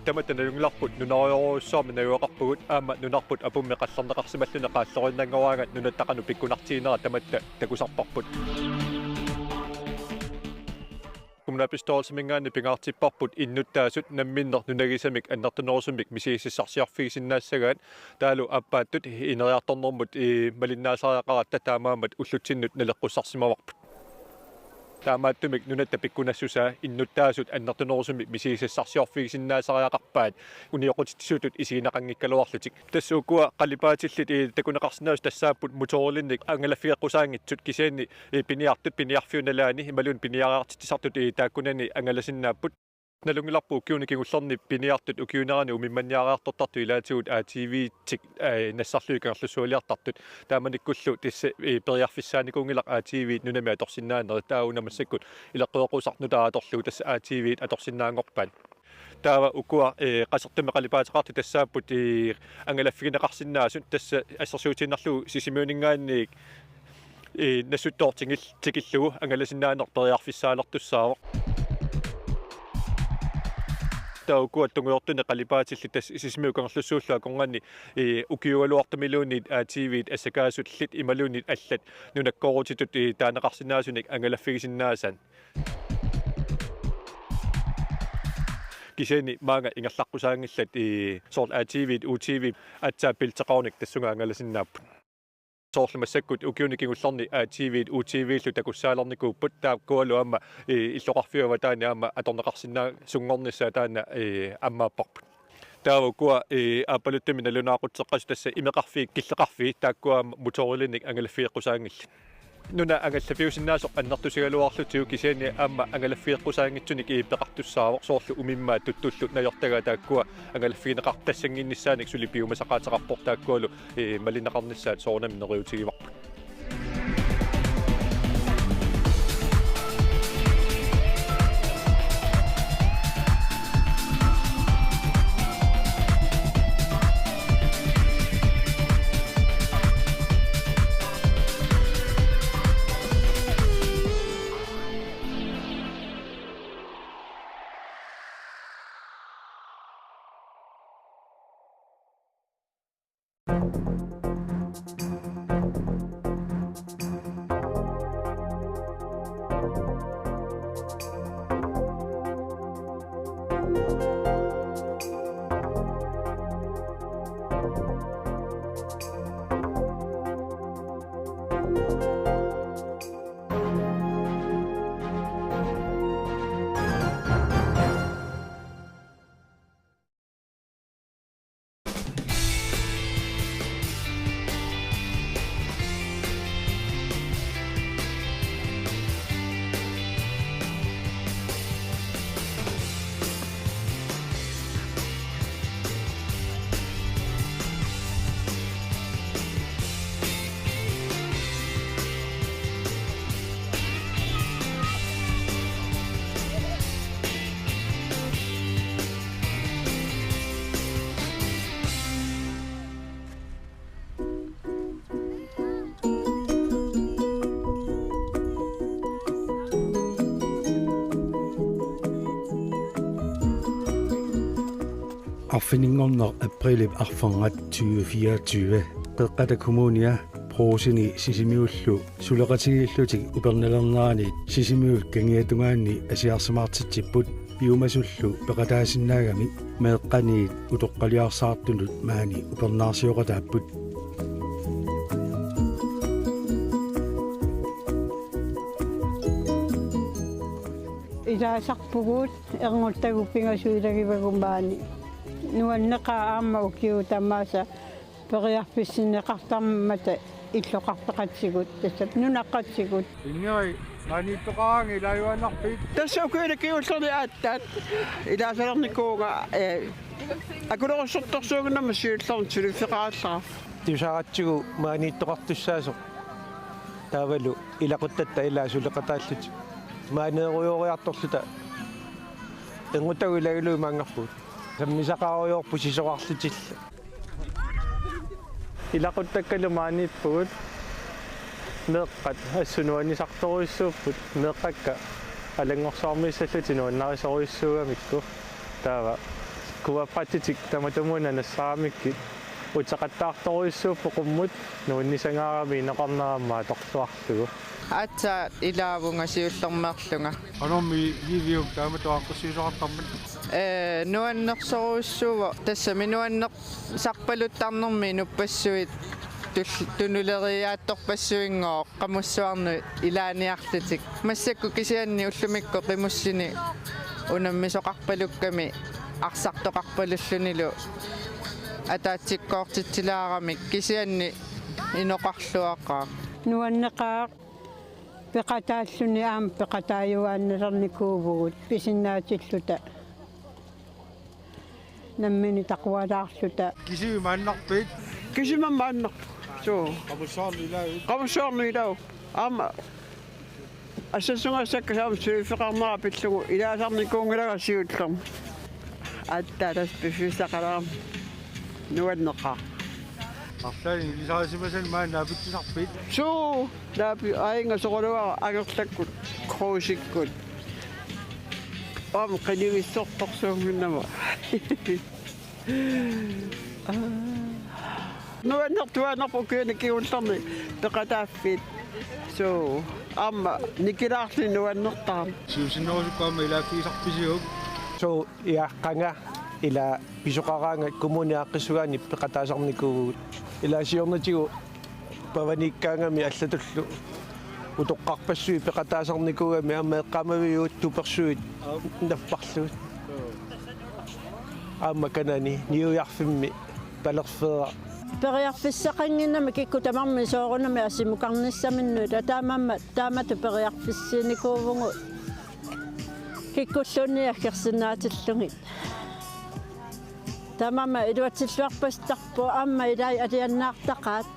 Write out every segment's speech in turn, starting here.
Tamatana yunglarput nunaruussorminajuaqarpugut aama nunarput apummeqallarneqarsimalluneqaassorinnanguaangat nunattaqanu pikkunartiinera tamatta takusarparput kumnapistoorsmingaanni pingaartipparput innuttaasut namminner nunagisamik annertunorsumik misiississarsiarfiisinnaassagaat taalu appaattut ineriartornermut malinnaasariaqarat tataamaamat ullutinnut naleqqussarsimavarput taamaattumik nunatta pikkunassusaa innuttaasut annertunorsumik misiississarsiarfiisinnaassariaqarpaat unioqutittisutut isiinaqanngikkaluarlutik tassuukua qallipaatillit takunaqarsinnaus tassaapput mutorlinnik angalaffiaqqusaangitsut kisianni piniartut piniarfiunalaani imalun piniaraartittisartut taakkunani angalasinnaapput nalungilarpu ukiunikigullerni piniartut ukiunerani umimmanniaraartortartu ilaatigut ATV tik nassarluikangerlussualiartartut taamanikkullu tissa periarfissaanikuungilaq ATV nunami atorsinnaaneri taaunamassakkut ileqquoqusarnutaatorlu tassa ATV atorsinnaangorpan taava ukua qasertumeqalipaateqartu tassaapput angalaffigineqarsinnaasun tassa assarsuutinnarlu sisimiuningaanniik nassuttoortingil tikillugu angalasinnaaner periarfissaalertussaaroq taukua tunguortune qalipaatilli tass sisimiukangerlussuullua konganni ukiualuartamiluunniit ATVit assakaasut lit imaluunniit allat nunakkorutitut taaneqarsinnaasunik angalaffigisinnaasaan kiseni maanga ingerlaqqusaangillat soort ATVit UTV atsaapilteqarnik tassunga angalasinnaapput soorlumassakut ukiunikigullerni ATVit UTV-llu takussaalernikuupput taakkualu amma illoqarfiuva taani amma atorneqarsinnaa sungornissaa taana ammaapparput taavukua aapaluttami nalunaaqutseqqasu tassa imeqarfiik killeqarfi taakkua mutorillinnik angalaffiiqqusaangilli nuna angallafiusinnaasoq annertusigaluarlutiu kisiani amma angalaffiiqqusaangitsunik peqartussaaroq soorlu umimmaa tuttullu najortaga taakkua angalaffiineqartassanginnissaanik sulipiumasaqaataqarpor taakkualu malineqarnissaat soornami neriutigivarput Arfiningorner aprilip arfangat 2024 peqqata kommunia proosini sisimiullu suleqatigillutik upernalernaani sisimiul kangiatungaanni asiarsimaartitsipput piumasullu peqataasinnаагami meeqqaniit utoqqaliarsaartunut maani upernaarsiorataaput Ilaasarpuguut erngultagupingasuilagivagummaani nuanneqaa aamma ukiutamaasa periarpissinneqartarmata illoqartaqatsigut tassap nunaqqatsigut ingoi maniittoqaangi ilaajuannarpit Tässä on kuitenkin ullani aattat. Ilaasalarnikuuga akuloqussortorsuugunama siullarnutulu feqaallaa. Tiusaqatsigu maaniittoqartussaasoq taavalu ilaquttatta ilaasuleqataallut maaneerujooriartorluta engutagu ilagulu maangarput sammisaqarujoorpu sisoqarlutilla ilaquttakkalu maaniippugut meeqqat assunuanisartoruissuupput meeqqakka алангорсаармиссаллути нуаннарисоруйссуугамикку таава куаппатитик таматамуна нассарамикки утеқаттаарторуйссууппо қуммут нуаннисангаарами инеқарнараммаа торсуарлугу Atsa ilaavunga siullermeerlunga. anommi givium taamatuaqqussuusoqartarmat Nuannersoruissuuva tassa minuanner sarpaluttarnermi nuppassuit tunuleriaattorpassuingoo qamussuarnu ilaaniarlutik massakku kisianni ullumikko qimussini unammisoqarpalukkami arsartoqarpalullunilu ataatsikkoortitilaaramik kisianni inoqarluaqaa nuanneqaa peqataalluni aam peqataayuaannalernikuuvugut pisinnaatiluta nammini taqwalaarluta kisivi maannarpit Kisimammaanner. Soo. Qamussuarniilau. Aama assassungassakka saamsuifeqarnera pillugu ilaasarnikuungilaga siullerm. Attaatas pifissaqalaram nuanneqaa. arlaani lisaasimasan maannaapittisarpit Soo laapi ainga soqoluga angerlakkut kruusikkut. Qinivissortorsuunginnama. Nuannertuanerpu kiunikiullerni peqataaffit. Soo amma nikilaarli nuannertaam. siusinnerusukkaama ilaafiisarpisiuk so iaqqanga ila pisoqaraanga kommuniaqqissugaani peqataasarnikuugut ilaasiornatigu pavanikkaangami allatullu utoqqarpassui peqataasarnikuugami ammeeqqaamaviuut tupersuit napparluut aamma kanani niujarfimmi palerfeera periarfissaqanginnami kikkutamarmi soorunami asimukarnissaminnuita taamatu periarfissinikuuvungu kikkulluunniakkersinnaatillungit tamama iluatsilluarpastarpu aamma ilai aliannaartaqaat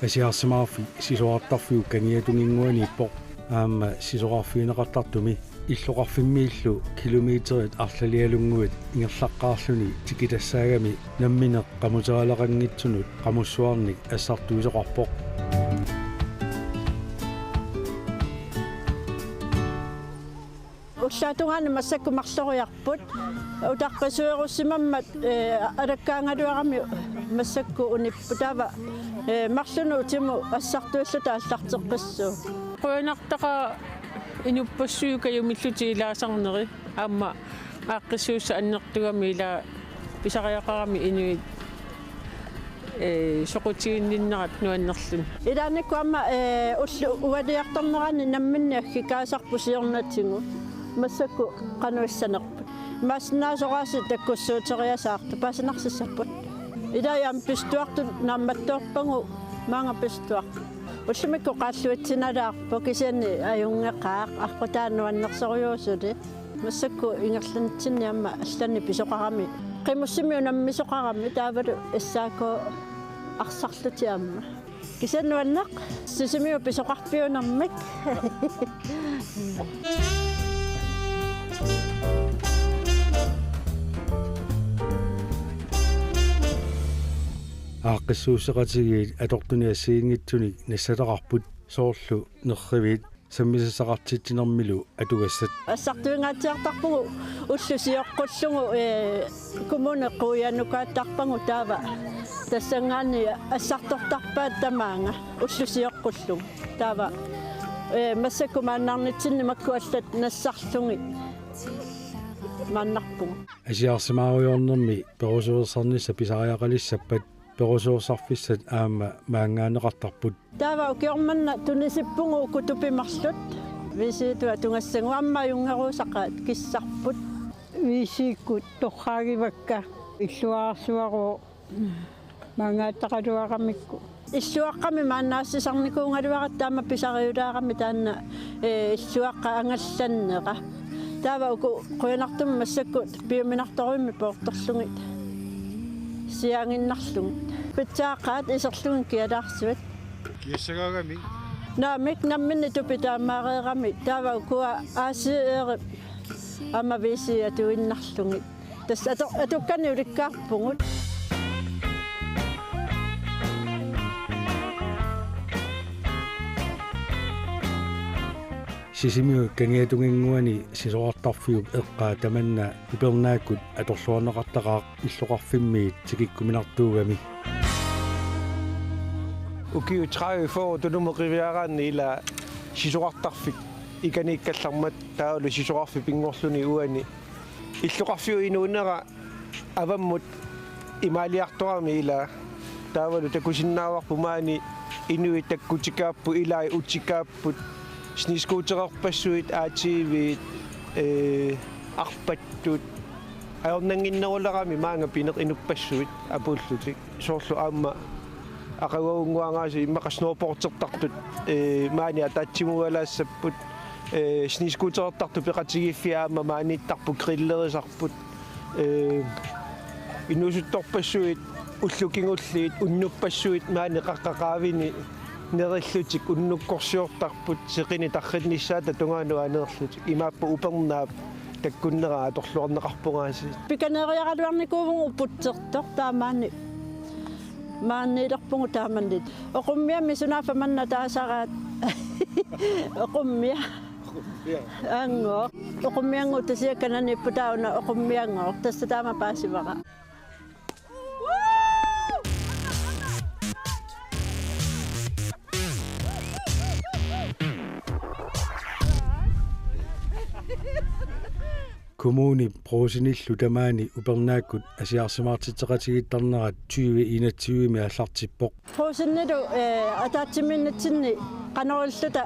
asiarsimaarfi sisoartarfiu kangiatunginguaniippoq aamma sisoqarfiineqartartumi иллоqarfimmiillu kilometerit arlalialunguit ingerlaqqaarluni tikitassаагami nammineq qamuteraleqanngitsunut qamussuarnik assartuisoqarpoq уллаатунгаани массакку марлориарпут утаққисуерусимаммат алаккаангалуарами массакку униппу таава марлуну тиму ассартуиллута аллартеққиссуу қуянартақа инуппассуюка юмиллути илаасарнери аама ааққиссуусса аннертугами ила писариақарами инуит соқутигинниннерат нуаннерлун илааникку аама уллу уалиарторнерани намминни аккикаасарпу сиорнатсигу массакку кануиссанерпут мааснаасорааси таккуссуутериасаарта паасинарсиссарпут илаям пистуарту намматтуарпагу маанга пистуар уллумикку qaаллуатсиналаарпу кисианни аюнгеқаақ арпутааннуаннерсориуусули массакку ингерланитсинни амма аллани писоқарами қимуссими унаммисоқарами таавалу иссаако арсарлути амма кисианнуаннеқ сисимиу писоқарпиунэрмик ааққиссуусеқатигиит атортуниассиингитсуник нассалеқарпут соорлу нерривит саммисасақартитсинермилу атугассат ассартуингаатиартарпугу уллусиоққуллугу коммунеқуянукааттарпагу таава тассангаани ассартортарпаат тамаанга уллусиоққуллугу таава массакку мааннарнитсинни маккуаллат нассарлунги мааннарпугу асиарсимааруйорнэрми перусуерсарнисса писариақалиссаппат перусуерсарфиссат аама маангаанеқартарпут таава укиорманна тунисиппугу кутупимарлут виситуа тунгассагу амма юнгаруусақаат киссарпут висиккут торхаагивакка иллуаарсуару мангааттақалуарамикку иллуаққами мааннаассисарникуунгалуарат таама писариулаарами таанна иллуаққа ангалланнеqa таава уку қуянартум массаккут пиуминарторуимми поорторлугит сиангиннарлугит питсааққаат исерлугин киалаарсуат киссагаагами наамик намминни тупитаамаареерами таава укуа аасиеерит ама виси атуиннарлугит тас атуккани уликкаарпугут сисимиу кангиатунгингуани сисоартарфиуп эққаа таманна ипернааккут аторлуарнеқартақаа иллоқарфиммиит тикиккуминартуугами укиу 30 фоо тунумеқивиараанни ила сисоартарфик иканиккаллармат таалу сисоқарфи пингорлуни уани иллоқарфиу инуунера аваммут имаалиарторами ила таавалу такусиннааварпу маани инуи таккутикааппу илаи утикааппут снискуутерерпассуит аативит арпаттут аорнангиннерулерами маанга пинеқ инуппассуит апууллутик соорлу аама акагуунгуангааси иммақаснуупортертартут маани атаатсимуалаассаппут снискуутерертарту пеқатигиффиаама maaниттарпу гриллерисарпут инусутторпассуит уллукингуллиит уннуппассуит маани қаққақаавини нериллутик уннуккорсиортарпут сеқини тарриннissaата тунгаanu анеерлутик имааппу упернаап таккуннера аторлуарнеқарпугааси пиканериаралуарникуувгу уппутсертор таамаани мааннилерпугу тааманнит оқуммиами сунаафа манна таасараат оқуммиа анго оқуммиангу тасиакканани путауна оқуммиангоо тасса таама паасивара kommuni prosinillu tamaani upernaakut asiarsimaartitteqatigittarnerat 2021 аллартиппоq prosinnilu атаатсиминнатсинни qanorulluta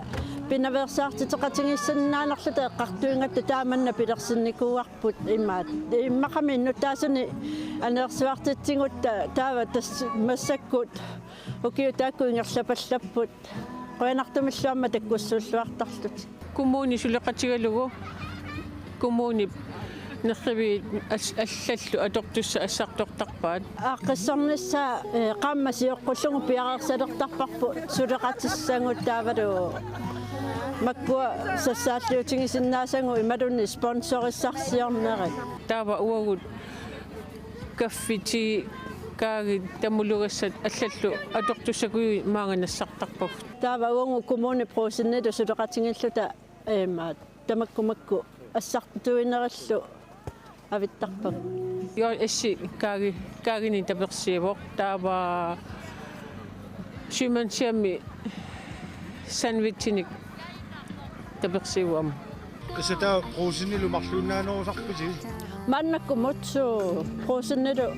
pinaversaartiteqatigissannaanerluta eqqartuingatta taamanna pilersinnikkuarput immaat imмақами нуттаасуни анеерсуартитсигутта таава тас массаккут окиу тааккуингерлапаллаппут qoyanartumilluamma takkussуулluartarlut kommuni suleqatigalugu kommuni нерриви аллаллу аторtussa ассартортарпаат ааққиссарнisса qaammasиоққуллугу пиареерсалертарпарпу сулеқатиссангуттаавалу маккуа сассааллуутигисиннаасангу ималунни спонсориссарсиорнери таава уагут каффити кааги тамулугассат аллаллу аторtussакуи маанганассартарпагут таава уангу коммуни просиннилу сулеқатингиллута маат тамаккумакку ассартуинериллу авиттарпаг я эсси каагини таперсиивоқ таава симансиами санвитсиник таперсиуам кисата просинилу марлууннаанерусарпути маннаккумутсу просиннилу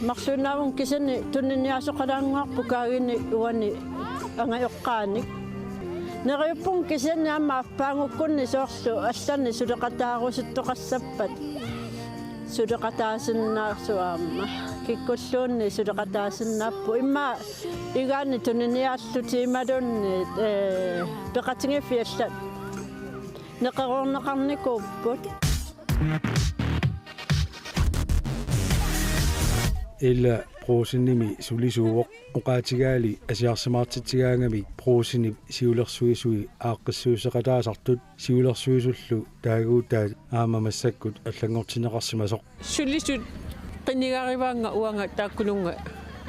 марлууннаавун кисани тунниниасоқалаангуарпу каагини уани ангаёққааник нериуппун кисани амма аппаангуккунни соорлу алланни сулеқатааруситтоқассаппат сулеқатаасиннаарсуаама киккуллуунни сулеқатаасиннааппу имма игаани тунниниааллутиималунни пеқатингиффиаллат неқерорнеқарникууппут ила prosinimi sulisuuvoq uqaatigaali asiarsimaartitigaangami prosini siulersuisui aaqqissuuseqataasartut siulersuisullu taaguutaat aamamassakut аллангортинеқарсимасоқ сулисут qinigarivaanga uanga taakkulunga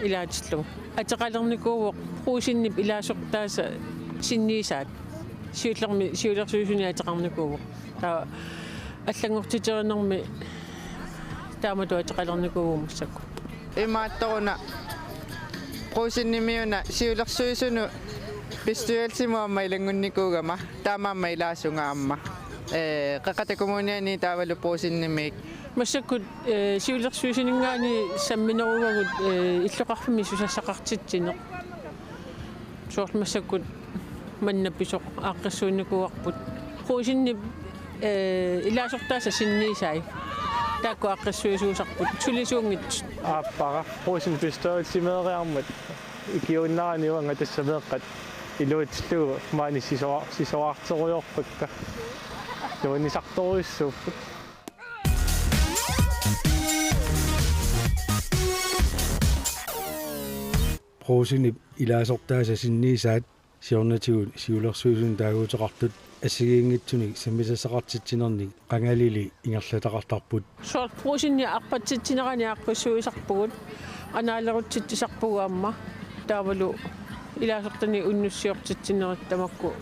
ilaatillunga атеқалерникууоқ прусиннип илаасортааса синниисаат сиулерсуисуни атеқарникууоқ таа аллангортитеринерми таамату атеқалерникуугумассакку имаатторуна прусиннимиуна сиулерсуисуну bestyrelsemuamma ilangunnikuugama taamaamma ilaasungaamma qaqatakumuniani taavalu pruusinnimik массаккут сиулерсуисинингаани самминерувагут иллоқарфими сусассақартитсинеқ соорл массаккут маннапписоқ ааққиссуинникуарпут пруусинни илаасортааса синниисай таакку ааққиссуисуусарпут сулисуунгит ааппара пруусин bestyrelsemederiarmat икиуннараниуанга тассамеэққат илуутиллугу маани сисоаартеруйорпакка нуанисарторуиссууппут Prosinip ilaasortaasa sinniisaat siornatigut siulersuisun taaguuteqartut ассигиингитсуник саммисассақартитсинерник qangalili ingerlataqartarput соорл пруусинни арпатситсинерани ааққиссуисарпугут анаалерутситсисарпугаамма таавалу илаасортани уннуссиортитсинерит тамакку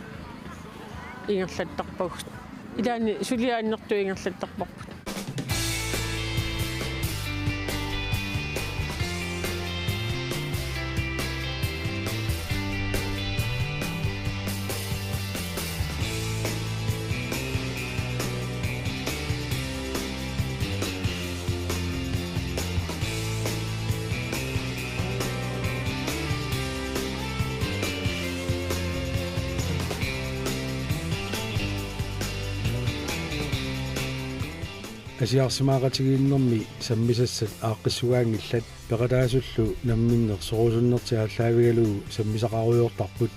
ингерлаттарпагут илаани сулиааннерту ингерлаттарпарпут asiarsimaaqatigiinnermi sammisassat aaqqissugaangillat peqataasullu namminner sorusunnertiaallaavigalugu sammisaqaruyortarput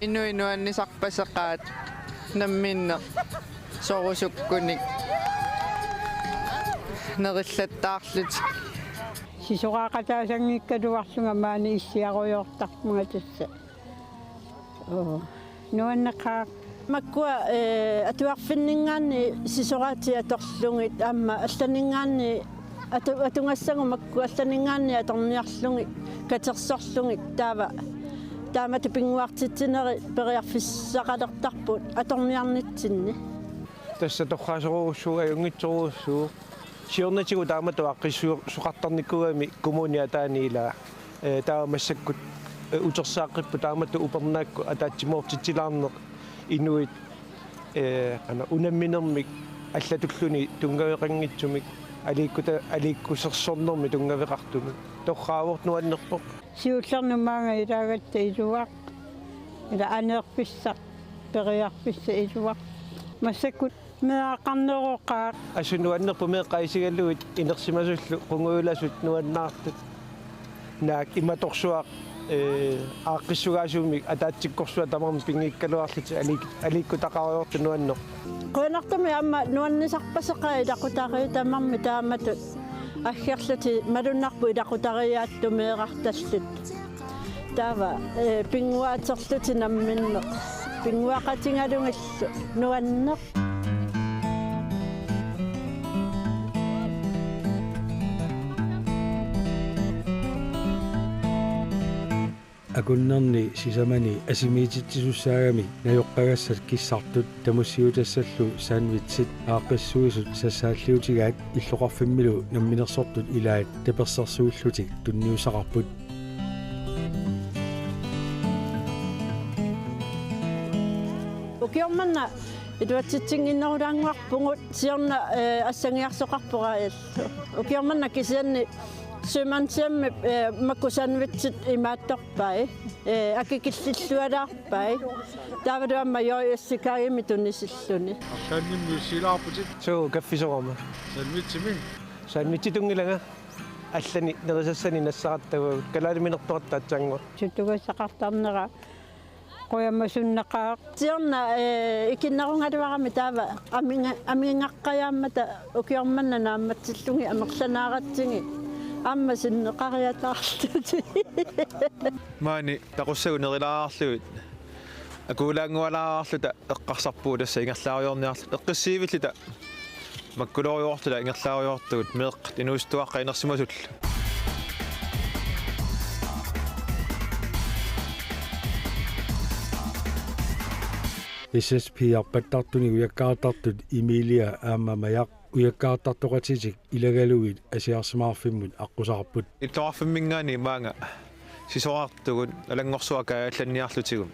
inuannisarpasaqaat namminner sorusukkunik nerillatаарlut сисораақатаасангиккалуарлунга маани иссиаруйортарпунга тасса нуаннақаа маккуа атуарфиннингаани сисораати аторлугит аама алланингаани атунгассагу макку алланингаани аторниарлугит катерсорлугит таамата пингуартитсинери периарфиссақалертарпут аторниарнитсинни тасса торхаасоруussуга юнгитсоруuссуу сиорнатигу таамату аққиссуқартарниккугами коммуниатааниила таамассаккут утерсааққиппу таамату упернаакку атаатсимоортитсилаарнеқ инуит унамминермик аллатуллуни тунгавеқангитсумик аликкусерсорнерми тунгавеқартуми торхаавор нуаннерпоқ сиуллернумаага илагатта илуақ ила анеерписсақ периарписса илуақ массаккут меақарнероқаа асунуаннерпу меққаисигаллуит инерсимасуллу қунгуиласут нуаннаартут наак иматорсуақ ааққиссугаасуумик атаатсиккорсуа тамарми пингиккалуарлути аликку тақаруйорту нуаннер қуанартами аама нуаннисарпасеқаа илақутари тамарми таамату аггерлути малуннарпу илақутариаатту меэқарталлут таава пингуаатерлути намминне пингуақатингалунгаллу нуаннер акуннерни сисамани асимиититсусаагами наёққагассат киссартут тамуссиутассаллу саанвитсит ааққиссуисут сассааллиутигаат иллоқарфиммилу намминерсортут илаат таперсерсууллутик тунниусақарпут укиорманна идуатситсингиннерулаангуарпугут сиорна ассангиарсоқарпорааллу укиорманна кисианни сумансиамми маккусанвитсит имаатторпай акикиллиллуалаарпай таавалуамма йоиассикаагими туннисиллуни аллааннимми силаарпутит суу каффисорама салмитсими санмитситунгилага аллани нерисассани нассақаттагу калаалиминертораттаатсаангуа сутугассақартарнера qoyammasunneqaa tiorna ikinnerungaluarami taava amingaqqayaamata ukiormanna naammatsillungi ameqlanaaratsingi amma sinneqariataarluti maani taqussagu nerilaarluit акуулаангуалаарарлута эққарсарпууласса ингерлариорниарлу эққиссиивиллута маккулориуортула ингерлариуортугут меэққат инуустуаққа инерсимасуллу SSP arpattartuni ujakkaartartut Emilia aamamajaq ujakkaartartoqatitik ilagaluit asiarsimaarfimmut aqqusarput Illuarfimmingaani maanga sisoartugun alangorsuaka allanniarlutigum.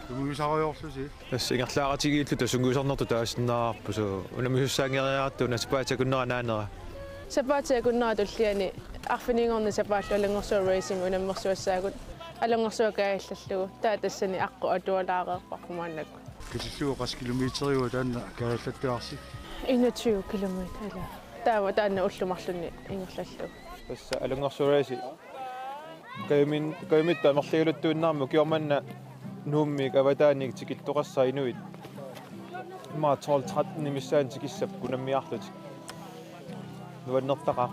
Tumusarajorlusi. Tässä ingerlaaratigiillu tasunguusarnertu taassinnaarpu so unamisussaangeriaartuuna sapaatakunneranaanera. Sapaatakunneratulliani arfiningorni sapaallu alangorsuа racing unammersuassaagut alangorsuakaallаллугу таа тассани аққу атуалаареерпаркумааннакку. Кисиллуо 10 километриуа таанна кааллаттуарси. 21 километрила. Таава таанна уллумарлунни ингерлаллу. Tässä alangorsuaraasi kaimit amерлигулуттуиннаарму киорманна нуумми каватааник тикиттоқассааинуит ма 12-13 миссаан тикиссап кунаммиарлут нуаннертаqa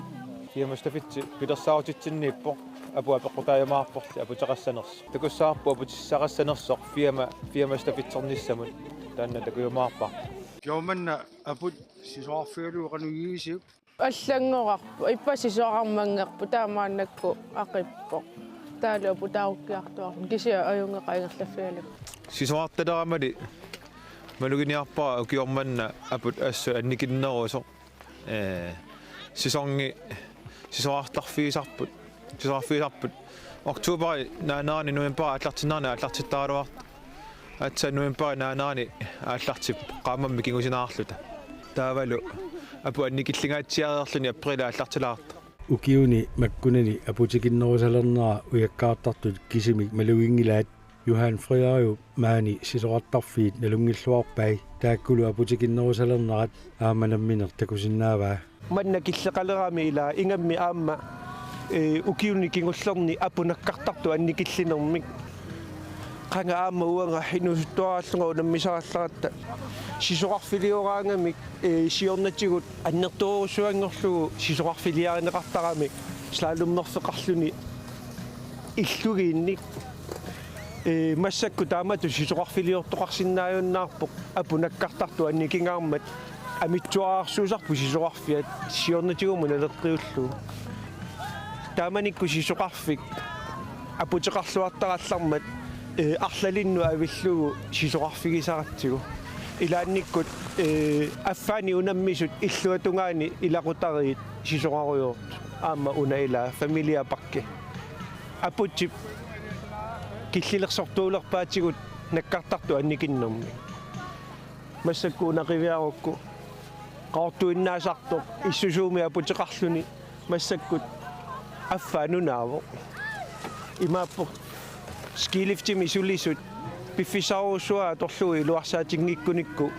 фиамастафитси пилерсаутитсиннииппо апуа пеққутаямаарпорли апутеқассанерс такуссаарпу апутиссақассанерсоқ фиамастафитсорниссамут таанна такуйумаарпа Киоманна апут сисоарфиалуоқанугиисиуп. Аллангорарпу иппасисоараммангерпу таамааннакку ақиппо таалу путауккиартуарни кисиа аюнгеқаингерлаффиалак сисоарталерамали малугиниарпаа киорманна апут ассу анникиннерусо сисонги сисоартарфиисарпут октубери наанаани ноембар атлартинаарна атлартиттааруарт атса ноембар наанаани ааллартип qaamammi kingusinaarluta taavalu apu annikillingaatsiareerluni aprila ааллартилаарт ukiuni makkunani aputikinnerusalernera ujakkaartartut kisimik malugingilaat Johan Frederik maani sisorattarfiit nalungilluarpai taakkulu aputikinnerusalernerat aamanammineq takusinnaavaa manna killeqalerami ila ingammi aamma ukiuni kingullerni apunakkartartu annikillinermik qanga aamma uanga hinusuttuarallunga unammisarallaratta sisoqarfilioraangamik siornatigut annertorusuangorlugu sisoqarfiliarineqartaramik slaalumnerfeqarluni illugiinnik массакку таамату сисоқарфилиортоқарсиннааюннаарпоқ апунаккартарту анникингаармат амитсуаарсуусарпу сисоқарфиат сиорнатигуму налеққиуллу тааманикку сисоқарфик апутеқарлуартараллармат арлалинну авиллугу сисоқарфигисаратсигу илаанниккут аффаани унаммисут иллуатунгаани илақутариит сисоқаруйорт аама унаила фамилия пакке апутип киллилерсортуулерпаатигут наккартарту анникиннэрми массакку нақивиарукку qaortuinnaasartoq issусууми апутеқарлуни массаккут аффаанунааво имааппо скилифтими сулисут пиффисааруссуа торлуи луарсаатингиккуникку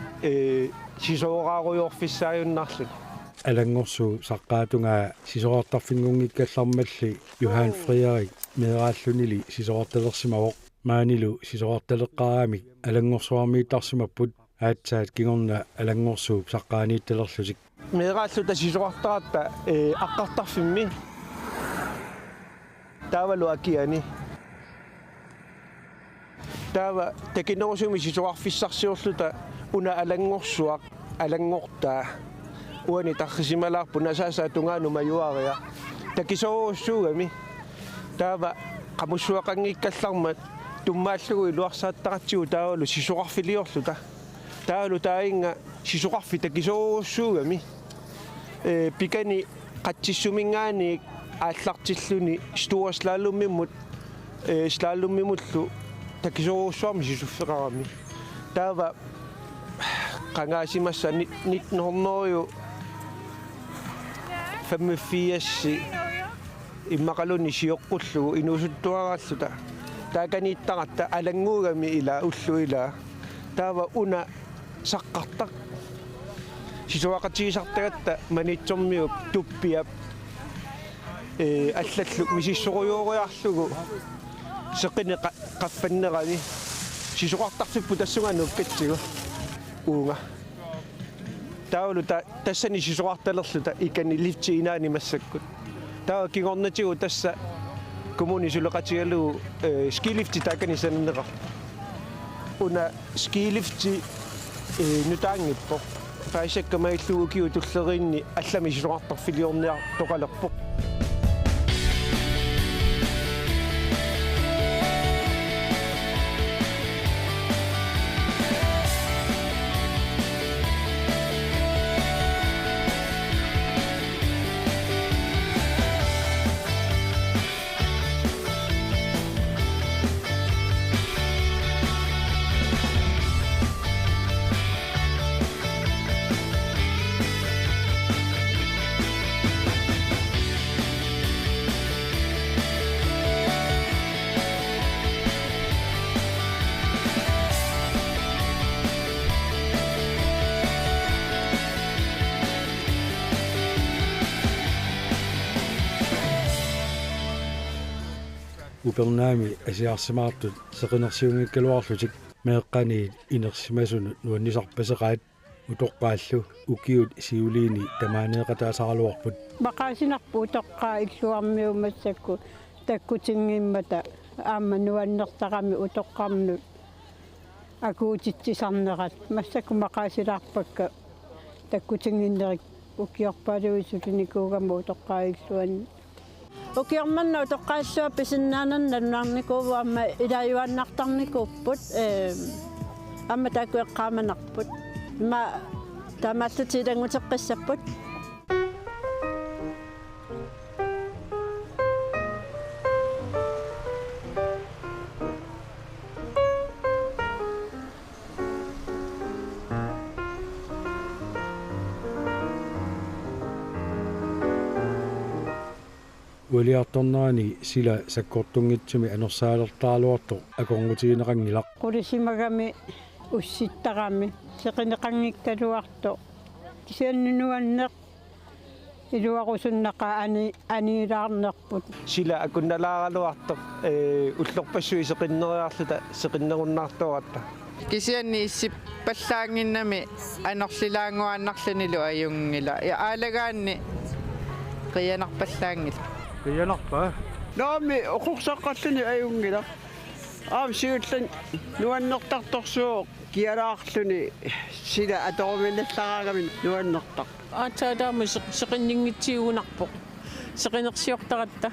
сисоорааруйорфиссааюннаарлут алангорсу саққаатунгаа сисоортарфингунгиккаллармалли Johan Frederik медааллунили сисоорталерсимавоқ маанилу сисоорталеққарамик алангорсуармииттарсимаппут аатсаат кигорна алангорсууп саққааниитталерлутик медааллута сисоортаратта аққартарфимми таавалу акиани таава такинерусуми сисоарфиссарсиорлута уна алангорсуақ алангортаа уани тархисималаарпу насаасаа тунгаanu маюариа такисоруссуугами таава qamусsuaqanngikkallarmat tummaallugui luarsaаттаратсигу таавалу сисоқарфилиорлута таавалу таинга сисоқарфи такисоруссуугами пикани qatсиссумингаани ааллартиллуни стуаслаалуммиммут слаалуммимуллу такисоруссуарми сисуффеқарами таава qangaasimmassa 1900 85 иммақалуни сиоққуллугу инусуттуарааллута тааканииттаратта алангуугами ила уллуила таава уна саққартақ сисуақатигисартагатта манитсормиуп туппиап аллаллу мисиссоруйоориарлугу сеқини қаффаннерани сисоқартарфиппу тассугануккатсигу уунга таулу тассани сисоқарталерлута икани лифти инаани массаккут таа кигорнатигу тасса коммуни сулеқатигалугу скилифти таакани саннеқар уна скилифти нутаангиппо фаисаккамаиллугу киу туллеринни аллами сисоқартарфилиорниар тоқалерпо upernaami asiarsimaartut seqinersiungikkaluarlutik meeqqaniit inersimasunut nuannisarpaseqaat utoqqaallu ukiut siuliini tamaaneeqataasaraluarput maqaasinarpu utoqqaa illuarmiumassakku takkutingimmata aamma nuannertaqami utoqqarnut akuutitsisarnerat massakku maqaasilaarpakka takkutinginnerik ukiorpaaluisutinikuugamma utoqqaa illuanni ukiormanna utoqqaassua pisinnaananna nuarnikuuvaamma ilaayuannartarnikuupput amma takueqqaamanarput ma tamattutiilanguteqqissapput uliartornaani sila sakkortungitsumi anersaalertaaluarto akorngutiineqangilaq qulisimagami ussittaqami seqineqanngikkaluarto kisiannunuanneq iluaqusunnaqa aniilaarnerput sila akunnalaaraluartoq ullorpassui seqinneriarluta seqinnerunnaartoratta kisianni issippallaanginnami anerlilaanguaannarlanilu ajungila ja aalagaanni qiyanarpallaangila qiyanarpa naami uqursaqqallani ajungila siullan nuannertartorsuuq kialaarluni sila atorumilallaraagamin nuannertaq аатаалаама сеқиннингитсиугунарпоқ сеқинерсиортаратта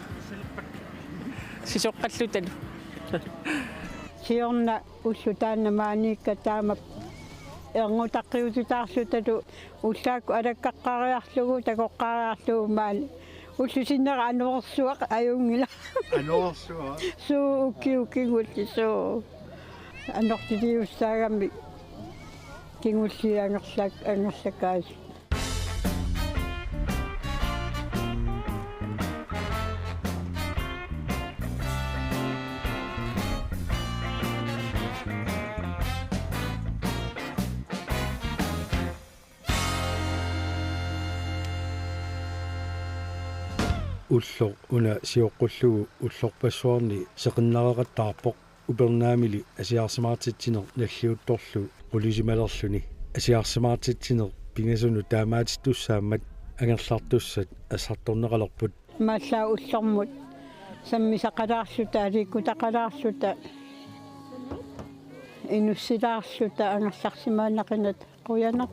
сисоққаллуталу siorna ullutaanna maanikka taamap erngutaqqiututaarlutalu ullaakku alakkaqqariarlugu takoqqariarlugu maali ullusinnera anuorsuaq ajungila anuorsuaq suu ukkiukingulli suu anortiliussaagami kingulliangerlak angerlakaas ullor una siоққуллугу уллорпассуарни сеқиннереқаттаарпоқ упернаамили асиарсимаартитсинер наллиутторлу qulisimalерluni асиарсимаартитсинер пингасуну таамаатиттуссааммат ангерлартуссат ассарторнеқалерпут мааллаа уллормут саммисақалаарлута аликкутақалаарлута инуссилаарлута ангерларсимааннақинат қуянер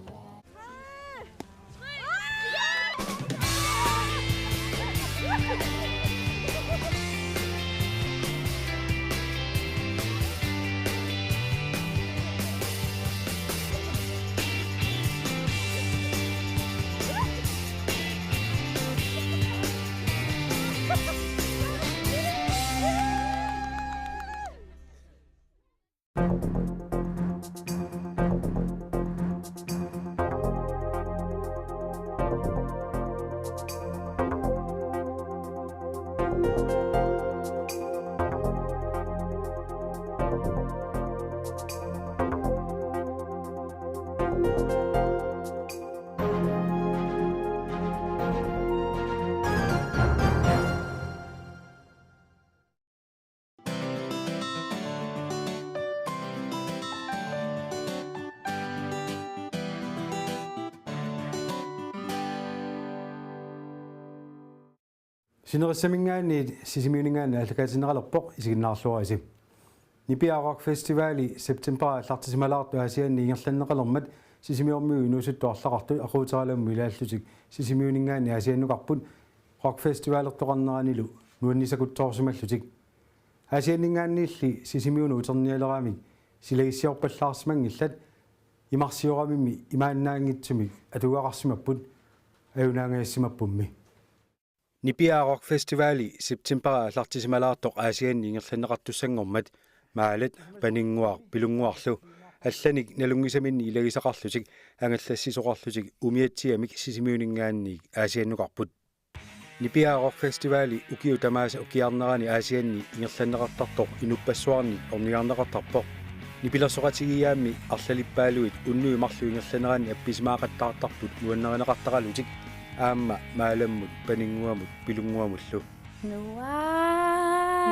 Sinerissamiingaanni sisimiuningaanna allakaatineralерпоq isiginnaarluarisi Nipiaroq Festivali September allartisimalaartu asianni ingerlanneqalermat sisimiormiu inusuttuarlaqartu aquuteralaammu ilaallutik sisimiuningaanni asiannuqarput Rock Festivalertoqarneranilu nuannisakuttoorsumallutik asianningaanniilli sisimiunu uternialeraamik silaissiorpallaarsimangillat imarsiuramimmi imaannaangitsumik atugaaqarsimapput ajunaangaassimappunmi Nipiaroq Festivali September allartisimalaartoq asianni ingerlanneqartussangormat maalat paninguar pilunguarlu allanik nalungisaminni ilagisaqarlutik angallassisoqarlutik umiatsiamik sisimiuningaanni asiannuqarput Nipiaroq Festivali ukiu tamaasa ukiarnerani asianni ingerlanneqartartoq inuppassuarni orniarneqartarpoq nipilersoqatigiaammi arlalippaaluit unnui marlu ingerlannerani appisimaaqattaartarput nuannerneqartaqalutik aamma maalammut paninguamut pilunguamullu Nuaa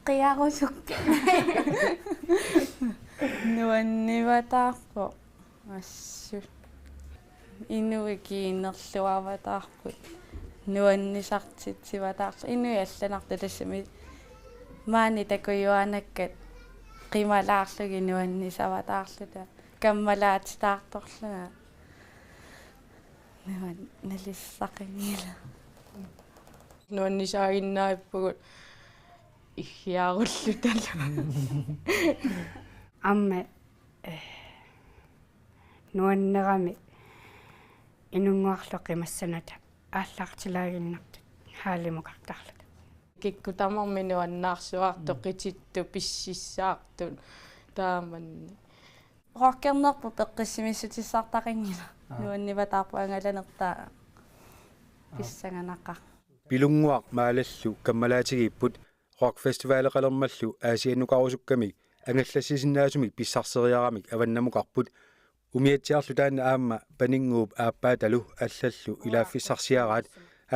qiarusuk nuannivatаарpo assu inuikiinnerluavataarput nuannisartitsivatаарsu inuiallanarta tassami maani takujuanakkat qimalaarlugi nuannisavataarluta kammalaatitaartorluga nuan nalissaqingila nuannisaaginnaippugut иггиаруллутала амме нуаннерами инунгуарлу қимассаната ааллаартилаагиннартут хаалимукартарлут киккутамарми нуаннаарсуарту қититту писсиссаартун тааманни роккернерпу пеққиссимиссутиссаартақингила нуанниватаарпу ангаланертаа писсаганақа пилунгуақ маалаллу каммалаатигиппут rock festival qallermallu aasiannukарусукками ангаллассисиннаасумик писсарсериарамик аваннамукарпут умиатсиарлу таанна аама панингууп ааппааталу аллаллу илааффиссарсиараат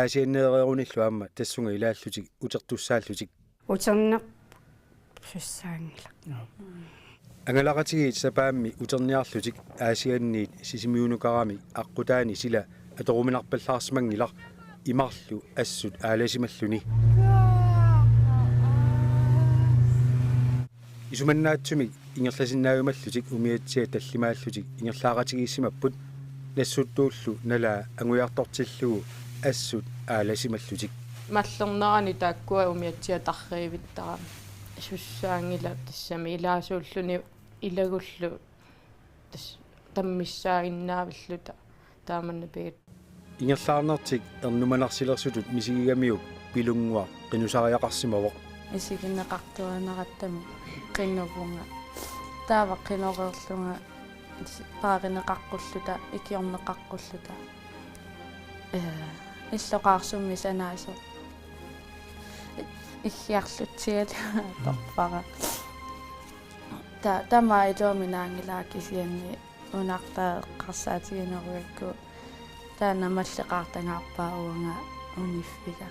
аасианнеериоруниллу аама тассунга илааллутик утертуссааллутик утернер суссаангила ангаларатигиит сапаамми утерниарлутик аасианниит сисимиунукарами аққутаани сила аторуминарпаллаарсимангилар имарлу ассут ааласималлуни исуманнаатсумик ингерласиннаавималлутик умиатсиа таллимааллутик ингерлааратигииссимаппут нассуттууллу налаа ангуяартортиллугу ассут ааласималлутик маллернерани тааккуа умиатсиа тарриивиттарам суссаангила тассами илаасууллуни илагуллу тас таммиссаагиннаавиллута тааманнапигат ингерлаарнертик эрнуманарсилерсутут мисигигамиук пилунгуа qinusariaqarsimavoq исигиннеқартуанераттами qinnupunga таава qinoriorlunga пааринеқаққуллута икиорнеқаққуллута иллоқарсумми санаасо иггиарлутсиат торпара тама илуаминаангилаакисианни унартаа қарсаатигинеруакку таана маллеқартангаарпаа униффига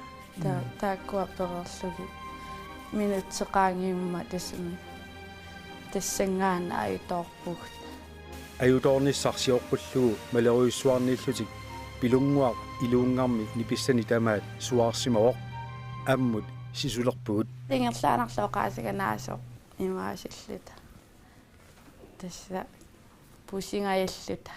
тааккуа перерлуги минутсеқаангиумма тассами тассангаана аюторпуг аюторниссарсиорпуллугу малеруйуссуарнииллутик пилунгуа илуунгарми ниписсани тамаат суаарсимавоқ аммут сисулерпугут ингерлаанарлооqaасиганаасо имаасиллута тасса пусингаяллута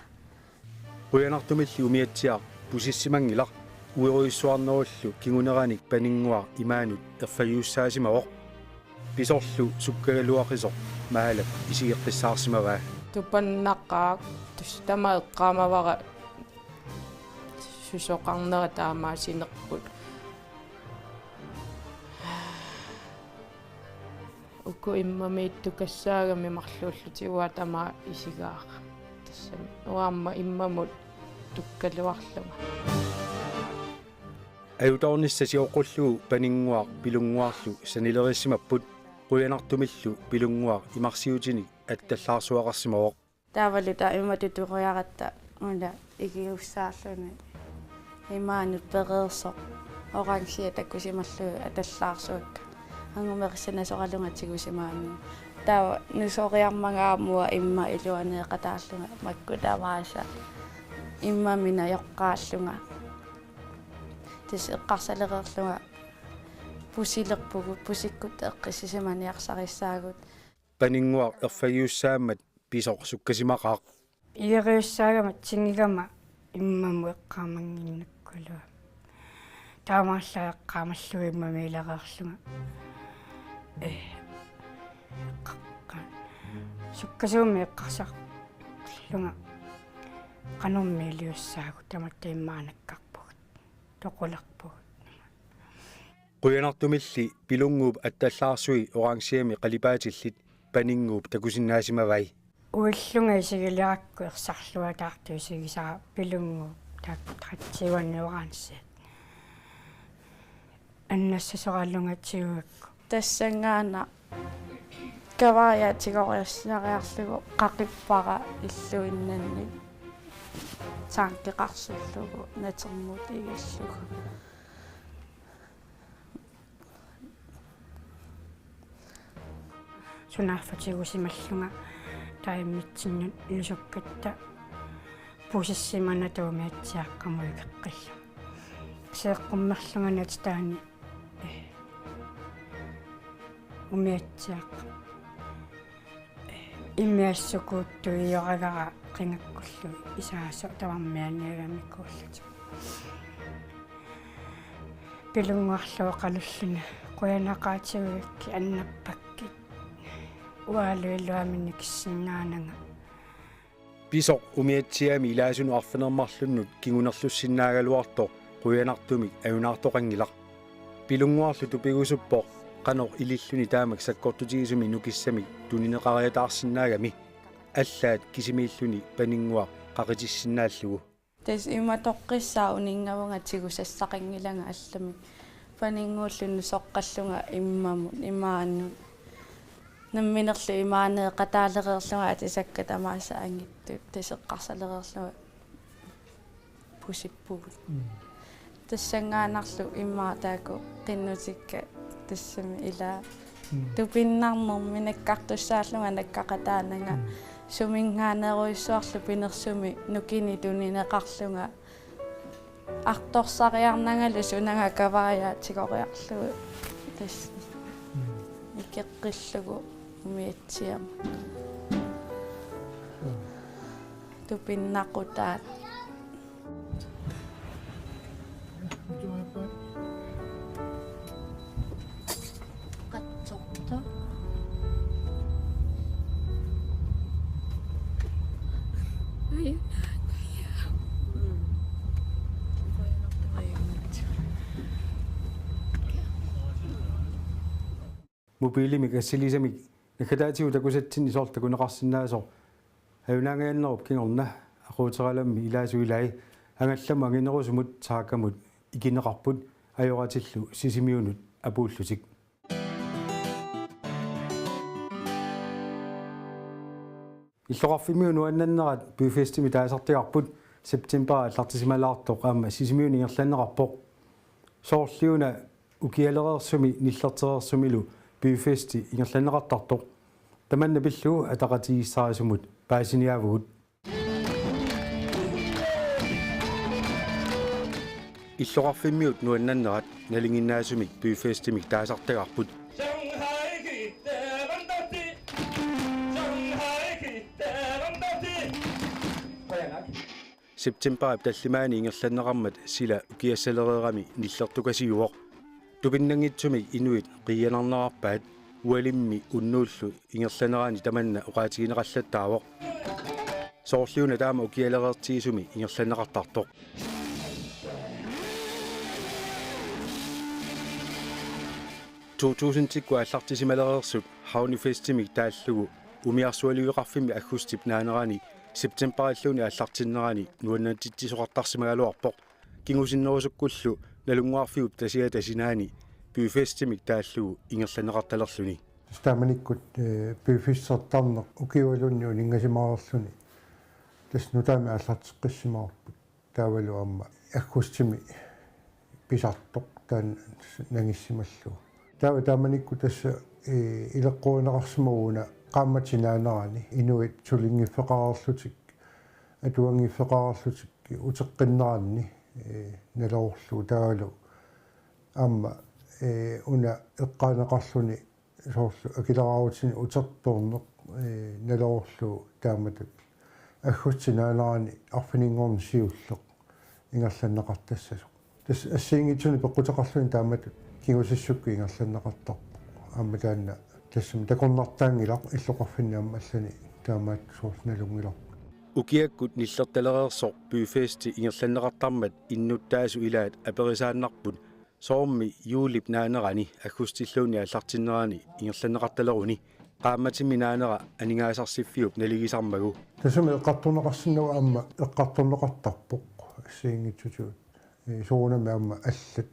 уянартумилли умиатсиар пусиссимангилар уеруйуссуарнеруллу кигунераник панингуар имаанут ерфагиуссаасимавоқ писорлу суккагалуақисоқ маалап исигеққиссаарсимаваа тупаннаққаак тустама эққаамавара сусоқарнера таамаасинерпут уку иммамииттукассаагами марлууллутигуа тама исигаақ тассами уаамма иммамут туккалуарлуга аюторниссасиоққуллугу панингуар пилунгуарлу санилериссимаппут қуянартумиллу пилунгуар имарсиутиник атталлаарсуақарсимавоқ таавалута иматутуриаратта уна игиуссаарлуни имаанут переерсо орангсия таккусимарлугу аталлаарсуакка ангумерсинасоралунгатигусимаами таава нусориармагаамуа имма илуанеэқатаарлунга маккутавааса иммамина йоққааллунга тис эққарсалереерлунга пусилерпугу пусиккут эққиссисиманиарсариссаагут панингуар ерфагиуссаамат писоқ суккасимақаақ иериуссаагамат сингигама иммаму эққаамангиннаккулуа таамааллаа эққаамаллуи иммамилереерлунга суккасууми эққарсарлунга qanummiiliussaagu tamatta immaanakkarpugut toqulaqpugut quyanartumilli pilunguup attallaarsui orangsiami qalipaatillit paninguup takusinnaasimavai uillunga isigiliaqku ersarluataartu isigisaa pilunguup taaqtratsiuannuoraansiat аннассасораллунгаатсигуакку тассангаана каваяатигориассариарлугу qaqipпара иллуиннанни таанкеқарсуллугу натермут игаллугу sunaaffatiigusimallunga taimmitsinnu lusukkatta pusissimana tuumiatsiaqqamuikeqqillu seeqqummerlunganat taani umiatsiaqqa иммиассукуuтту иорагара qingakkullu isaasa tavarmianiagamikkuullut pilunguarluu qalulluna quyanaqaatiguikki annappakkit uaaluilluamini kissinnaananga piso umiatsiami ilaasunu arfinermarlunnut kingunerlussinnaagaluarto quyanartumi agunaartoqangilaq pilunguarlu tupigusuppo qanor ililluni taamak sakkortutigisumi nukissami tunineqariataarsinnaagami allaat kisimiilluni paningua qaqitissinnaаллугу тас иматоққиссаа унингавунгатигусассақингиланга аллами панингууллуну соққаллунга иммамут имааннут намминерлу имаанеэқатаалереерлунга атисакка тамааса ангитту тасеққарсалереерлунга пусиппугут тассангаанарлу иммаа тааку қиннутикка тассами ила тупиннармор минаккартуссааллунга наккақатаанага сумингааneruissuarlu pinersumi nukini tunineqarlunga artorсариарнангалу сунага кавааяатигориарлугу тас икеққиллугу умиатсиам тупиннақутаат қатсорта mobiilimi kassilisamik nakataatigu takusatsinni soortakuneqarsinnaasor haunangaannerup kingorna aquuteralami ilaasuilai angallamu anginerusumut saakkamut ikineqarput ajoratillu sisimiunut apuullutik иллоқарфимиуну аннаннерат буфестими таасартиарпут септембер аллартисималаарто qaamma sisimiuni ingерлannеқарпоқ соорлиуна укиалереерсуми ниллертереерсумилу буфести ингерланнеқартартоқ таманна пиллуу атақатигиссаасумут паасиниавгут иллоқарфимиут нуаннаннерат налингиннаасумик буфестимик таасартиарпут September таллимаани ингерланнеқармат сила укиассалереерами ниллертукасиуоқ тупиннангитсуми инуит қиянарнерарпаат уалимми уннууллу ингерланераани таманна уқаатигинеқаллаттаавоқ соорлиуна таама укиалереертигисуми ингерланнеқартартоқ 2000-tikku аллартисималереерсут хаунифестимик тааллугу умиарсуалиуеқарфими аггустип наанерани септембериллуни аллартиннерани нуаннатитсисоқартарсимагалуарпоқ кингусиннерусуккуллу налунгуарфиуп тасинаани буфестимик тааллугу ингерланеқарталерлуни стаманиккут буфиссертарнеқ укиуалунниу нингасимаарлуни таснутаами аллартеққиссимаарпут таавалу амма аггустими писартоқ таан нангиссималлу таава тааманикку тасса илеққуинеқарсимагуна qaammatinaanarani inuit sulingiffeqarerlutik atuangiffeqarerlutik uteqqinneranni naloorlu taalu amma una eqqaaneqarluni soorlu akilaraavutini utertorneq naloorlu taamatak aggutsinaanarani arfininngorni siulleq ingerlanneqartassasoq tas assiingitsuni peqqutеқарлуни тааmatut kingusissukku ingerlanneqartarpoq amma taanna тассам такорнартаангилақ иллоқарфинниамма аллани таамаат суурналунгилар укиаккут ниллерталереерсор буфести ингерланнеқартармат иннуттаасу илаат аперисааннарпут соорми юулип наанерани аггустиллууни аллартиннерани ингерланнеқарталеруни qaammatimi naanera aningaasarsifiup naligисармагу тассами эққартунеқарсиннава амма эққартунеқартарпоқ ассиингитсутуут суунами амма аллат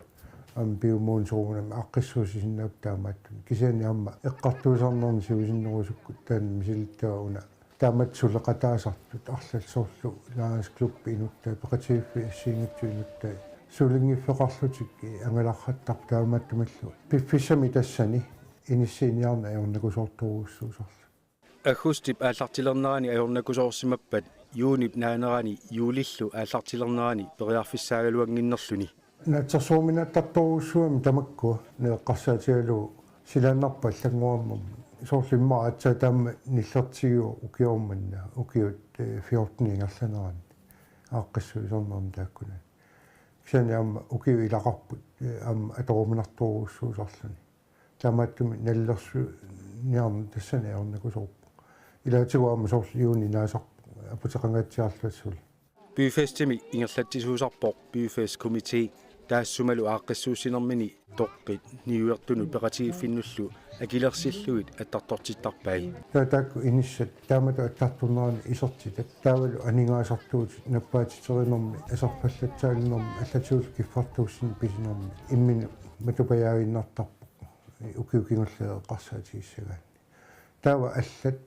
амбиумуун суунами аққиссуусисиннаап таамааттун кисиани амма эққартуусарнерни сивисиннерусукку таан мисилиттауна таамат сулеқатаасартут арлалсоорлу лаас клубби инутта пеқатииффи ассиингитсу инутта сулингиффеқарлутик ангаларраттар таамааттумаллу пиффиссами тассани иниссиниарна аёрнакусоортуруссуусарла аггустип ааллартилернерани аёрнакусоорсимаппат юунип наанерани юулиллу ааллартилернерани периарфиссаагалуангиннерлүни натсерсууминаттарторуссуами тамакку неэққарсаатигалу силааннарпа аллагуаммам соорлимма атса таама ниллертигиу укиорманна укиут 14 ингерланерани ааққиссуи сорнерни тааккуна кисани аама укиу илақарпут аама аторуминарторуссуусарлуни таамааттуми наллерсу ниарна тассани аорнакусоорпу илаатигуаама соорли юуни наасарпу апутеқангаатсиарлуассули byfestimi ingerlattisuusarpoq byfest komite taassummalu aaqqissuussinermini torpit niuertunu peqatigiffinnullu akilersilluit attartortittarpai таатаакку иниссат таамату аттартунерани исертитак таавалу анингаасартуут наппаатитеринерми асарпаллатсаалинерми аллатиул киффартууссин писинерми иммини матупаяагиннартарпу укиукингуллаа эққарсаатигиссагаани таава аллат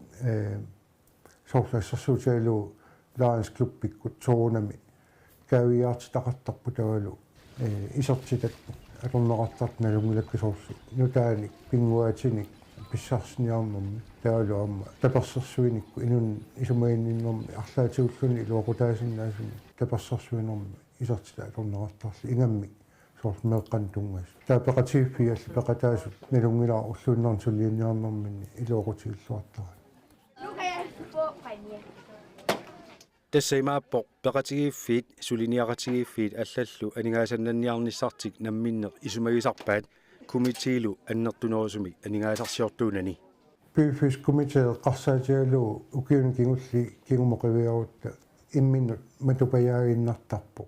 соорлассерсуутигалу Lions Club pikkut soonami kävijaartitaqartarpu tavalu isartitat atorneqartart nalungilakkusoorsu nutaani pinguaatini pissarsiниарнэрми tavalu amma tapersersuinikku inun isumainninnermi арлаатигуллуни илуоqutaasinnaasunni tapersersuinermi isartita atorneqartarli ingammi soorl meeqqan tungas taapeqatigiffialli peqataasut nalungilaa ulluunnerni sulliinniarnerminni ilуoqutiilluartara тассаймааппоқ пеқатигииффиит сулиниақатигииффиит аллаллу анингаасаннанниарниссартик намминнеқ исумагисарпаат комитиилу аннертунерусуми анингаасарсиортуунани byfest komite qarssaatigaluu ukiun kingulli kingumоqивиарутта имминнут матупаяагиннартарпу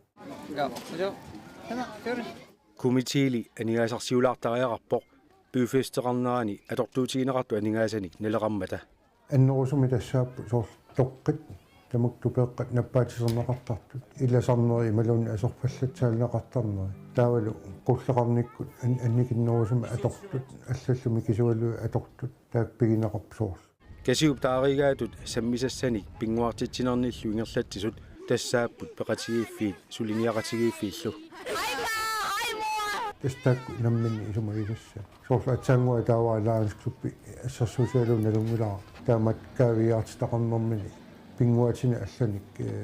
комитиили анингаасарсиулаартариақарпоқ byfesteqarnerani атортуутигинеқарту анингаасаник налеқармата аннерусуми тассааппу соор тоққит тамуктупеэққат наппаатисернеқартартут иласарнери малуни асорпаллатсаалнеқартарнери таавалу қуллеқарниккут анникиннерусума атортут аллаллуми кисуалуи атортут таак пигинеқарпсуорл касиуп тааригаатут саммисассаник пингуартитсинерниллу ингерлатсисут тассааппут пеқатигииффиит сулиниақатигииффииллу тастаакку намминни исумагисасса соорлу атсаангуа тааваа Lions Club ассерсуусиалу налунгулаа таамат каавиаартитақарнэрмини пингуатини алланик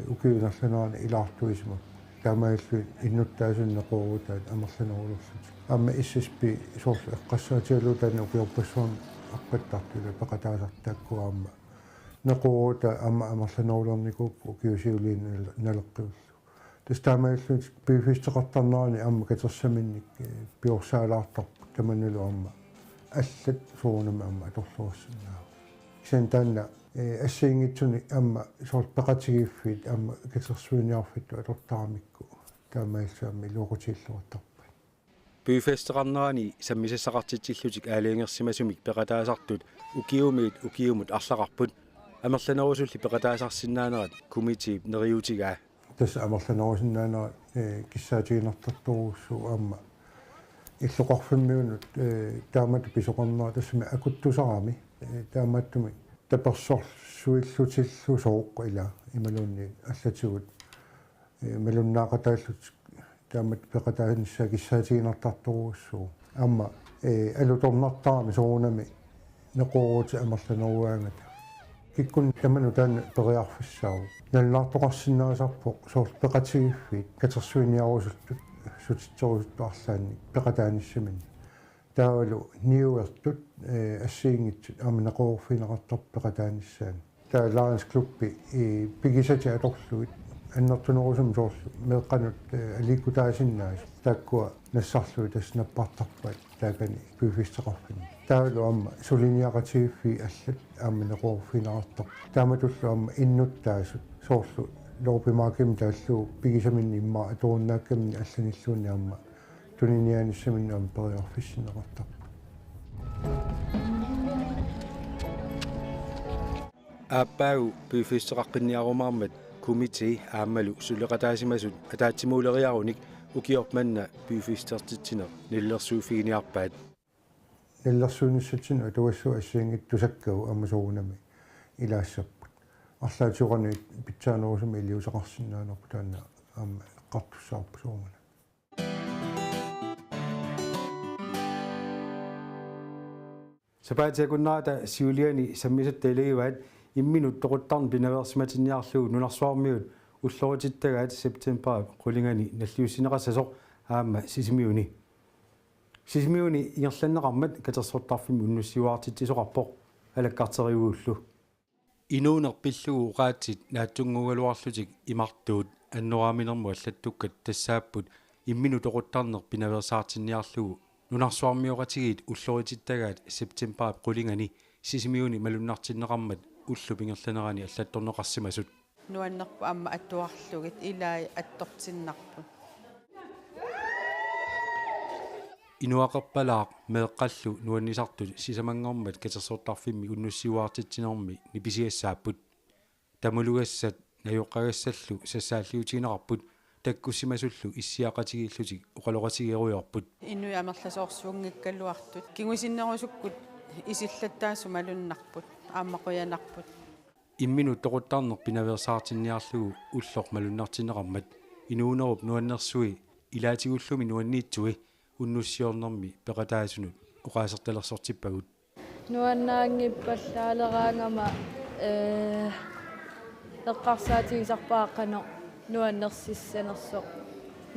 укиунерланерани илаартуисма таамааллу иннуттаасуннеқорутаат амерланерулерлут аама иссаспи соорлу эққассаатигалу таана укиорпассуарни аққаттартула пеқатаасартааккуаама неқорута аама амерланерулерникууппу укиусиулиин налеққиуллу тастаамааллу пифистеқартарнерани аама катерсаминник пиорсаалаартарпу таманулу аама аллат суунами аама аторлуассинаа кисен таанна ассиингитсуни аама соор пеқатигииффит аама катерсуиниарфитту атортарамикку таамаалсаами луоқутииллуартарпа byfesteqarnerani саммисассақартитсиллутик аалиангерсимасумик пеқатаасартут укиумут арлақарпут амерланерусулли пеқатаасарсинаанерат комитиип нериутигаа тасса амерланерусиннаанера киссаатигинартарторуссу аама иллоқарфиммиунут таамату писоқарнера тассами акуттусарами таамааттуми таперсорсуиллутиллу сооққу ила ималуунни аллатигут малуннаақатааллут таамат пеқатааниссаа киссаатигинартарторуссуу аама алуторнартарами соонами неқорути амерланеруаангата киккун таману таана периарфиссаау наллаартоқарсинаасарпоқ соор пеқатигиффит катерсуиниарусуттут сутитсорусуттуарлаанни пеқатааниссамини таавалу ниуертут ассиингитсут аама неқорфинеқартар пеқатааниссаани таа Lions Club пигисати аторлуит аннертунерусум соорлу меэққанут аликкутаасиннаас тааккуа нассарлуи таснаппартарпат таакани пифистеқарфини таавалу аама сулиниақатигиффи аллат аама неқорфинеқартар тааматуллу аама иннуттаасут соорлу лоопимааким тааллуу пигисаминни имма аторуннааккамни алланиллуунни аама тунинианиссаминни аама периарфиссинеқартар ааппаагу byfesteqaqqinniarumаармат комити аамалу сулеқатаасимасут атаатсимуулериаруник укиорпманна byfestertitsine ниллерсууфигиниарпаат наллерсуунissatсину атуассу ассиингит тусаккагу аммасуунами илаассаппут арлаатиорани питсаанерусуми илиусеқарсинаанерпу таана аама эққартуссаарпу суумана Sapaatiakunnaata siuliani sammisat telivaat imminut toquttarn pinaversimatiniarlugu nunarsuarmiut ulloritittagaat september qulingani nalliussineqassasoq aamma sisimiuni ingerlanneqarmat katersortarfimi unnussiuartittisoqarpoq alakkarteriuullu inuunerpillugu uqaatsit naattungugaluarlutik imartuut annoraaminermu allattukkat tassaapput imminu toquttarner pinaversaartinniarlugu nunarsuarmiuqatigit ulloritittagaat september qulingani sisimiuni malunnartinneqarmat ullu pingerlanerani allattorneqarsimasut nuannerpu amma attuarlugit ilai attortinnarput inuaqerpalaaq meeqqallu nuannisartut sisamangormat katersortarfimmi unnussiuartitsinermi nipisiassaapput tamulugassat najoqqagassallu sassaalliutigineqarput takkussimasullu issiaqatigillutik uqaloqatigeruyorput inui amerlasoorsuungikkaluartut kinguisinnerusukkut isillattaasu malunnarput aammaquyanarput imminu toquttarner pinaversaartinniarlugu ullor malunnartinneqarmat inuunerup nuannersui ilaatigullumi nuanniitsui unnussiornermi peqataasunut uqaasertalersortippagut nuannaangippallaaleraangama eqqarsaatigisarpaaqano nuannersissanersoq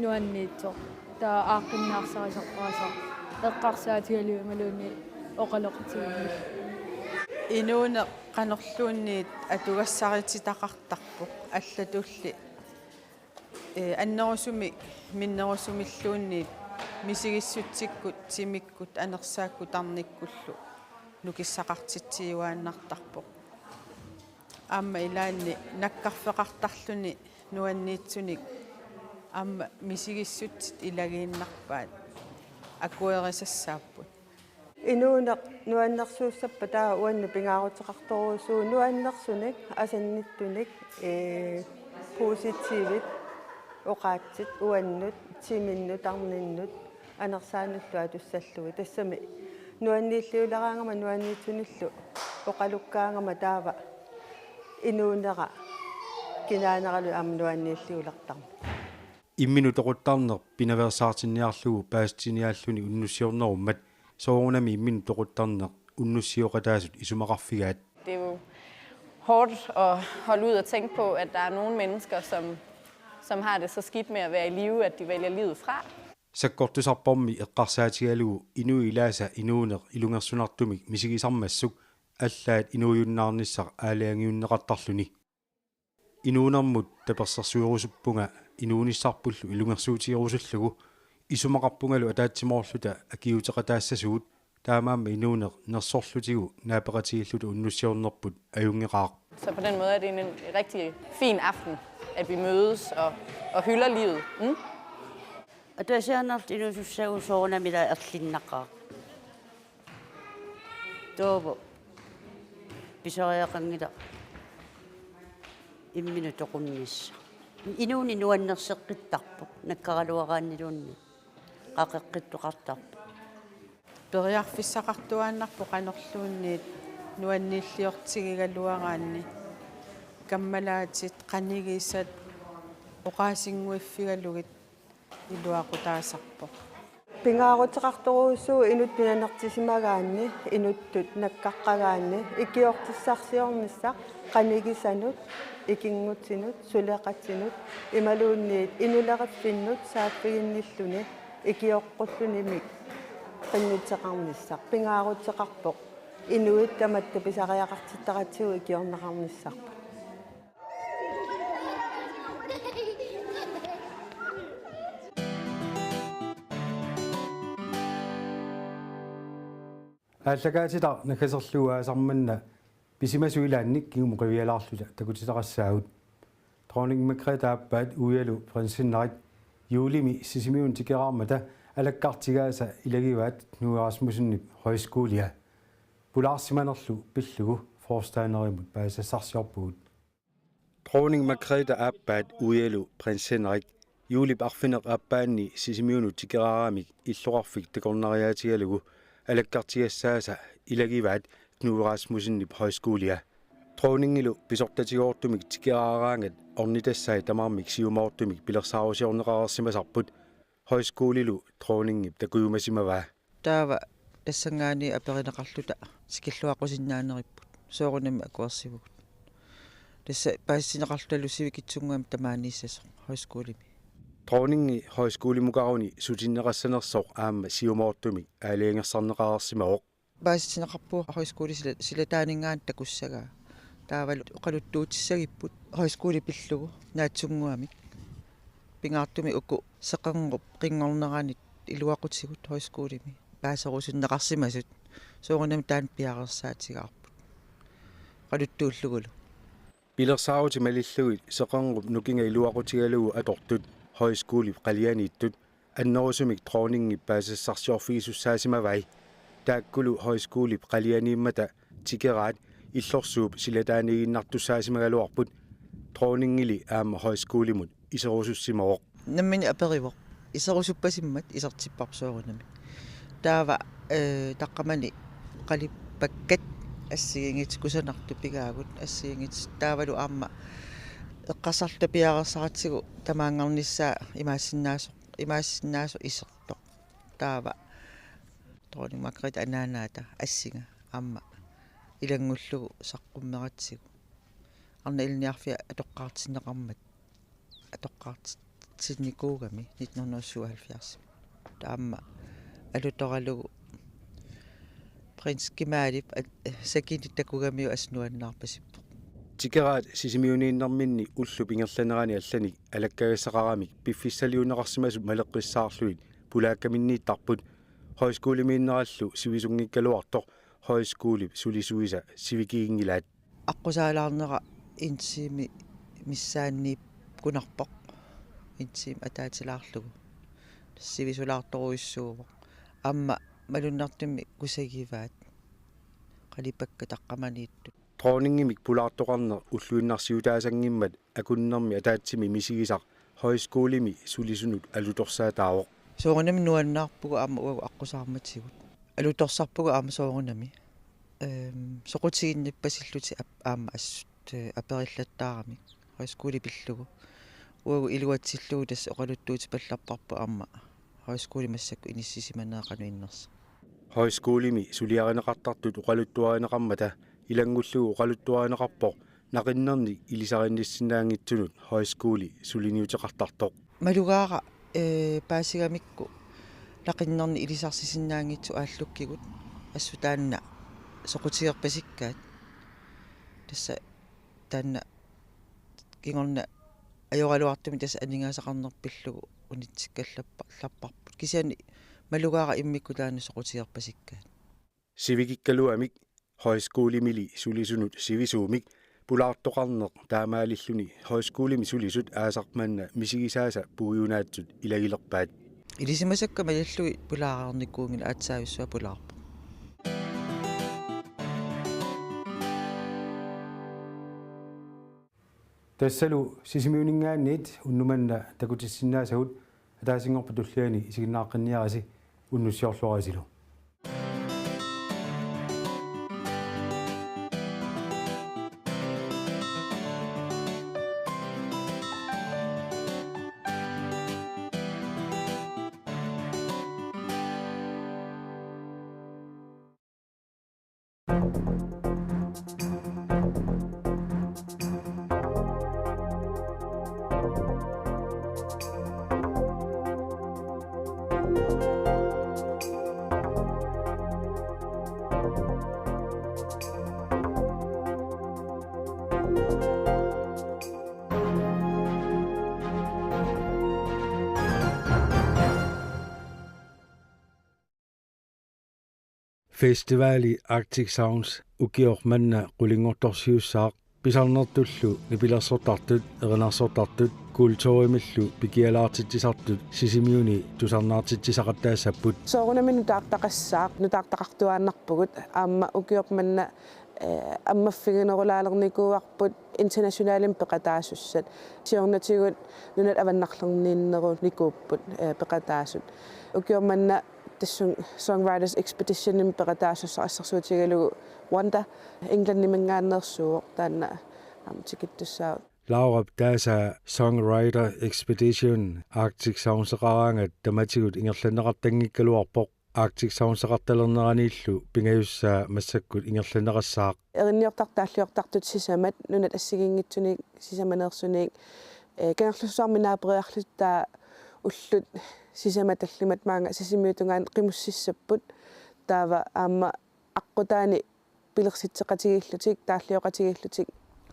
nuanniitsoq taa aaqqinnaarsarisorqaasor eqqarsaatigalu maluunni oqaloqatigillu inuune qanerluunniit atugassaritsitaqartarpuq аллатулли аннерусуми миннерусумиллуунниит мисигиссутсиккут симиккут анерсааккутарниккуллу нукиссақартитсиуааннартарпоқ аама илаанни наккарфеқартарлуни нуанниитсуник аама мисигиссутсит илагииннарпаат акуерисассааппут инуунеқ нуаннерсууссаппа таа уанна пингаарутеқарторуусуу нуаннерсуник асанниттуник позитивит оқаатсит уаннут тиминнут арниннут анерсаануллуа туссаллуги тассами нуаннииллиулераангама нуанниитсуниллу оқалуккаангама таава инуунера кинаанералу аама нуаннииллиулертарма иммину тоқуттарнер пинаверсаартинниарлугу паастиниааллуни уннуссиорнеруммат соорунами иммину тоқуттарнер уннуссиоқатаасут исумақарфигаат. Det er jo hårdt at holde ud og tænke på, at der er nogle mennesker, som har det så skidt med at være i live, at de vælger livet fra. Sakkortusarpormi eqqarsaatigalugu inuilaasa inuuner ilungersunartumik misigisarmassuk аллаат инуйуннаарниссар аалаангиуннеқартарлуни инуунэрмут таперсэрсуерусуппунга инуунissarpullu илунгерсуутигерусуллугу исумақарпунгалу атаатсимоорлута акиутеқатаассасуут таамаама инуунер нерсорлутигу наапеқатигиллута уннуссиорнерпут аюнгеқаақ. Så på den måde er det en rigtig fin aften, at vi mødes og hylder livet. Атасианерт инусуссагусоорнамила ерлиннақаа. Тообо писариақангила иммину тоқуннисса. Инууни нуаннерсеққиттарпу наккаралуарааннилуунни қақеққиттоқартарпу. периарфиссақартуааннарпу қанерлуунниит нуаннииллиортигигалуараанни каммалаатит қанигисат оқаасингуиффигалугит илуақутаасарпо пингаарутеқарторуусуу инут пинанертисимагаанни инуттут наккаққагаанни икиортиссарсиорниссақ қанигисанут икингутсинут сулеқатсинут ималуунниит инулериффиннут сааффигинниллуни икиоққуллунимик qinniiteqarnissaq pingaaruteqarpoq inuit tamatta pisariaqartittaqatsigu ikiornaqarnissarpoq ааллагаатилар накасерлуаасарманна писимасуилаанник кигумоқивиалаарлута такутитақассаагут тронингмакретааппаат уялу принсиннарит юлими сисимиун тикераармата алаккартигааса илагиваат нуарасмусуннип højskoolia пулаарсиманерлу пиллугу форстаанеримут паасассарсиорпугут Dronning Margrethe ааппаат уялу принсиннарит юлип арфинеқ ааппаанни сисимиунут тикераарамик иллоқарфик такорнариаатигалугу алаккартигассааса илагиваат нуарасмусуннип højskoolia Dronningilu pisортатигоортумик тикераараангат орнитассай тамаармик сиумаортумик пилерсаарусиорнеқарерсимасарпут højskoolilu Dronningiп takuyumasimavaa таава тассангаани аперинеқарлута сикиллуаққусиннааneripпут соорунами акуарсивгут тасса паассинеқарлуталу сивикитсунгуам тамааниссасо хойскуулими Dronningi højskolemukavuni sutinneqassanersoq aamma siumoortumik aaliingersarneqararsimaoq паассинеқарпуу хойскуули силатаанингааан такуссагаа таавалу оқалуттуутиссагиппут хойскуули пиллугу наатсунгуамик пингаартуми уку сеқангоп қингорнераанит илуақутигут хойскуулими паасерусуннеқарсимасут соорунами таан пиарерсаатигаарпут қалуттууллугулу Pilersaauti malilluit seqanrup nukinga iluaqutigalugu atortut højskole qalianiittut annorusumik Dronningi paasassarsiorfigisussaasimavaj taakkulu højskole qalianiimmata tikeraat illorsuup silataaniginnartussaasimagaluarput Dronningili aamma højskolemut iserusussimaoq наммини аперивоқ исерусуппасиммат исертиппарсуорунами таава таққамани қалиппаккат ассигингит кусанарту пигаагут ассигингит таавалу аама эққасарта пиарерсаратсигу тамаангарниссаа имаассиннаасо исертоқ таава Dronning Margrethe анаанаата ассинга аама илангуллугу саққуммератсигу арна илниарфиа атоққаартиннеқармат атоққаартинникуугами 1977 таама алуторалугу Prins Kimalip sakinitakugamiu asnuannаарpasippo tikeraat sisimiuniinnerminni ullup ingerlanerani allanik alakkagassaqaramik piffissaliuneqarsimasut maleqqissaarluit pulaakkaminniittarput højskolemiinnerallu sivisungikkaluartoq højskolip sulisuisa sivikiingilaat аққусаалаарнера инсими миссаанниип кунарпоқ инсим атаатилаарлугу сивисулаарторуиссуувоқ амма малуннартумми кусагиваат қалипакка таққаманииттут Dronningimik pulaartoqarner ulluinnarsiutaasangimmat akunnermi ataatimi misigisaq højskolemi sulisunut alutorsaataavoq соорунами нуаннаарпугу аама уагу аққусаарматсигут алуторсарпугу аама соорунами соқутигинниппасиллути аама ассут апериллаттаарами højskole пиллугу уагу илуатсиллугу тасса оқалуттуути палларпарпу аама højskole массакку иниссисиманеэқануиннерса højskolemi suliarineqartartut uqaluttuarineqarmata ilangullugu uqaluttuarineqarpoq naqinnerni ilisarinnissinaangitsunut højskole suliniuteqartartoq малугаара паасигамикку лақиннерни илисарсисиннаангитсу ааллуккигут ассутаанна соқутигерпасиккаат тасса таанна кингорна ajorалуартуми тасса анингаасақарнерпиллугу унитсиккаллаппарпут кисиани малугаара иммиккулаани соқутигерпасиккаат сивикиккалуамик højskolemili sulisunut sivisuumik pulaartoqarneq taamaalilluni højskolemi sulisut aasarmanna misigisaasa puuyunaatsut ilagilerpaat илисимасакка малаллуи пулаараарникуунгила аатсаависсуа пулаарпа тассалу сисимиунингаанниит уннуманна такутиссиннаасагут атаасингорпу туллиани исигиннааққинниараси уннуссиорлуарисилу Festivali Arctic Sounds ukiormanna qulingortorsiussaaq pisarnertullu nipilersortartut erinarsortartut kultuurimillu pikialaartitsisartut sisimiuni tusarnaartitsisaqattaassaput soorunami nutaartaqassaaq nutaartaqartuaannarpugut aamma ukiormanna аммаффигинерулаалерникууарпут интернационалим пеқатаасуссат сиорнатигут нунат аваннарлернииннеру никууппут пеқатаасут укиорманна тассун Songwriters Expedition им пеқатаасуссаассарсуутигалугу Wanda England-нимангааннерсууоқ таанна тикиттуссаа Laurab taasa Songwriter Expedition Arctic Sounds eqaraangat tamatiguut ingerlaneqartangikkaluarpoq Arctic Sounds aqartalerneraniillu pingayussaa massakkut ingerlanerassaaq Erinniortartaalliortartut sisamat nunat assigingitsuni sisamaneersunik kangerlussuarminaapriarlut taa ullut sisamatallimat maanga sisimiutungaan qimussissapput taava aamma aqqutaani pilersitseqatigillutik taalliоqatigillutik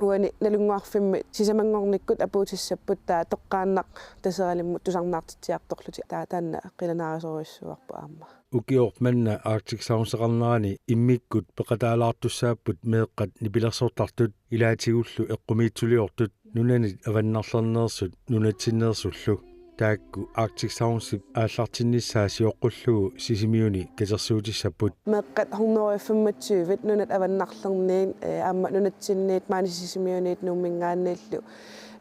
uani nalunguarfimmi sisamangornikkut apuutissapput taa toqqaannaq taseralimmu tusarnaartitsiartorlutik taa taanna qilanaarisoruissuarpu aamma ukior manna Arctic Sounds eqarnerani immikkut peqataalaartussaapput meeqqat nipilersortartut ilaatigullu eqqumiitsuliortut nunanit avannarlerneersut nunatsinneersullu taakku Arctic Sounds aallartinnissaa sioqqullugu sisimiuni kasersuutissapput meeqqat hornoriuffimmatsuuvit nunat avannarlerniin aamma nunatsinniit maani sisimiuniit nuummingaanniillu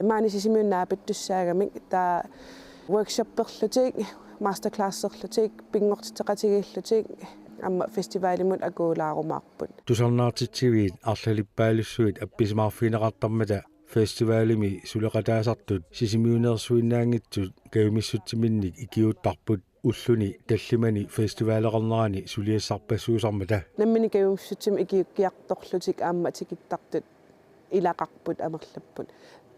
maani sisimiunnaapittussaagamik taa workshopperlutik masterclasserlutik pingortiteqatigillutik amma festivalimut akuulaarumaarput tusarnaartitsiviit arlalippaalissuit appisimaarfiineqartarmata festivalimi suleqataasartut sisimiuneersuinnaangitsut kayumissutsiminnik ikiuttarput ulluni tallimani festivaleqarnerani suliassarpassuusarmata nammini kayumissutsimi ikiukkiartorlutik aamma tikittartut ilaqarput amerlapput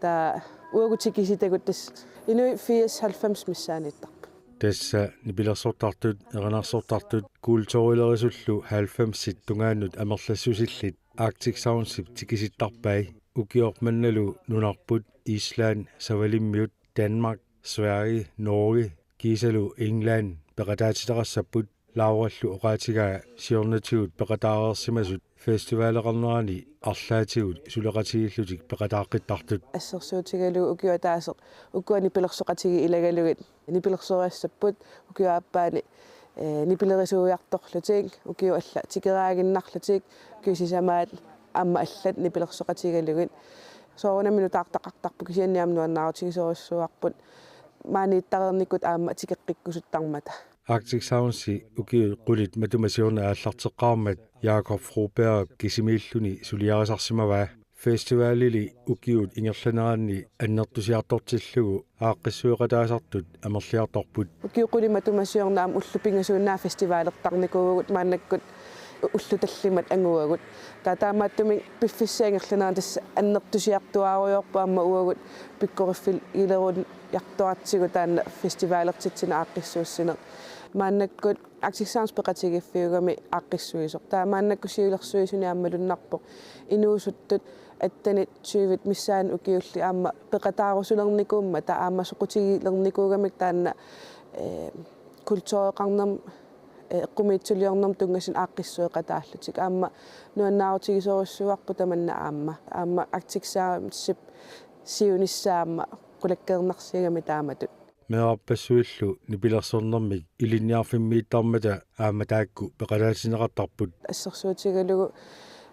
taa uagutikisitagut tas inui 94 missaanittar tässä nipilersortartut eqanarsortartut kultuurilerissullu 90 tungaannut amerlassusillit Arctic Sounds tikisittarpai ukiormannalu nunarput Island savalimmiut Danmark Sverige Norge kisalu England peqataatiterassaput laurallu oqaatigaa siornatigut peqataareersimasut festivaleqarnerani arlaatigut suleqatigillutik peqataaqittartut assersuutigalu ukiuataaseq ukuani pilersoqatigi ilagalugit nipilersoriassaput ukiuaappaani nipilerisuujartorlutik ukiu alla tikeraaginnarlutik kisisamaat amma allat nipilersoqatigalugit soorunaminu taartaqartarpu kisianniamnuannaarutikisoriussuarput maaniittareernikut aamma tikeqqikkusuttarmata Arctic Sounds ukiu qulit matumasiorna aallarteqqaarmat Jakob Froberg kisimiilluni suliarisarsimavaa festivalili ukiut ingerlanerani annertusiartortillugu aaqqissuuqataasartut amerliartorput ukiu quli matumasiornaam ullupingasuunnaa festivalertarnikuugut maannakkut ullutallimat anguagut taataamaattumi piffissaangerlanaan tassa annertusiartuaaruyorpu aamma uagut pikkoriffil ilerun jartuartigu taanna festivalertitsina aaqqissuussiner maannakkut Arctic Sounds peqatigiffiugami aaqqissuisoq taa maannakku siulersuisuni aammalunnarpoq inuusuttut attanit syyvit missaan ukiulli aamma peqataarusulernikumma taa aamma soqutigilernikuugamik taanna kultuureqarnerm eqqumiitsuliornerm tungasin aaqqissueqataallutik aamma nuannaarutikisoriussuarpu tamanna aamma Arctic Sounds siunissaamma qulakkeernarsigami taamatut meerapassuillu nipilersornermik ilinniarfimmiittarmata aamma taakku peqalaasineqartarput assersuutigalugu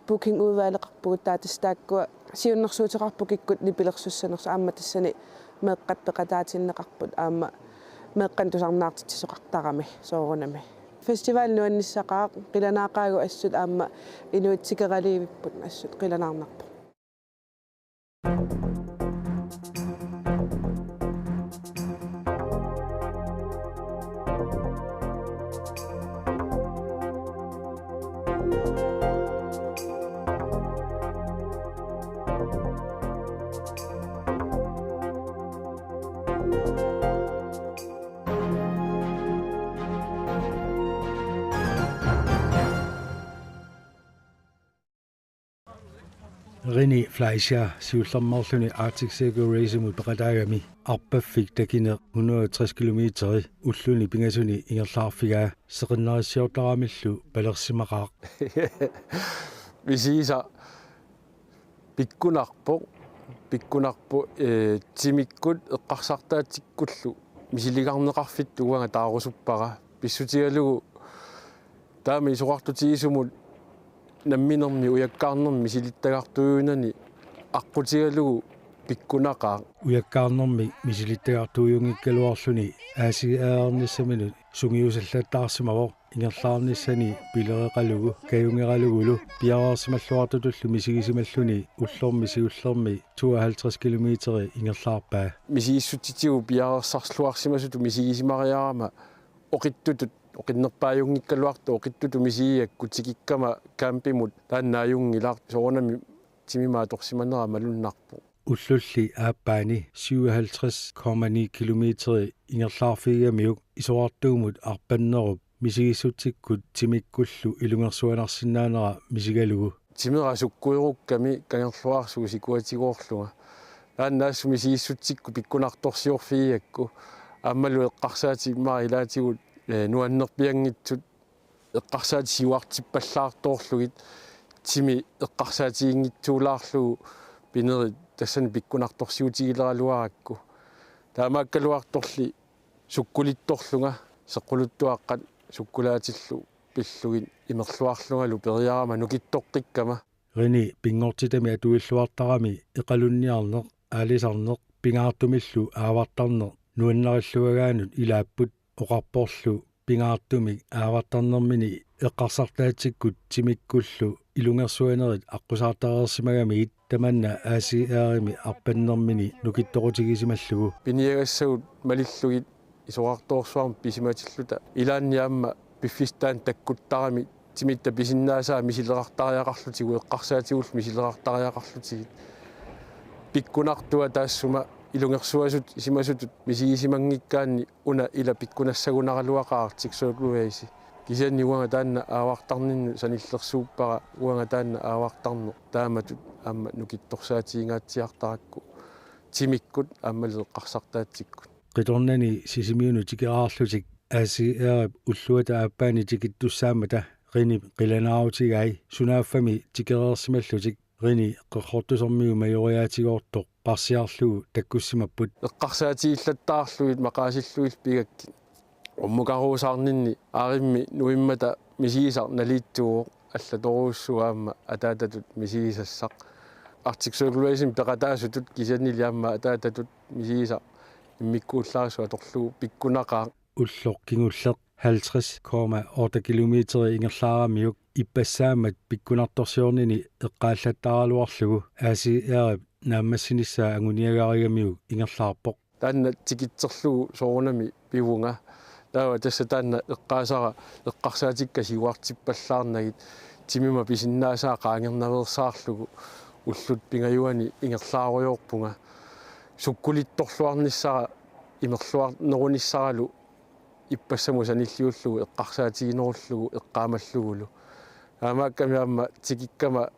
booking udvaaleqarpugut taatastaakku siunnersuutiqarpuk ikkut nipilersussanersu aamma tassani meeqqat peqataatiinneqarput aamma meeqqan tusarnaartittisoqartarami soorunami festival nuannissaqaaq qilanaaqaagu assut aamma inuitsikeraaliivipput assut qilanaarnarpu Rini Fleischer siullermarluni Arctic Circle Racing peqataagami arpaffik takine 160 km ulluni pingasuni ingerlaarfigaa seqinnaarissiortaramillu palersimaqaaq visiisa pikkunarpu timikkut eqqarsartaatikkullu misiligarneqarfittu uanga taarusuppara pissutigalugu taami isoqartutigisumut намминерми уяккаарнерми силиттагаартуюнани аққутигалугу пиккунақаа уяккаарнерми мисилиттагаартуюнгиккалуарлуни аасигаарниссаминут сунгиусаллааттаарсимаво ингерлаарниссани пилереқалугу каюнгералугулу пиараарсималлуартутуллу мисигисималлуни уллорми сиуллерми 52 километери ингерлаарпаа мисигиссутитигу пиарерсарслуарсимасуту мисигисимариарама оқиттутут oqinnerpaajungikkaluartu oqittutumisiiakku tikikkama kaampimut taannaajungilart soornami timimaatoqsimanera malunnarpu ullulli aappaani 57,9 kilometer ingerlaarfiigamiuk isoartuumut arpannerup misigissutikkut timikkullu ilungersuanarsinnaanera misigalugu timerasukkuirukkami kangerluarsugu sikuatiguorlunga taannaassumi misigissutsikku pikkunartorsiorfiiakku аммалу эққарсаатиммаа илаатигут нуаннерпиангитсут эққарсаати сиуартиппаллаарторлугит тими эққарсаатигингитсуулаарлугу пинери тассани пиккунарторсиутигилералуаракку таамааккалуарторли суккулитторлунга сеққулуттуаққат суккулаатиллу пиллугит имерлуарлунгалу периарама нукиттоққиккама рини пингортитами атуиллуартарами эқалунниарнеқ аалисарнеқ пингаартумиллу аавартарнеқ нуаннариллуагаанут илааппут оқарпорлу пингаартумик ааваттарнэрмини эққарсартаатсиккут тимиккуллу илунгерсуанерит аққусаартареерсимагамигит таманна ааси-аарими арпаннэрмини нукиттоқутигисималлугу пиниагассагут малиллугит исоқарторсуарм писиматиллута илаанниаама пиффистаан таккуттарами тимитта писиннаасаа мисилеқартариақарлутигу эққарсаатигул мисилеқартариақарлутигит пиккунартуа таассума илунгерсуасут исимасутут мисигисимангиккаанни уна ила пиккунассагунаралуақаартиксуулуаиси кисианни уанга таанна аавартарнинну саниллерсууппара уанга таанна аавартарну тааматут аама нукитторсаатиингаатсиартаракку тимиккут аамалеэққарсартаатсиккут қиторнани сисимиуну тикераарлутик ааси-аарап уллуата ааппаани тикиттуссаамата рини қиланааутигай сунааффами тикереерсималлутик рини қеққортусормиу майориаатигоорто парсиарлугу таккуссимаппут эққарсаатигиллаттаарлугит мақаасиллуил пигакки уммукаруусаарнинни ааримми нуиммата мисигисар налииттугоо аллаторууссуаама атаататут мисигисассақ артиксуулуасим пеқатаасутут кисианнилиаама атаататут мисигисар иммиккууллаарсуа торлугу пиккунақаа уллоқ кингуллеқ 50,8 километери ингерлаарамиук иппассаамат пиккунарторсиорнини эққааллаттаралуарлугу ааси-аарап нааммассиниссаа агуниагааригамиук ингерлаарпоқ таанна тикитсерлугу соорунами пивунга таава тасса таанна эққаасара эққарсаатикка сиуартиппаллаарнагит тимима писиннаасаа qaangернаверсаарлугу уллут пингаюани ингерлааруйорпунга суккулитторлуарниссара имерлуарнеруниссаралу иппассаму саниллиуллугу эққарсаатигинеруллугу эққаамаллугулу аамааккамиаама тикиккама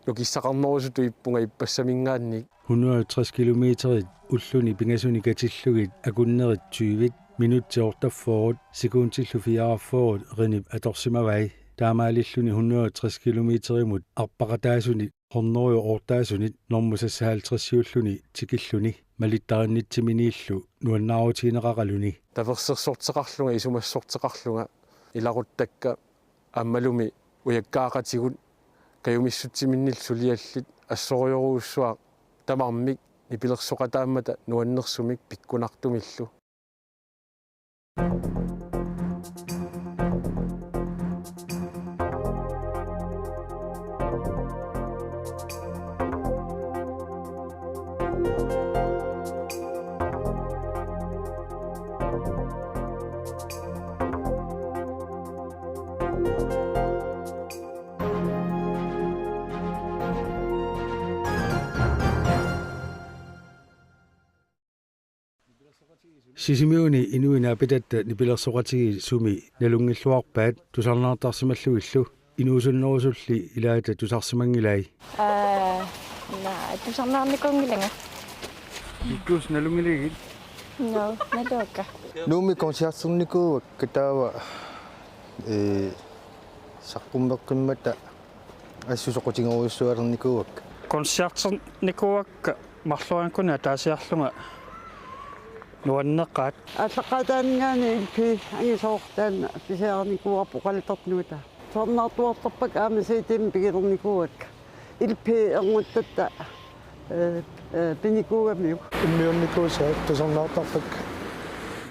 нукиссақарнерусуту иппунга иппассамингаанник 160 километерит уллуни пингасуни катиллугит акуннерит 20 минуттиортаффорут секундтиллу 44 ринип аторсимавай таамаалиллуни 160 километеримут арпақатаасуни хорнериу оортаасунит нормусасса 50 тикиллуни малиттариннитсиминииллу нуаннаарутигинеқақалуни таверсерсортеқарлунга исумассортеқарлунга иларуттакка аммалуми уяккаақатигут каюмиссутсиминнил сулиаллит ассориоруussуа тамармик нипилерсоқатааммата нуаннерсумик пиккунартумиллу сисимиуни инуина апитатта нипилерсоқатиги суми налунгиллуарпаат тусарнаартарсималлугиллу инуусуннерусулли илаата тусарсимангилай на тусарнаарникунгилага иккус налунгилигит no налуакка нууми консиарсерникууак катаава саққуммеққиммата ассусоқутингоруссуалерникууак консиарсерникууакка марлуанкуна таасиарлунга нуаннеққаат аллаққатаангаани пи ангисоортаан писеарникуарпо қалитартнута сорнаартуартарпак аамасиитим пигилерникууак илпи эрнуттатта пиникуугамиу иммиунникуусаа тусарнаартарпак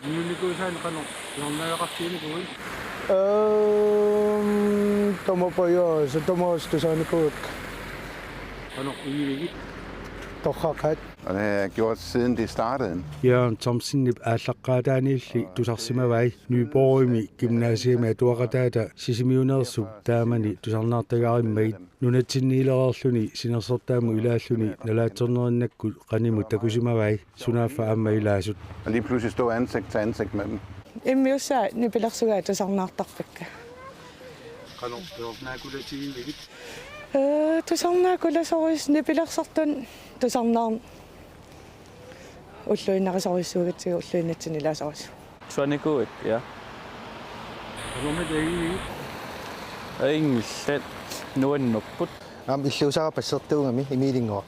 иммиунникуусаани қано норнаақартиникуи томопойо сотомос тусааникууак қано уилигит Torqaqat. Og det har jeg gjort siden det startede. Jørgen Thomsen ааллаққаатааниилли тусарсимавай Nyborgimi gymnasiumi туақатаата сисимиунерсуп таамани тусарнаартагариммагит нунатсинниилерерлүни синерсортааму илааллуни налаатсорнериннаккут qaниму такусимавай сунааффа аама илаасут. Og lige pludselig stå ansigt til ansigt med dem. Иммиусаа нипилерсугаа тусарнаартарпакка. Qanortornaakulatiivigit. Тусарнаакуласорис нипилерсартун тусарнаар уллуиннарисорissуугатсига уллуиннатсин илаасорис. Suanikuit, ja. Ingillet nuannupput. Illuusaqapassertuungami imiilingoa.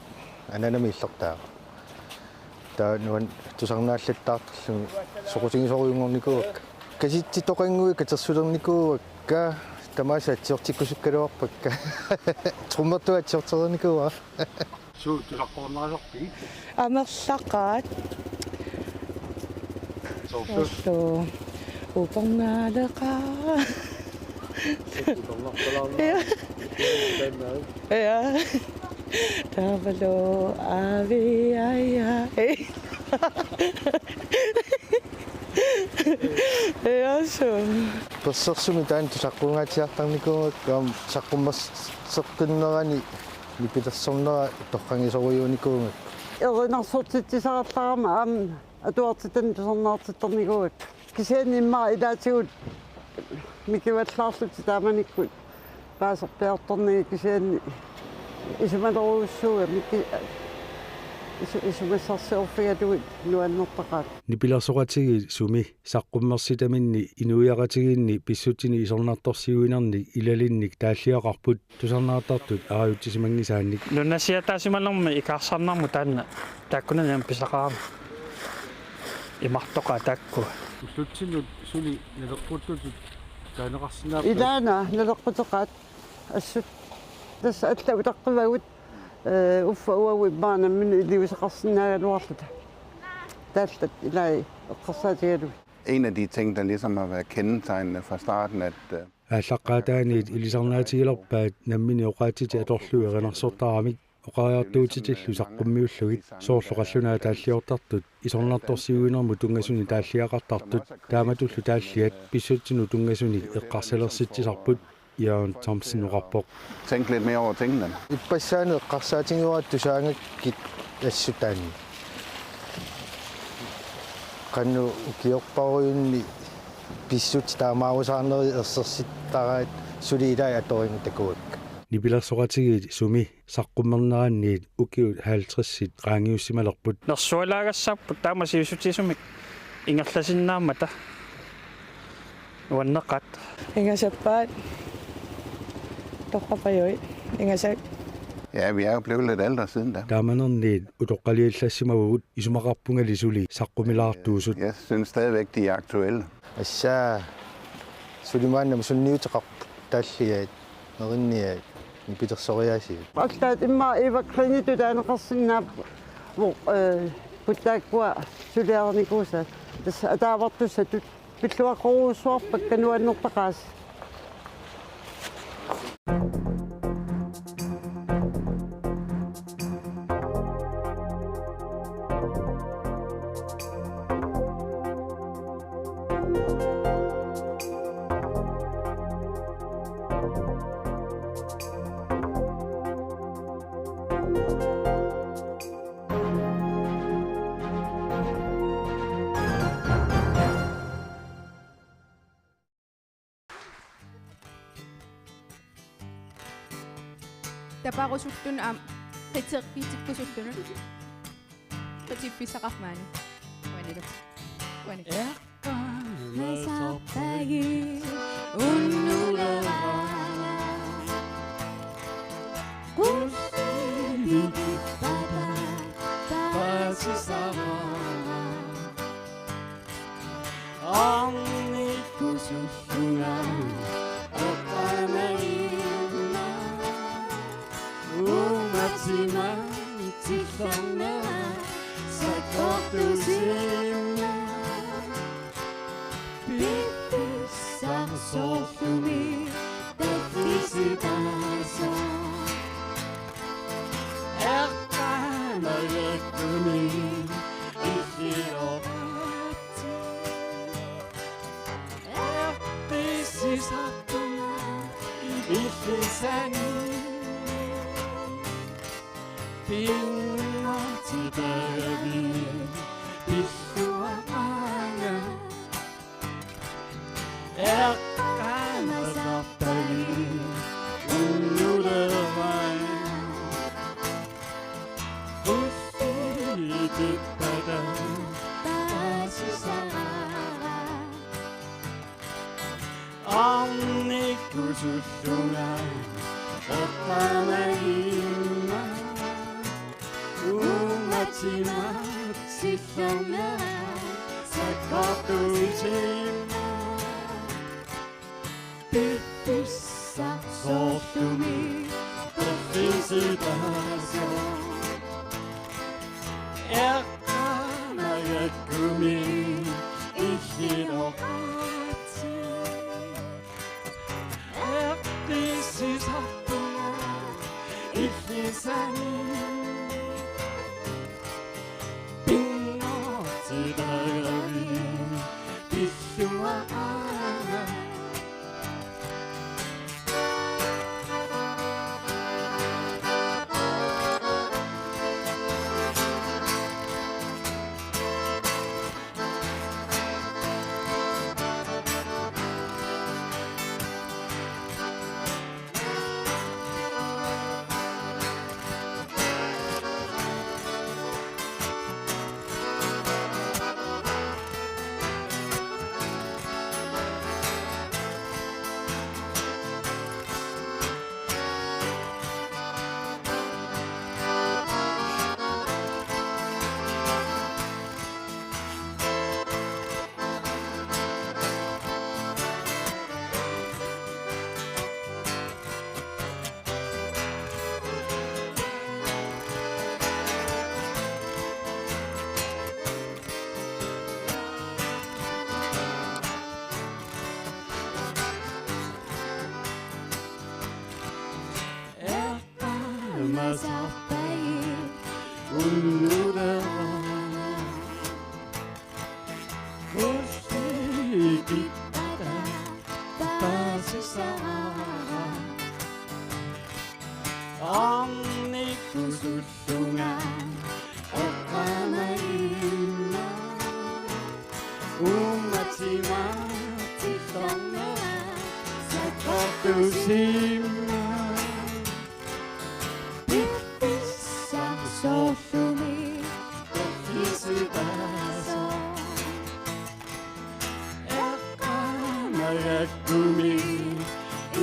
Ananami illortaa. Taa nuan tusarnaallattaartarlumi soqutigisoriungornikuak. Kasitsitoqanngui katersulernikuakka тамаасаатсиортиккусуккалуарпакка труммертуатсиортерникуа суу тулаққорнерасорпи амерлаққаат сорсу упорнаалеқа я тавало ави ая ясо персерсуми таан тусаққунгаатиартарникуак каам саққуммассеққиннерани нипилерсорнера тоққангисориуникуугак эринарсортитсисаарларама аам атуартитан тусарнаартитторникуак кисианниммаа илаатигут микиваллаарлути тааманиккут паасерпиарторнги кисианни исумалоруссууга микки исумассарсиорфигатуит нуаннертақаат нипилерсоратиги суми саққуммерситаминни инуиақатигиинни писсутини исорнарторсиуинерни илалинник тааллиақарпут тусарнаартартут ариутсимангисаанник нунасиатаасималерми икаарсарнарму таанна тааккунанам писақарама имартоқа таакку уллутсинут сули налеққуттутут таанеқарсинаа илаана налеққутеқаат ассут тас аллавутаққивагут уффа уауи маана мин иливисеқарсинаагалуарлута тааллат илай эққарсаатигалу. En af de ting, der ligesom har været kendetegnende fra starten, at ааллаққаатаани илисарнаатигилерпаат наммини оqaatити аторлуеринарсортаарамик оqaajortuutitillu саққуммиуллугит соорлоқаллунаа тааллиортартут исорнарторсиуинерму тунгасуни тааллиақартартут тааматуллу тааллиат писсутсину тунгасуни эққарсалерситсисарпут Jørgen Thomsen rapport. Tænk lidt mere over tingene. Ippassaanet qarsaatinguat tusaangakit assutaani. Qannu ukiorparuunni pissut taamaarusaarneri ersersittaraat suliilai atoringuttakuak. Nipilersoratigit sumi saqqummerneraniit ukiut 50-sit qaangiussimalerput. Nersualaagassaarput taamasiussutisumik ingerlasinnaamata. Uanneqat. Ingasappaat. Ja, vi er jo blevet lidt ældre siden da. Taamanerniit utoqqaliillassimagugut isumaqarpungalisuuli saqqumilaartuusut. Jeg synes stadigvæk, de er aktuelle. Assa sulimaannam sunniuteqarput taalliaat nerinniaat nipitersoriaasi. Aktaat imma ivakrinitut aaneqarsinnaap puttaakkua suliarnikuusa tas ataavartussatut pilluaqoruussuarpakka nuannertaqaas. Tapaqusuttun qitseqpiitikkusuttun qitiffisaqarmaani wani eqqanesappagi unnulava qussilikippata pasisava annikkusuttuna oqqanagilla umatsima itifanga sakortusimna pipissarsorlumi tefisitasa erqanagilla illisani pingotidavi pissuamana ekkanasapali unnuravai ussitipada tasisara Anni kususungai Otamarima Umatima Sisanga Sakatushima Pipissa Sotumi Profisitasio Ekkanayakumi Ishinokachi This is happening if it's any Pinotidari Pishuana Masapai Unudara Kusikitada Tasisara Anni kususungai Okamarima Umatima Tisonga Sakatushima Sofumi, Profisidaso Ekkanayakumi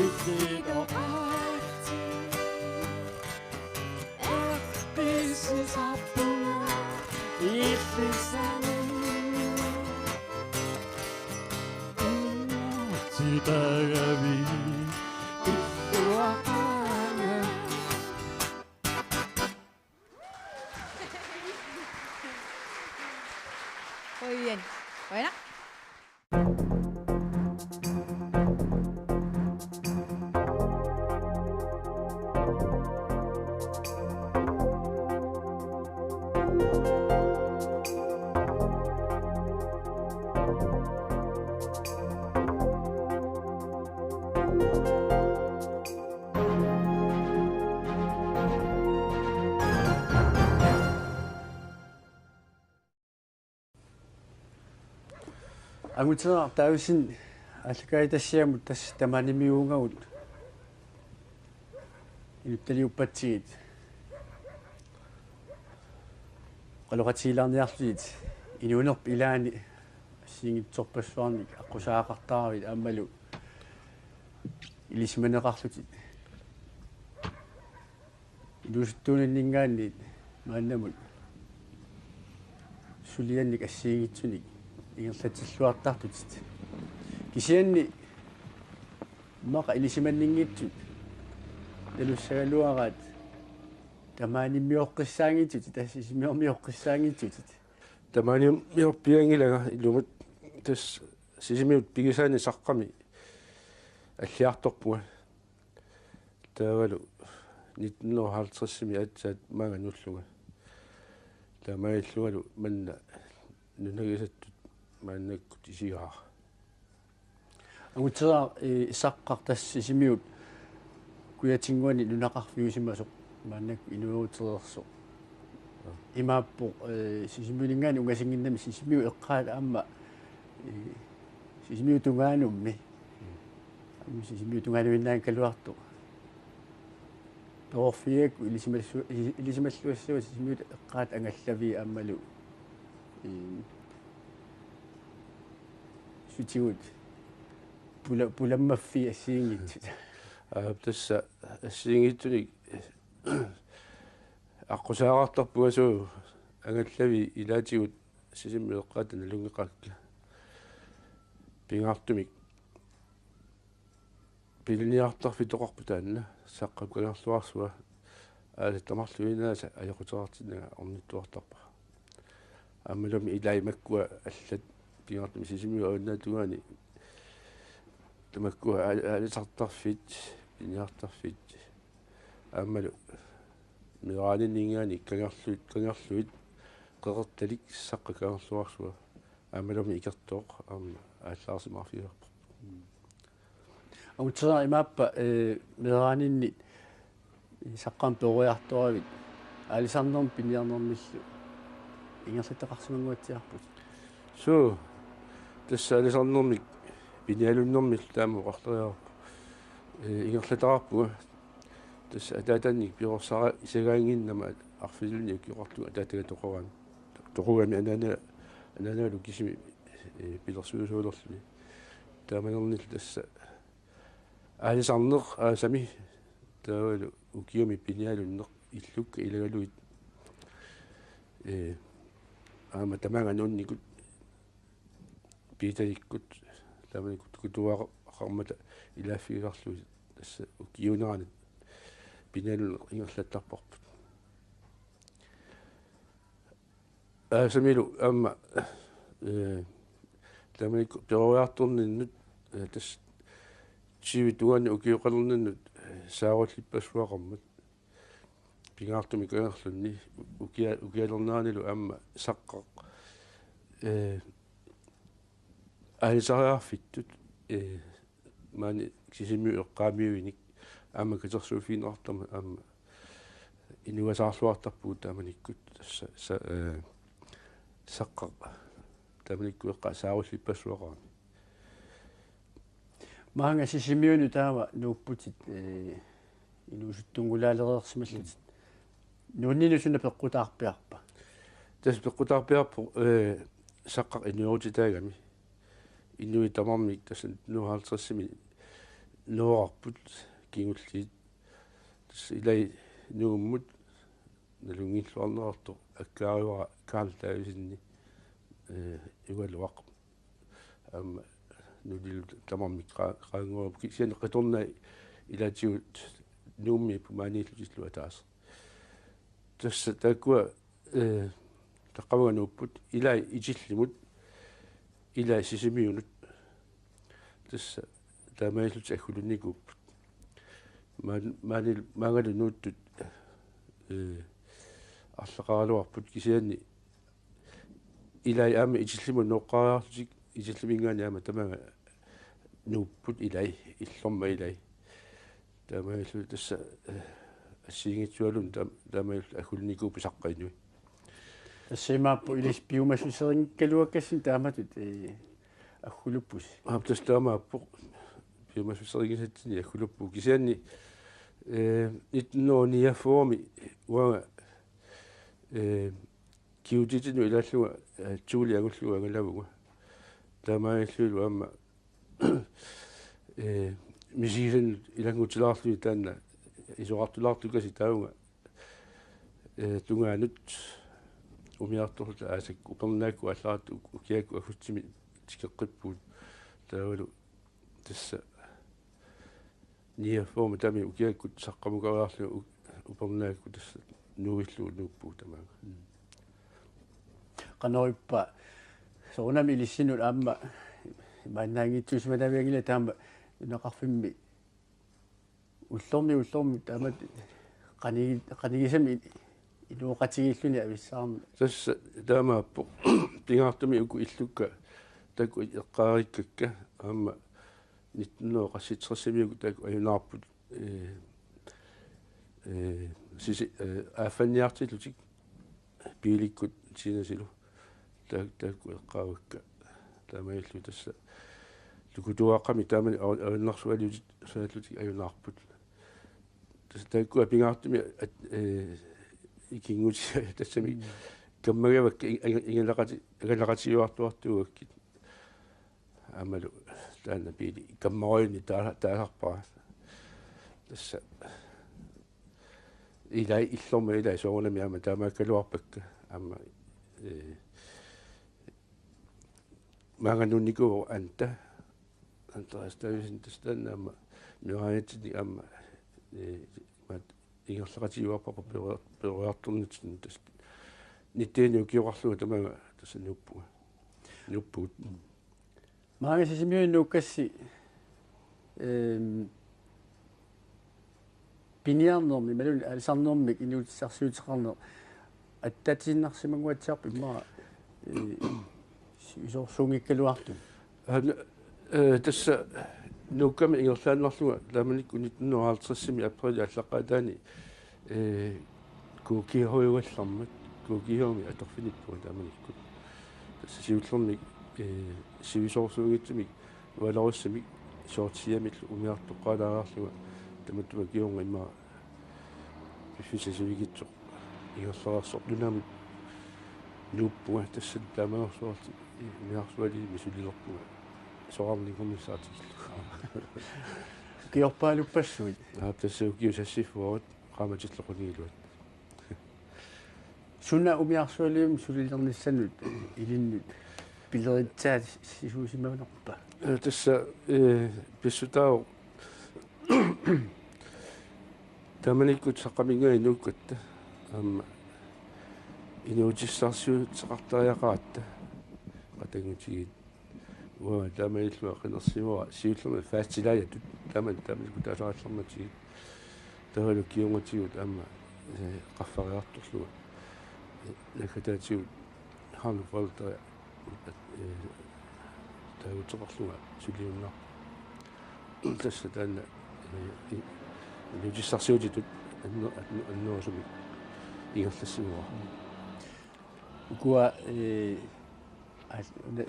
Ishinokachi This is happening if it's any Pinotidari Pishuana Muy bien. Bueno. Angutera tausin alkaitassiamut tass tamanimiuungagut inuttaliuppatsiit qaloratiilarniarluit inuunerp ilaani singitsorpassuarnik aqusaaqartaaravit aammalu ilismaneqarlutit ilusuttuuninningaanniit maannamut suliannik assiigitsunik ingerlatilluartartutit kisianni maqa ilisimanningiitsut talussagaluaraat tamaanimmiоққиссаангитсут тассисимиормиоққиссаангитсут тамааниуммиорпиангилага илумат тас сисимиут пигисаани саққами аллиарторпуга таавалу 1950-сими атсаат маагануллуга тамаиллугалу манна нунагисаттут мааннаккут исигаа агутсера исаққар тассисимиут kuyatinguani lunaqarfiusimasuk maannak inuuteriерсо имааппо сисимилингаани унгасингиннами сисимиу эққаат аама сисимиу тунгаанумми амми сисимиу тунгаануиннаан калуарту тоорфиак илисималлуассуа сисимиу эққаат ангаллави аамалу сутиут пуламмаффи ассиингит тасса ассиингиттуник аққусаагартарпугасуу ангаллави илаатигут сисиммиэққаат налунгеқакка пингаартумик пилниартарфи тоқарпу таанна саққаккалерлуарсуа аалаттамарлуинааса аёқутерартинага орниттуартарпа аммалуми илаимаккуа аллат пингаартуми сисиммиу ауннаатугаани тамаккуа аалисартарфит пинниартарфит аммалу мирааниннигаани кангерлуит qeqertalik saqqakaarluarsua amalumi ikertoq aama ааллаарсимаарфиуарпа аутсаа имааппа мираанинни саққаам ториарторавит алисарнерм пиниарнермиллу ингерлаттеқарсимангуатсиарпут суу тасса алисарнермик пиниалуннэрмил таама оқарлериарпу ингерлатаарпуга тасса атаатанник пиорсара исагаангиннама арфилуни укиоқартуга атаатага тоқугами ананалу кисими пилерсуусуулерлуни тааманернил тасса аалисарнеқ аасами таавалу укиоми пиниалуннеқ иллукка илагалуит аама тамага нунникут питаликкут тааманикут кутуақармата илааффигарлуит тасса укиунеранат пиниалун ингерлаттарпарпут аасамилу аама тааманик перориарторниннут тас чиви туани укиоқалерниннут сааруллиппассуақармат пингаартуми каерлунни укиалернаанилу аама саққақ аалисариарфиттут маани сисимиу эққаамиуиник аама катерсууфиинеартарма аама инуасаарлуартарпуут тааманиккут саққақ тааманикку эққа сааруллиппассуақарми маанга сисимиуну таава нууппутит инуусуттунгулаалереерсималлутит нууннинусуна пеққутаарпиарпа тас пеққутаарпиарпу саққақ инуутитаагами инуи тамармик тасан 150-ми нуарпут кингуллиит тас илай нууммут налунгиллуарнеэрту аккаариуара каалтаависинни игуалуақ ама нудил тамармик qaangorp кисиан қиторна илаатигут нуумми пумаанииллутиллуа таас тасса таккуа таққавага нууппут илай итиллимут илай сисимиунут тасса таамаиллут аггулунникууппут маанил маангалу нууттут арлеқаралуарпут кисианни илай аама итиллиму ноққариарлутик итиллимингаани аама тамага нууппут илай иллорма илай таамаиллу тасса ассиингитсуалун таамаиллу аггулунникууппу саққинуи тассимааппу илис пиумассусерингкалуаккассин тааматут аггулуппус аптас таамааппу пиумассусеригисатсини аггулуппу кисианни итноония форми уага киутитину илааллуга туули агуллуга агалавуга таамаиллуилу аама мисигисен илангутилаарлуи таанна исоқартулаартукаси таунга тунгаанут умиарторлута аасак упернаакку алларату укиакку афутсими тикеққиппуут таавалу тасса ния форма тами укиаккут саққамукариарлу упернаакку тасса нуиллуу нууппуу тамаага qanorippa soonami ilissinut aamma maannaangitsuusmataviangila taama unaqarfimmi ullormi taamat qanigisami iluoqatigilluni avissaarmi тасса таамааппу пингаартуми уку иллукка таку эққариkkakka аама 19 qassitsersimиуку таку аюнаарпут sisi affanniartilutik piilikkut sinasilu taakku eqqaavakka taamaillu tassa lukutuaqami taamani aunnersualiutit saatlutik ajunaarput tassa taakku apingaartumi ikinguti tassami kammagavakka igalaqatiuartuartuuakkit amalu taanna piili kammaroyni taalarpara tassa ilai illorma ilai soornami ama taamaakkaluarpakka amma maanganunnikuo anta antrastavisin tastanna amma miraanitini amma ingerlaqatiuarpapa peruartornitsin tas nitteeni ukiorarluga tamaga tassa nuppugut maanga sisimiunnukassi piniarnormi malun alisarnormik inuutissarsuutiqarner attatinnarsimanguatsiarpi maa isorsuungikkaluartu tassa nukkami ingerlaannarluga taamanikku 1950 april allaqaataani kuukihoiuallarmat kuukihomi atorfinippuga taamanikku tassa siullormik sivisorsuungitsimik valorussamik soortiamillu umiartoqqalaararluga tamatuma kiunga imma pifisasivigitsoq igerlararsortunami nuuppuga tassa taamaorsuarti miarsuali misulilerpuga soarnikumissaatikillu kiorpaalupassuit tassa ukiusassifuarut qaamatilloquniluat sunna umiarsualium sulilernissannut ilinnut pileritsaat sisuusimagunerpa tassa pissutao taamanikut saqqaminga inuukkatta amma inuutissarsuutseqartariaqaatta qatangutigit waa taamaillua qinersimua siulluma faastilaajatut taamanikut taasaqallarmatigit tahalu kiungatigut amma qaffariartorluga nakataatigut harlu valtari taagutseqarluga suliunnar tassa taanna inuutissarsuutitut annuasumik ingerlassimua ukua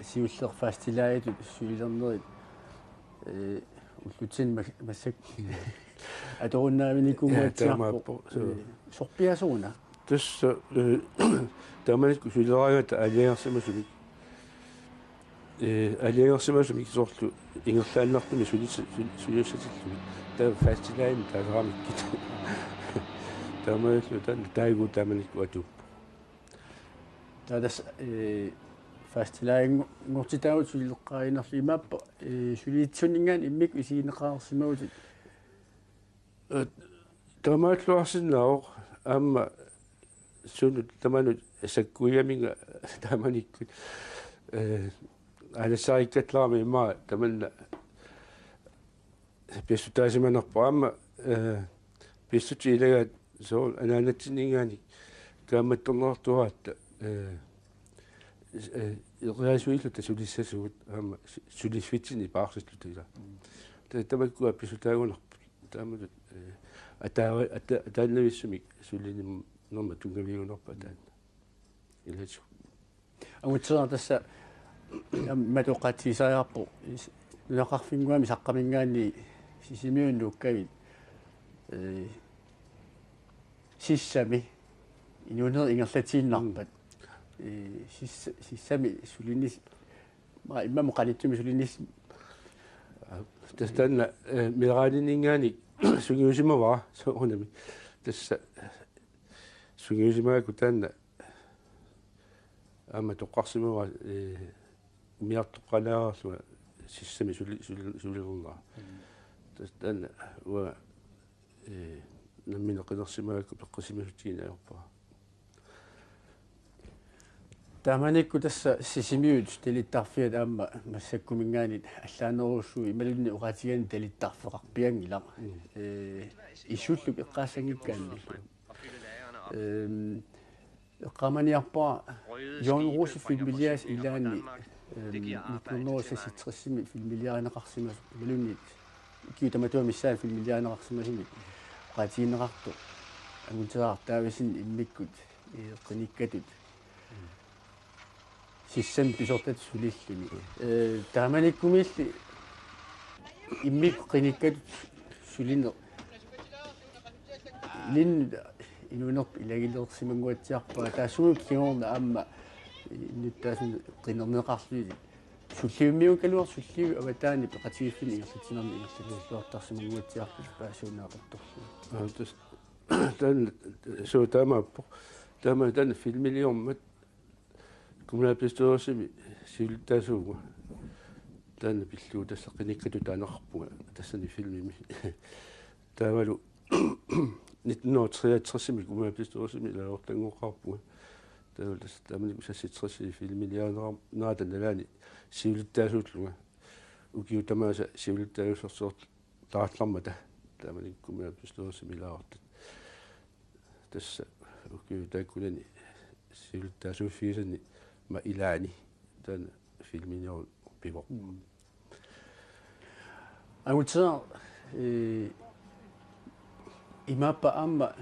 siullerfaastilaajatut sulilernerit ullutsin massak atorunnaaminikunguatsiarpo sorpiasuuna tassa taamanikku sulileragaata aliagersimasumik aliagersimasumik sorlu ingerlaannartumi suliussatillumi taa faastilaajami taasaraamikkit taamaillu taanna taagu taamanikku atuppu taadas faastilaajingortitaagut sulileqqaaginerlu imaappa suliitsuningaan immik isiineqaarsimagutit taamailluarsinnaaq amma sunut tamanut sakkuyaminga taamanikkut alassarikkatlaarmi imma tamanna pissutaasimanerpa amma pissuti ilagaat sool anaanatsinningaani kaammattornertuaraatta iqriasuilluta sulissasugut amma sulisvitsini paarsitluta ila tamakkua pissutaagunerpa taamatut ataannavissumik sulinim norma tungaviunerpa taanna ilatu agutseraa tassa matuqaatiisariarpo nunaqarfinguami saqqamingaanni sisimiunnuukkavit sissami inuuner ingerlatiinnarpat sissami sulinis ma immamu qalittumi sulinis tastanna milraaninningaani sugiusimavaa soornami tassa sugiusimaaku taanna amma toqqarsimavaa miartoqqalaarluga sissami sulilernaa tastanna wa nammineqinersimaaku peqqisimasutiinaajorpaa taamanikku tassa sisimiut tilittaarfiat aamma massakkumingaanit allaaneruussui imalunni uqaatigaani talittaarfeqarpiangila issulluk eqqaassangikkaanni eqqaamaniarpaa John filmilias ilaani nutnernerussassitsrissimi filmiliaaneqarsimas imalunni kiutamatuamissaan filmiliaaneqarsimasimi uqaatigineqartu агутеартаависин иммиккут иэққиниккатут сиссан писортат сулиллуни тааманиккумиилли иммикқиниккатут сулинер лин инунерп илагилерсимангуатсиарпаа таассугу кигорна аама инуттаасун qinernеқарлуили суллиуммиу калуар суллиу аватаани пеқатигиффини иерлатинерни иерлатиуссуартарсимангуатсиарпу паасуунаақарторлу тас тан соо таамааппо таама тан филмилиормат кумнааппистуерсими сиултаасууга таана пиллуу тассаққиниккату таанеқарпуга тассани филмими таавалу 1963 кумнааппистуерсими лаортангоқарпуга таавалас таамани сасситсерси филмилиаанерам наата налаани сиултаасуутлуга укиу тамааса сиултаасерсуорт тааллармата таамани кумнааппистуерсими лаортат тасса укиу тааккунани сиултаасууффигисани ма илаани таана филминиор пиво агутсаа имаппа аама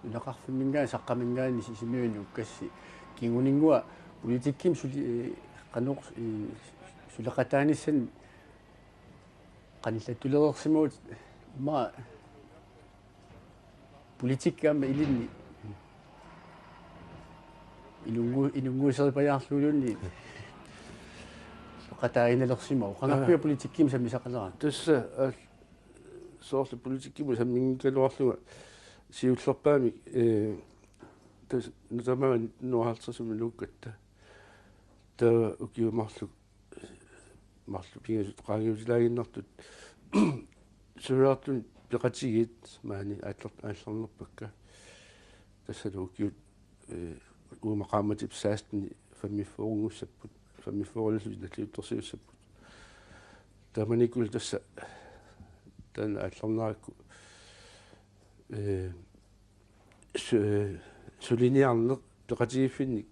нақарфиммингаа саққамингаани сисимиуни уккасси кингунингуа политикким сули канеқ сулеқатааниссан каниллаттулерерсимуут ма политиккаама илинни инунгуисерипаяарлуулунни qataainalерсимау qangappiа политикким самисақалераа тасса соорлу политиккиму саммингкалуарлуга сиуллерпаами тас нутамаан нуаалтэрсуми луккатта таа укиумарлу марлу пингасут qaangiutilaagиннартут сураартун пеқатигит маани ааллернерпакка тассалу укиут уумақааматип саастни фаммиффорунгуссаппут фаммиффоруллу наллиуттерсиуссаппут таманикул тасса тан ааллернааракку сулиниарнер пеқатигиффинник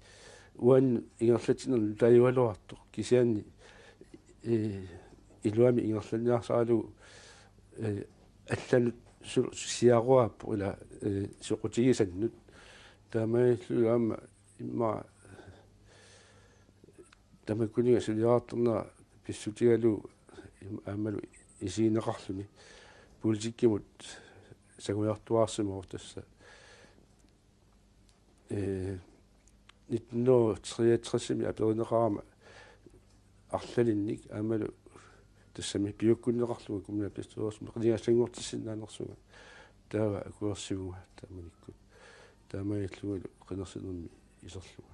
уан ингерлатинер таивалуартоқ кисианни илуами ингерланиарсаалу алланут сиаруаппу ила соқутигисаннут таамаиллуаама имма тамаккунига сулиаартэрнаа писсутигалу аамалу исиинеқарлуни политиккимут сагуяартуарсимоо тасса 1963 аперинеқарама арлалинник аамалу тассами пиуккуннеқарлуга кумнааппистуерсма қинигассангуортиссиннаанерсуга таава акуерсивуга тааманиккут таамаиллугалу қинерсинерми исерлуга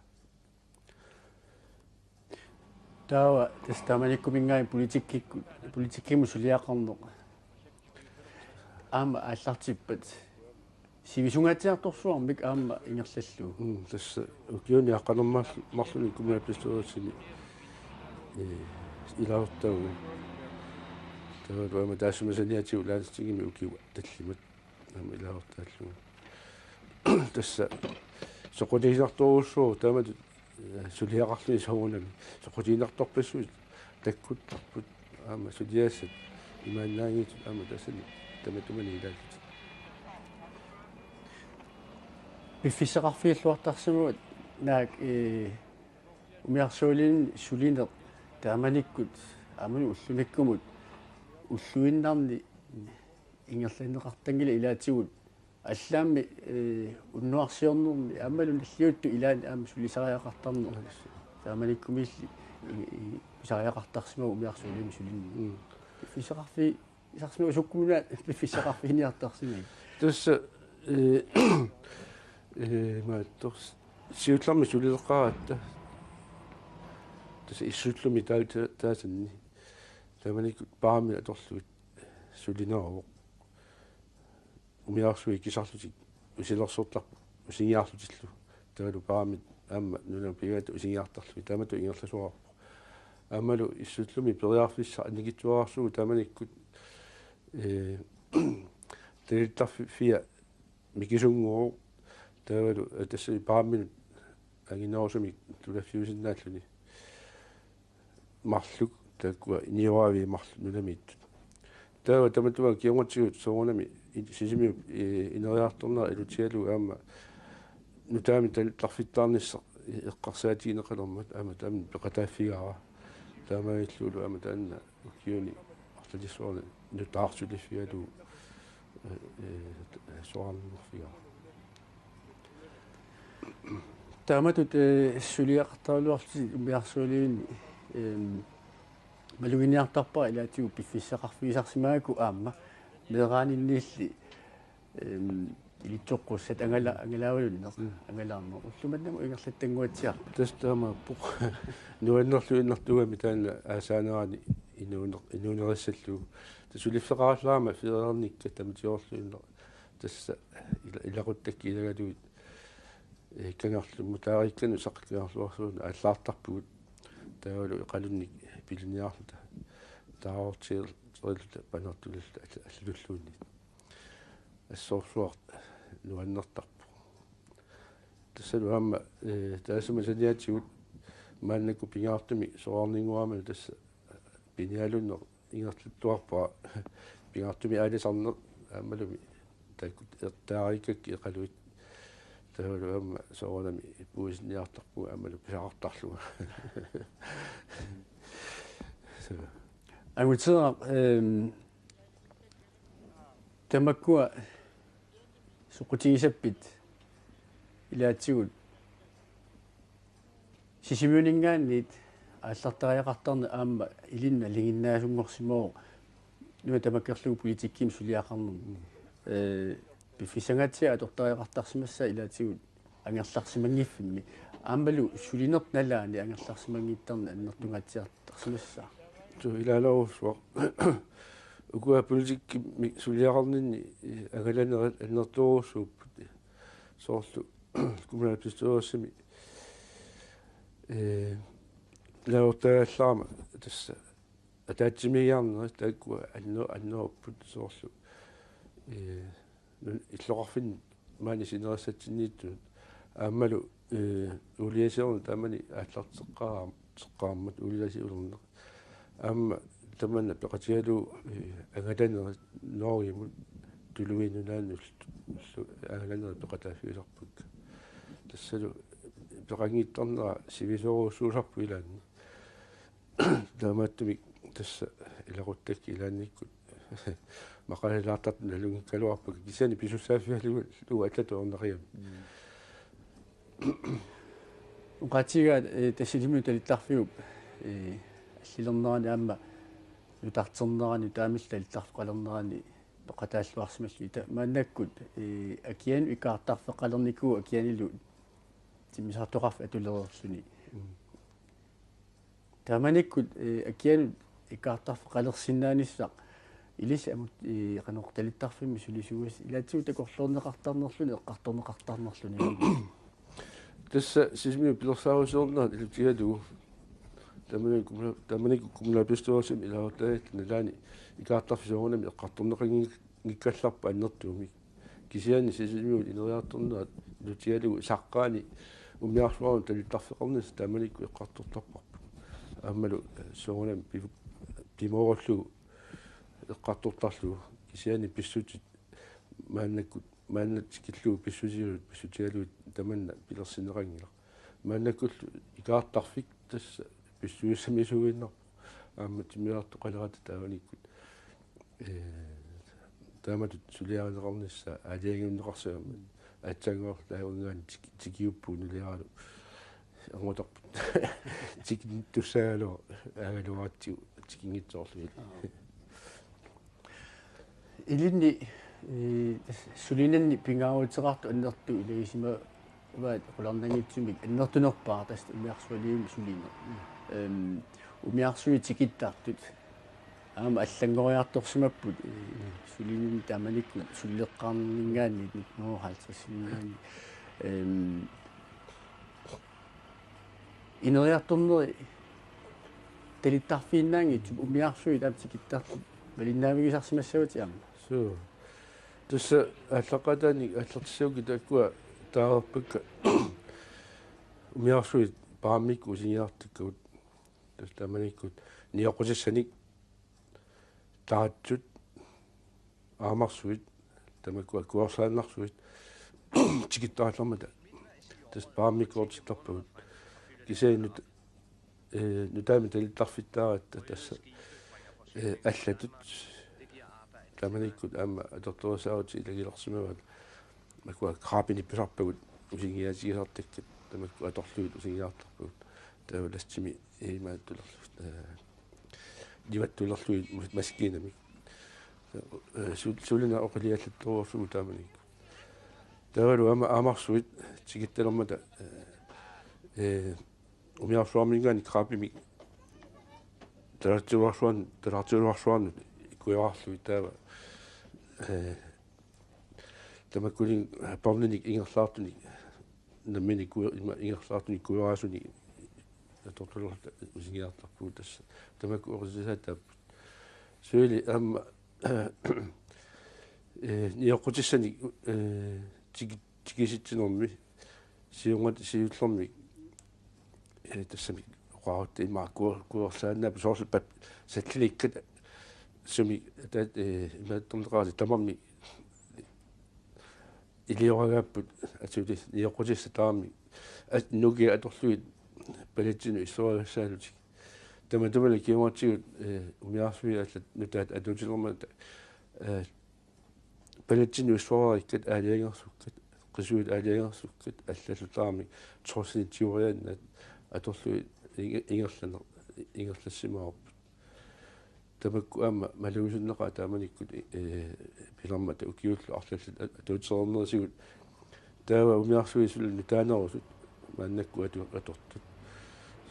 таава тастаманиккумингаи политиккиму сулиақарнеқ аама ааллартиппат сивисунгаатиарторсуармик аама ингерллаллу тасса укиуни аққанермаал марлуни кумнааппистуерсими илаортагу таава таасумасаниатиу лаанстигими укиуа таллимат аама илаортааллуга тасса соқутигисарторуссуу таамату сулиақарлуни сауунами соқутигинарторпассуит таккуттарпут аама сулиаассат имааннаангит аама тассани таматумани илаакит пиффисеқарфииллуартарсимуат наак умиарсуулин сулинер тааманиккут амуни уллунаккумут уллуиннарни ингерланеқартангила илаатигут аллаами уннуарсиорнерни аммалун аллиутту илаани аама сулисариақартарнер тааманиккумиилли писариақартарсимау умиарсуулин сулинни пиффисеқарфи исарсимау суккумуна пиффисеқарфиниартарсимай тасса маатторс сиутларми сулилеққаратта тасса иссутлуми таасанни тааманикут паами аторлугит сулинеравоқ умиарсуи кисарлутик усилерсууртарпу усингиарлутиллу таалу паами аама нуна пигаат усингиартарлуи таамату ингерласуарпу аамалу иссутлуми периарфисса анигитуарсугу тааманиккут телтарфия микисунгоо таавалу тасси паамминут агинерусуми тулаффиусиннааллуни марлук тааккуа иниуави марлу нунамииттут Täällä tämä kiongotsi soonami sisimi ineriartorna elutialu aama nutaami tarfittarnissa eqqarsaatiineqalermat aama taami peqataaffigaara taamailluulu aama taanna kiuni artalisuarna nutaarsuliffialu soarnerfigaara taamatut suliaqartaaluarti umiarsuuliini maluginiartarpa ilaatiu piffissaqarfiisarsimaaku aamma meeraaninnilli ilitsoqqussat angalaawalunne angalaarmo ullumannamu ingerlattanguatsiar tastaama puq nuannerlu innertugami taana aasaaneraani inuunerissallu tasuliffeqarallaama filerernikka tamitiorluinner tassa ilaquttakki ilagaluit kangarlu mutaarikkanu saqqiarluarsuuna allaartarpugut taavalu iqalunnik piliniarluta taaortier trilta panertulilta allulluunni assorsuart nuannertarpu tassalu aama taasuma saniatigut maannaku pingaartumi soarninguama tassa pinialunner ingertluttuarpaa pingaartumi aalisarner aamalumi taakut ertaarikakki iqaluit taavalu aama soornami puusniartarpu aamalu pisaqartarluga angutera tamakkua suqutigisappit ilaatsigut sisimiuningaanniit ааллартариақартарна аама илинна лигиннаасунгорсимоо нуа тамаккерлугу политикким сулиақарнер пиффисангатсиа атортариақартарсимасса илаатигут ангерларсимангиффимми аамалу сулинерт налаани ангерларсимангиттарна аннертунгатсиартарсимасса ту илаалоорсуа укуа политикки сулиақарнинни агаланерат аннерторуусууппут соорлу кумуналпистуоссими лаутааллаама тасса атаатсимиарнера тааккуа аннеруппут соорлу иллоқарфин маани синерассатсиннииттунут аамалу улиасерна таамани ааллартеққармат улиасиулернеқ аама тамана пеқатиалу агаланера норимут тулуинунаанну агаланера пеқатааффиуларпут тассалу пеқангиттарнера сивисоруусуусарпу илаанни таамааттуми тасса илақуттакки илаанниккут мақалалаартарт налунгиккалуарпак кисани писуссааффиалугу атлатуорнериам уқатига тассилиму талиттарфиуп аллилернерани аама нутартернерани таамилла алларфеқалернерани пеқатааллуарсималли мааннаккут акиан икаартарфеқалерникуу акианилу тимисартоқарф атулерерсуни тааманиккут акиан икаартарфеқалерсиннаанissaq илис амут канорталиттарфимми сулисугас илаатсуу такорлуорнеқартарнерлуни эққарторнеқартарнерлуни тасса сисми пилерсаарусуорнаа илутигалугу таманику кумулапистуасим илаутаат налаани икаартарфисуорнами эққарторнеқангиккалларпа аннертууми кисиани сисимиут инериарторнаа илутигалугу саққаани умиарсуарун талиттарфеқарнис таманику эққартортарпарпу аамалу соорнам пимооруллугу эққартортарлугу кисиани писсутит мааннатикиллугу писсутигалут писсутигалут таманна пилерсинерангила мааннакуллу икаартарфик тасса писсуиссамисугиннар аама тимиартоқалерата тааваниккут тааматут сулиаринеқарнisса алиагиуннеқарсуама атсангоор таавунгаан тикиуппу нулиаралу ангутарпут тикин туссаалоо агалуааттиу тикингитсоорлу илинни сулинанни пингааутеқарту аннерту илагисима ваат qulарнангитсумик аннертунерпаа таст умиарсуалиуми сулина умиарсуи тикиттаартут аама аллангориарторсимаппут сулинни тааманикку суллеққарнингаани 1950-сингаани инериарторнери талиттарфииннаанги умиарсуи таамтикиттаарту малиннаавигисарсимассагути аама суу тасса аллақатаани аллертиссауки тааккуа таарпакка умиарсуи паамикку синиартиккут тастаманиккут ниоқусассаник таатсут amarsuit tamakua kuorsaannarsuit tikittaallormata tas paamikkoortittarput kiseenut nutaami talittarfittaaratta tassa allatut tamanikkut aama atortuasaaruti ilagilersimavat makua kraapini pisarpagut usingiasigisertakkat tamakku atorluut usingiartarput taavalassimi iimaattulerlut divattulerluit maskiinamik sulina oqiliallattuorsugu taamanikku taavalu amarsuit tikittalermata umiarsuarmingaani kraapimik talartuarsuan ikuiararluit taava tamakkulin parninik ingerlaartunik nammini ingerlaartunik kuiraasuni atortulerta usingiartarput tassa tamakku orisisataap suili amma nioqutissani tikisittinormi siullermi tassami qoarutti imaakuorsaannaap soorluppat sallinikkat sumi taat imaattorneqaali tamammi ilioragaapput atuli niоqutissataarmi nugi atorluit palatsinu issuarissaalutik tamatuvali kiuartigut umiarsui allat nutaat atutilermata palatsinu issuarikkat aaliangersukkat qisuut aaliangersukkat allalutaarmi torsinitiuriaannat atorluit ingerlassimaarput tamakku aama maluusunneqa taamanikkut pilermata ukiullu arlallut atuutsernersigut taava umiarsui sul nutaanerusut maannakku atortut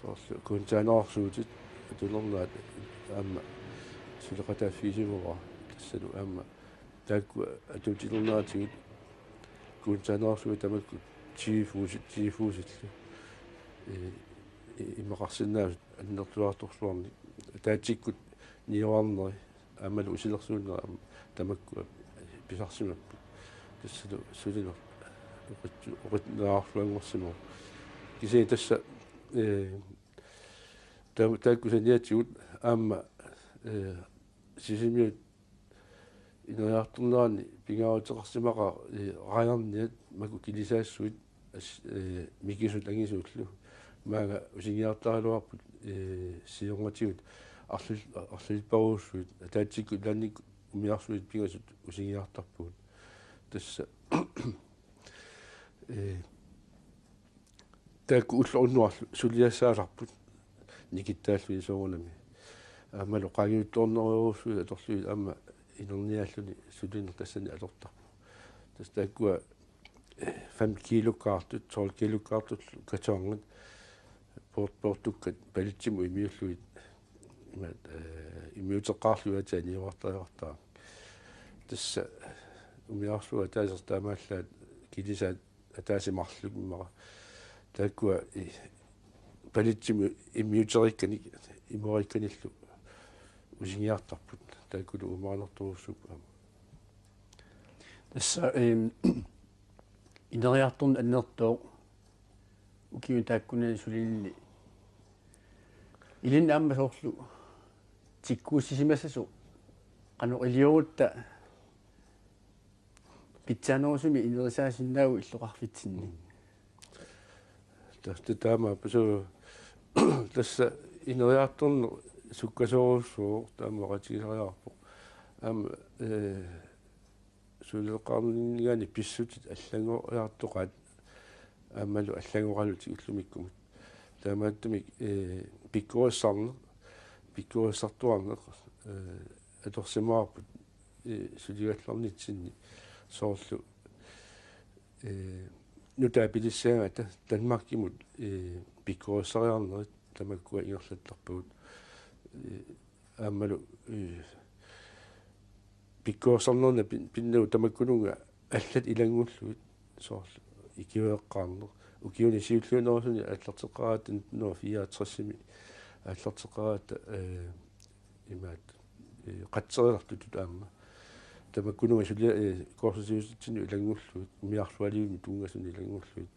soorlu kuntaanersuutit atulernaat aama suleqataaffiisivora tassalu aama taakku atuutilernaatigut kuntaanersuut tamakku tiifuusillu имақарсинаавит аннертуарторлуарни таатиккут ниорарнери аамалу усилерсууннера тамакку писарсимаппу тассалу сулинер оқитнаарфлуангорсимоо кисээ тасса таакку саниатигут аама сисимиут инериарторнерани пингаарутеқарсимаqa раярниат маку килисаассуит микисут ангисууллу маага усингиартаралуарпут сионгатигут арлилпаруussуит таатсикку ланник умиарсуит пигасут усингиартарпуут тасса таакку уллоруннуарлу сулиассааларпут никиттааллуи соорунами аамалу qaagiuttorneruussуит аторлуит аама инерниааллуни сулинер тассани алортарпу тас тааккуа 5 килокартут 12 килокартут катоангат порtukkat palittimu imiulluit imat imiuteqqaarluata aniuartariartaa tassa umiarlua taasertaamallaat kilisaat ataasimarluk immara taakkua palittimu imiuterikkani imorikkanillu usingiartarput taakkulu umaanerturussuk tassa ineriartorn annertoo ukiun taakkuna sulilli ilin amma soorlu tikkuussisimassasu qanuqiliorutta pitsaanorsumi inerisaasinnaagu illoqarfitsinni taama pasu tassa ineriartorn sukkasoorussuur taamaqatigisariarpo am suleqarningaani pissutit allangoiartoqaat аамалу аллагоралути уллумиккумут таамааттумик пиккуассартуарнеқ аторсимаарпут сулигалларнитсинни соорлу нутаапилиссаагата Данмаркимут пиккуассариарнерит тамаккуа ингерлаттарпагут аамалу пиккуассарнерна пиннау тамаккунунга аллат илангуллуит соорлу икиуэққарнер укиуни сиуллуунерусуни аллартеқараат нуа 64-ми аллартеқараат имаат қатсерилартутут аама тамаккунуга сулиа корсусиуситсини илангуллуит умиарлуалиуми тунгасуни илангуллуит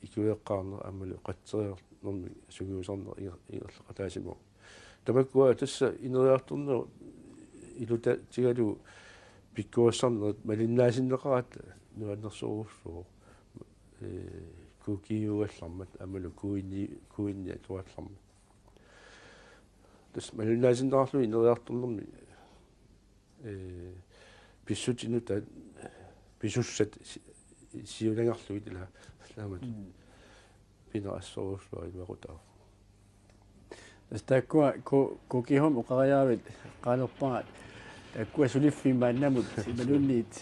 икиуэққарнер аамалу қатсериарнерми сугиусарнер ингерлеқатаасимо тамаккуа тасса инериарторнер илута тигалу pikkuassarnerit malinnaasinnеqarat nuannersoruussuu kukiuallarmat amalu kuinni atuallarmat tas malinnaasinnеqarlu ineriartornermi pissutinu ta pisussat siulangarluit ila laamat pineraassoruussua imaqutaa takkua kukihom uqariaavit qaalerpaat takkua suliffiimaannamut imalunniit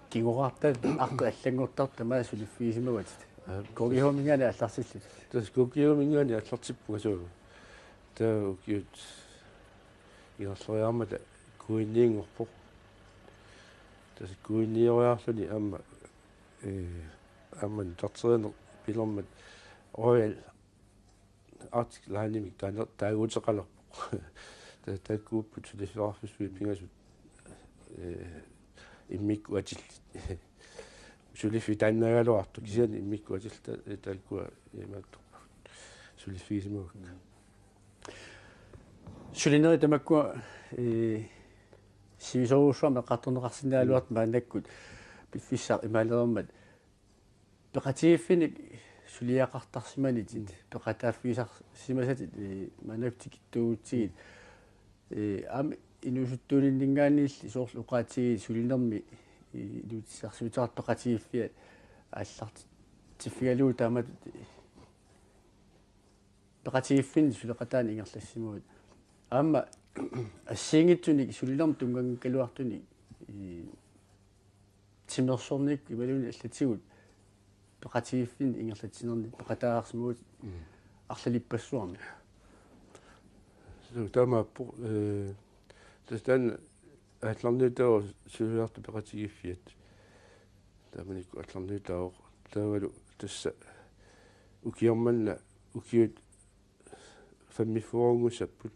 kingoqartat aqqi allangortarta maa suliffiisimavat kukihomingani алларсилlut tas kukihomingani аллартиппуга суу таа укиут иарлериармата kuinniingorpoq tas kuinnioriarluni amman tarterinerq pilermat royal artiklaanimik taaguuteqalerpoq taakkuupput suliffiarfussuit pingasut immikku atillit suliffi taannagaluartu kisiani immikku atilta taakkua imaattu suliffiisimugak sulineri tamakkua sivisoruussuarma qartorneqarsinaaluart maannakkut piffissaq imaalermat peqatiiffinik suliaqartarsimanitit peqataaffiisarsimasatit manaktikittuugutsigit am inusuttuulinningaanniilli soorlu uqaatsigit sulinermi iluutissarsuutaart peqatiiffiat аллартиффигалуу таамат peqatiiffin suleqataani ingerlassimuut аама ассиингитсуник сулилерм тунгангкалуартуник тимерсорник ималуни аллатигут пеқатииффин ингерлатсинерни пеқатаарсмуут арлалиппассуарми таамааппо тастан атларнитаа сулиарту пеқатигиффиат тааманикку атларнитаа таавалу тасса укиорманна укиут фаммиффуорунгуссаппут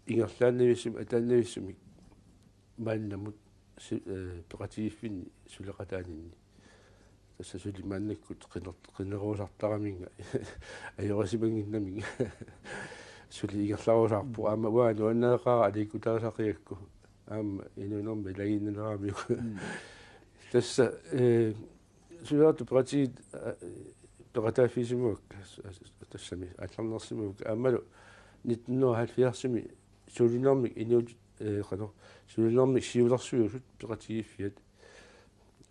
ингерлааннависсум атааннависсумик мааннамут пеқатигиффинни сулеқатаанинни тасса сулимааннаккут қинеруусартараминга аёрасимангиннаминга сули ингерлаарусаарпу аама уану аннаақаа аликкутаасақиакку аама инунерми лагиннераамику тасса сулиарту пеқатигит пеқатааффисимуак тассами алларнерсимук аамалу 1970-ми сулинермик инуут қано сулинермик сиулерсуусут пеқатигиффиат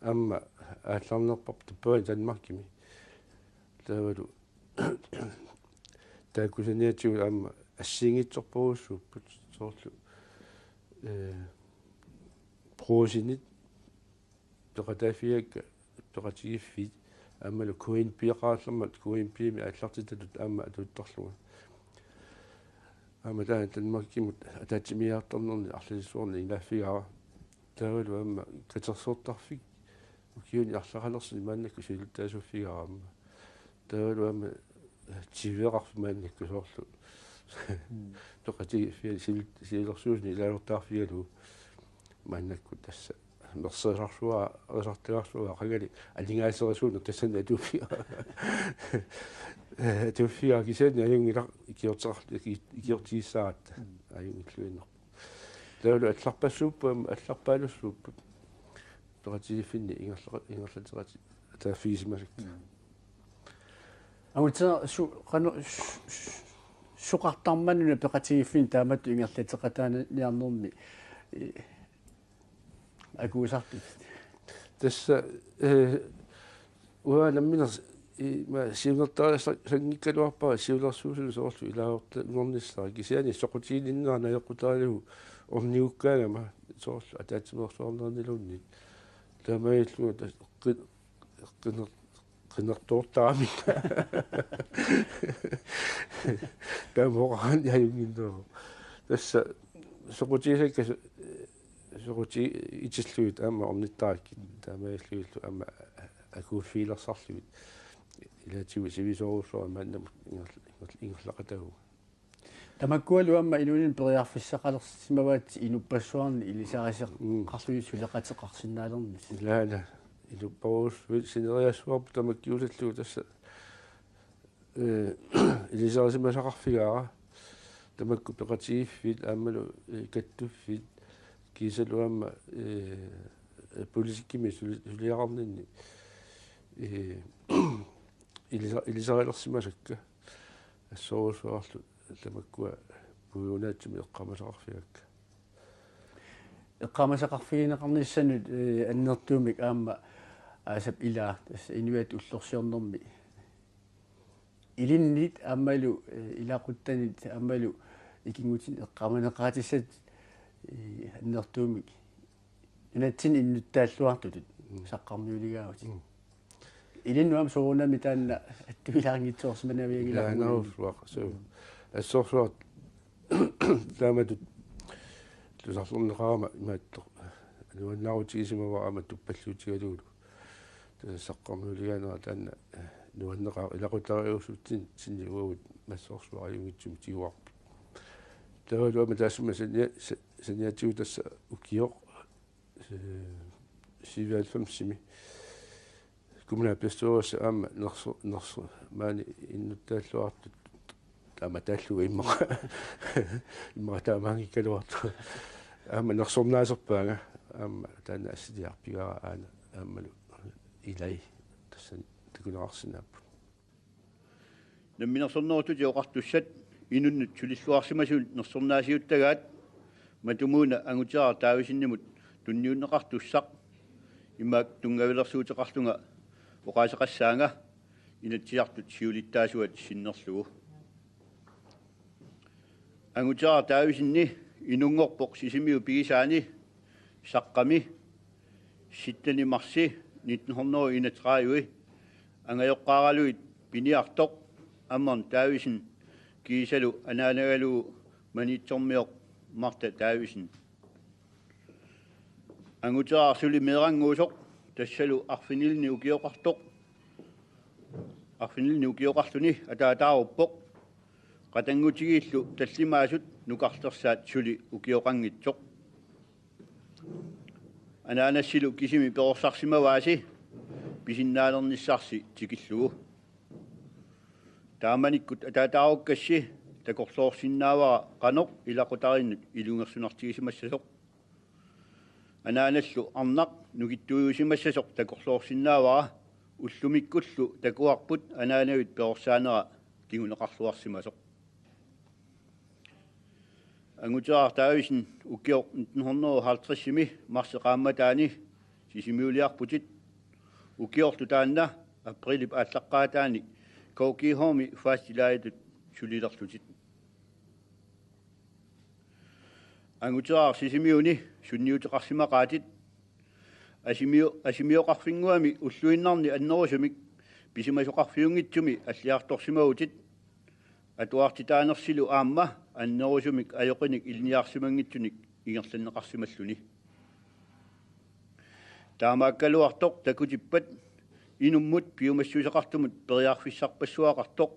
аама аалларнерпарп таппари Данмаркими таавалу тааккусаниатсигу аама ассиингитсорпоруссууппут соорлу проосинит пеқатааффиакка пеқатигиффит аамалу куин пиақааллермат куин пими ааллартитатут аама атуутторлуга аама таа Данмаркимут атаатимиарторнерни арлисуорни илааффигава таавалу аама катерсуортарфик укиуни арлақалерсини мааннакку силуттаасуффигараама таавалу аама тивеқарфи мааннакку соорлу тоқатигиффиа силерсуусни илаалортаарфигалу мааннакку тасса мерсерсарсуа ресартигарсуа қагали алингаасерисууна тассана атуффига атуффига кисани аюнгила икиортиссаат аюнгиллуиннер таалу алларпассууппа алларпаалуссууппа тоқатигиффинни ингерлатерати тааффигисимасак амутса суқартармануна пеқатигиффин тааматту ингерлатеқатааниарнерми акуусартут тасса уаламминерс ма сиунертаалассангиккалуарпара сиулерсуусулу соорлу илаорта норниссара кисиани соқутиилиннерана яқутаалигу орниуккаагама соорлу атаатимерсуарнернилуунни таамаиллуа qinnertuortaami taamooqaan yayunginneru tassa soqutiisakka soquti itilluit aama ornittaakki taamailluillu aama akuuffiilersarluit ilaatigu sivisoruussuara maannamut ingerlaqatagu тамаккуалу амма инунин периарфиссақалерсимаваат инуппассуарни илисарисе қарлуи сулеқатеқарсинаалерни лаана инуппарус синериассуарпу тамаккиулаллугу тасса илисарисимасақарфигаара тамакку пеқатигиффит аамалу каттуффит kiisaluamma politikkimi suliaqarninni ilisarilersimasakka assoorusuarlu tamakkua puunaatimi eqqamasaqarfigakka eqqamasaqarfigineqarnissanut annertuumik aamma aasap ilaa tassa inuat ullorsiornermi ilinnit aammalu ilaquttanit aammalu ikingutin eqqamaneqaatissat annertuumik inatsin innuttaalluartutut saqqarmiuligaavut ilinnuam soorunami taanna attuilaarngitsoorsimanaviagila assорсуат тааматут тусарсорнеқарама имаатто нуаннаарутигисимаварама туппаллуутигалуулу тассаққарнуулигаанера таанна нуаннеқар илақутариусуттин синниуагут массорсуариугитсум тиуарпу тавалуама таассума саниатигу тасса укиоқ сивиалфамсими кумна пестуус аама нерсу маани иннуттааллуартут таама тааллуга имма таамаанги калуарту аама нерсорнаасерпаага аама таана ассилиарпигара аана аамалу илай тассан такунаарсинааппу намминерсорнерутут иоқартуссат инуннут сулиллуарсимасуул нерсорнаасиуттагаат матумууна ангутиара таависиннимут тунниуннеқартуссақ имаак тунгавилерсуутеқарлунга оқаасеқассаанга инатсиартут сиулиттаасуат синнерлугу ангутиара таависинни инунгорпоқ сисимиу пигисаани саққами ситтани марси 1931 ангайоққаралуит пиниартоқ аммон таависин кисалу анаанагалу манитсормиоқ марта таависин ангутиара сули мерангуусоқ тассалу арфинилни укиоқартоқ арфинилни укиоқарлуни атаатааруппоқ qatangutigiillu tallimaasut nukarlersaat suli ukioqanngitsoq anaanassilu kisimi perorsarsimavaasi pisinnaalernissaarsi tikillugu taamanikkut ataataarukkassi takorsoorsinnaavara qanoq ilaqutarinnut ilungersunartigisimassasoq anaanallu arnaq nukittuusimassasoq takorsoorsinnaavara ullumikkullu takuarput anaanavit perorsaanera kinguneqarluarsimasoq ангутиар таависин укиор 1950-ми марсеқаамматаани сисимиулиарпутит укиорту таанна априлип ааллаққаатаани коокихооми фастилаайтут сулилерлутит ангутиар сисимиуни сунниутеқарсимақаатит асимиоқарфингуами уллуиннарни аннерусумик писимасоқарфиунгитсуми аллиарторсимагутит атуартитаанерсилу аамма аннерусумик аёқиник илниарсимангитсуник игерланнеқарсималлуни таамааккалуартоқ такутиппат инуммут пиумассусеқартумут периарфиссарпассуақартоқ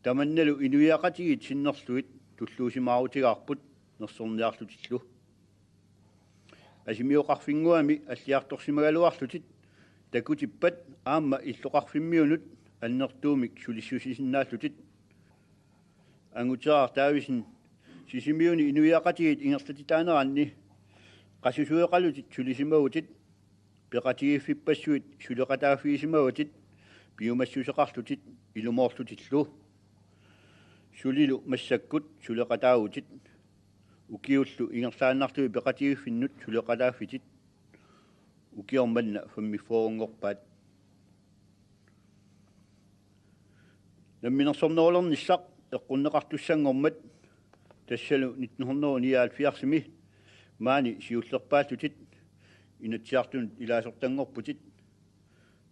таманналу инуиақатигит синнерлуит туллуусимаарутигаарпут нерсорниарлутиллу асимиоқарфингуами аллиарторсимагалуарлутит такутиппат аама иллоқарфиммиунут аннертуумик сулиссусисиннааллутит ангутиар таависин сисимиуни инуиақатигит ингерлатитаанеранни qassusueqallutit sulisimagutит peqatigiffippassуит suleqataafiisimagutит piumassuseqarlutit ilumorlutitlu sulilu massakкут suleqataagutит ukiullu ingerlaannartui peqatigiffinnut suleqataaffitit ukiormanna fammifoorungorpaat namminersornerulernissaq eqqunneqartussangormat tassalu 1979 maani siullerpaallutit inatsiartun ilaasortangorputit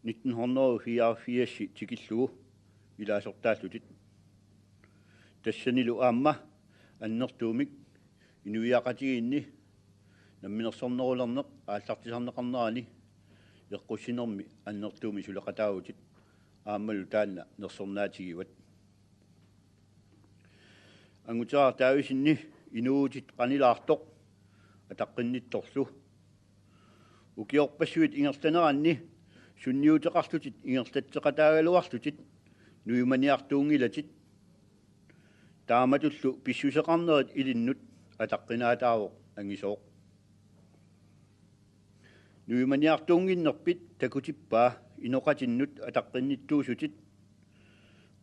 1984 tikillugu ilaasortaallutit tassanilu aamma annertuumik inuiaqatigiinni namminersornerulerneq aallartisarneqarnerani eqqussinermi annertuumi suleqataagutit aammalu taanna nersornaatigivat ангутиар таависинни инууtit qanilaartoq атаққиннитторлу укиорпассуит ингерланеранни сунниутеқарлутит ингерлатсеқатаагалуарлутит нуиманиартуунгилатит тааматуллу писсусеқарнерит илиннут атаққинаатаавоқ ангисооқ nuimaniartuunginnerpit takutippaa inoqatinnut ataqqinittuusutit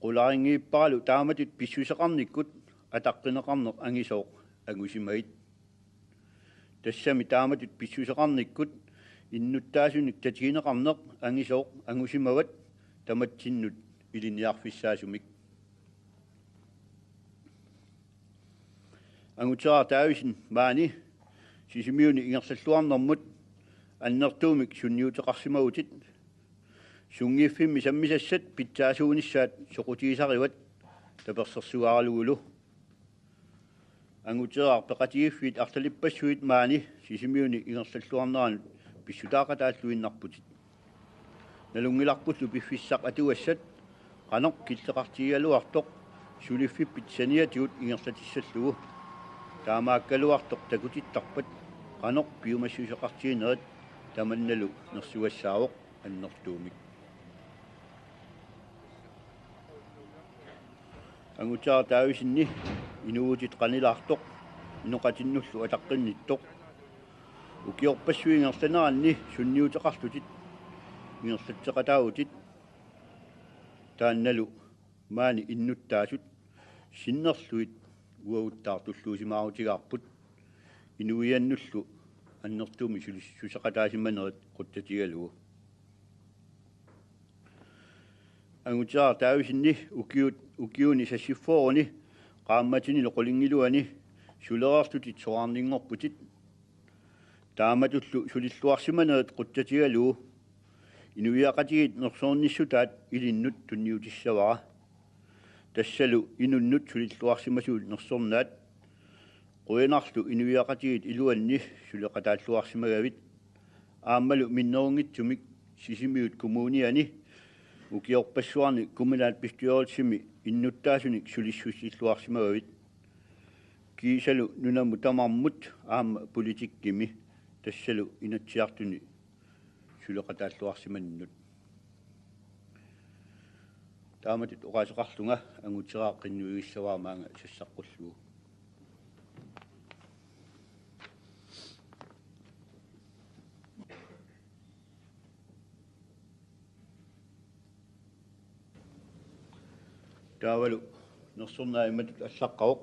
qularingiipparalu taamatut pissuseqarnikkut ataqqinеqarneq angisooq angusimait tassami taamatut pissuseqarnikkut innuttaasunik tatigineqarneq angisooq angusimavat tamattinnut iliniarfissaasumik angutara taavisin maani sisimiuni ingersalluarnermut annertuumik sunniuteqarsimagutit sungiiffimmi sammisassat pitsaasuunissaat soqutiisarivat tapersersuaralugulu angutera peqatigiffit artalipassuit maani sisimiuni ingersalluarneran pissutaaqataalluinnarputit nalungilarpullu piffissaq atuassat qanoq killeqartigaluartoq suliffipit saniatigut ingersatissallugu taamaakkaluartoq takutittarpat qanoq piumassuseqartiinerat tamannalu nersuassaawoq annertuumik angutara taavisinni inuutit qanilaartoq inoqatinnullu ataqqinittoq ukiorpassuingertanaranni sunniuteqarlutit ingerlatseqataagutit taannalu maani innuttaasut sinnerluit uaguttaartulluusimaautigaarput inuiannullu annertuumi suseqataasimanerit quttatigalugu angutara taavisinni ukiuni sassiffooruni qaammatini loqolingiluani sulerartutit soarningorputit taamatullu sulilluarsimanerit quttatigalugu inuiaqatigit nersoornissutaat ilinnut tunniutissavara tassalu inunnut sulilluarsimasuut nersornaat quinarlu inuiaqatigit iluanni suleqataalluarsimagavit aammalu minnerungitsumik sisimiut kumuuniani ukiorpassuarni kuminaat pistuyoritsimi innuttaasunik sulissussilluarsimagavit kiisalu nunamu tamarmut aamma politikkimi tassalu inatsiartuni suleqataalluarsimannut taamatit oqaseqarlunga anguteraaq qinnuigissavaamaanga sassaqqullugu taavalu nersornaaimatut allaqqaoq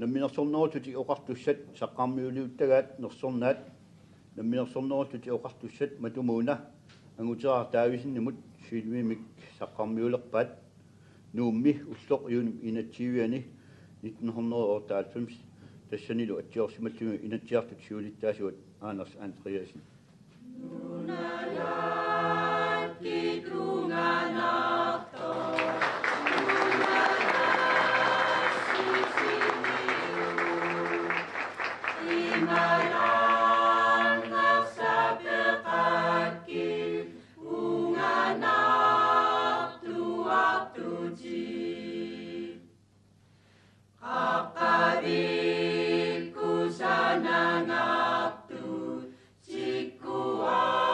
namminersornerutути oqartussat saqqarmiuliuttagaat nersornaat namminersornerutути oqartussat matumuuna angutera taavisinnimut silmimik saqqarmiulerpaat nuummi ulloq iunum inatsiiviani 1998 tassanilu atsiorsimattuми inatsiartut siulittaasuat Anders Andreasen Akabiku sana ngaptu cikua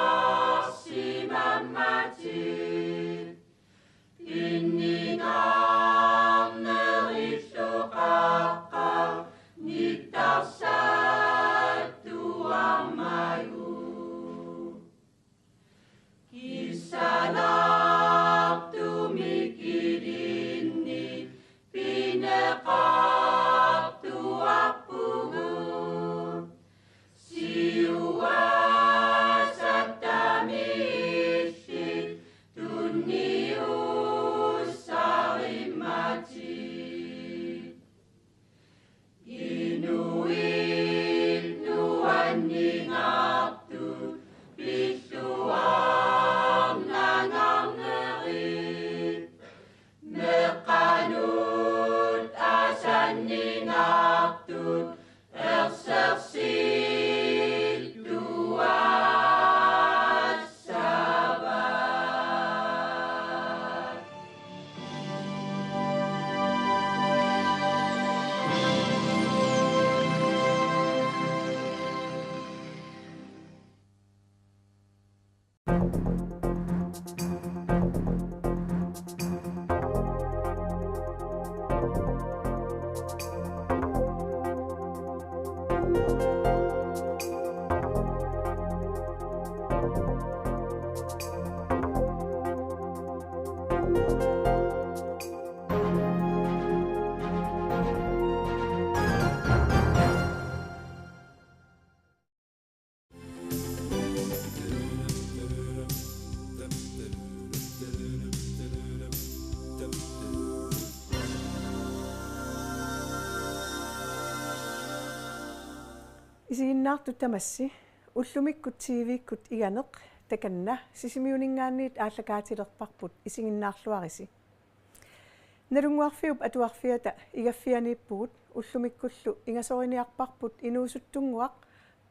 Isiginnaartu tamassi ullumikkut TV-kkut iganeq takanna sisimiuningaanniit aallakaatilerparput isiginnaarluarisi nalunguarfiup atuarfiata igaffianiippugut ullumikkullu ingasoriniarparput inuusuttunguaq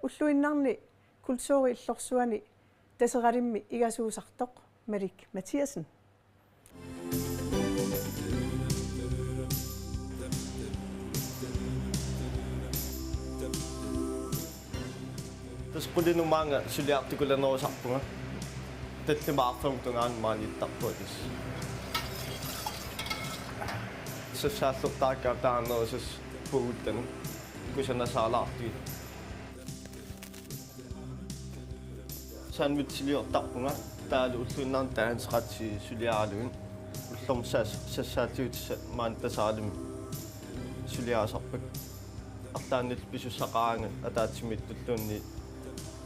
ulluinnarni kultuuri illorsuani taseralimmi igasuusartoq Malik Mathiasen. Tas qulinumaanga suliartukulaneriusarpunga tallimaarfum tungaanmaaniittarpuatis sassaallertaakkaa taanerisus puuttanu kusanasaalaartui sanvitsiliortarpunga taalu ulluinnaarn taansqatsi suliaaluin ullorm sassaatiutissa maan tasaalimi suliaasarpak арлааннил писуссақаанга атаатсимиттуллуунни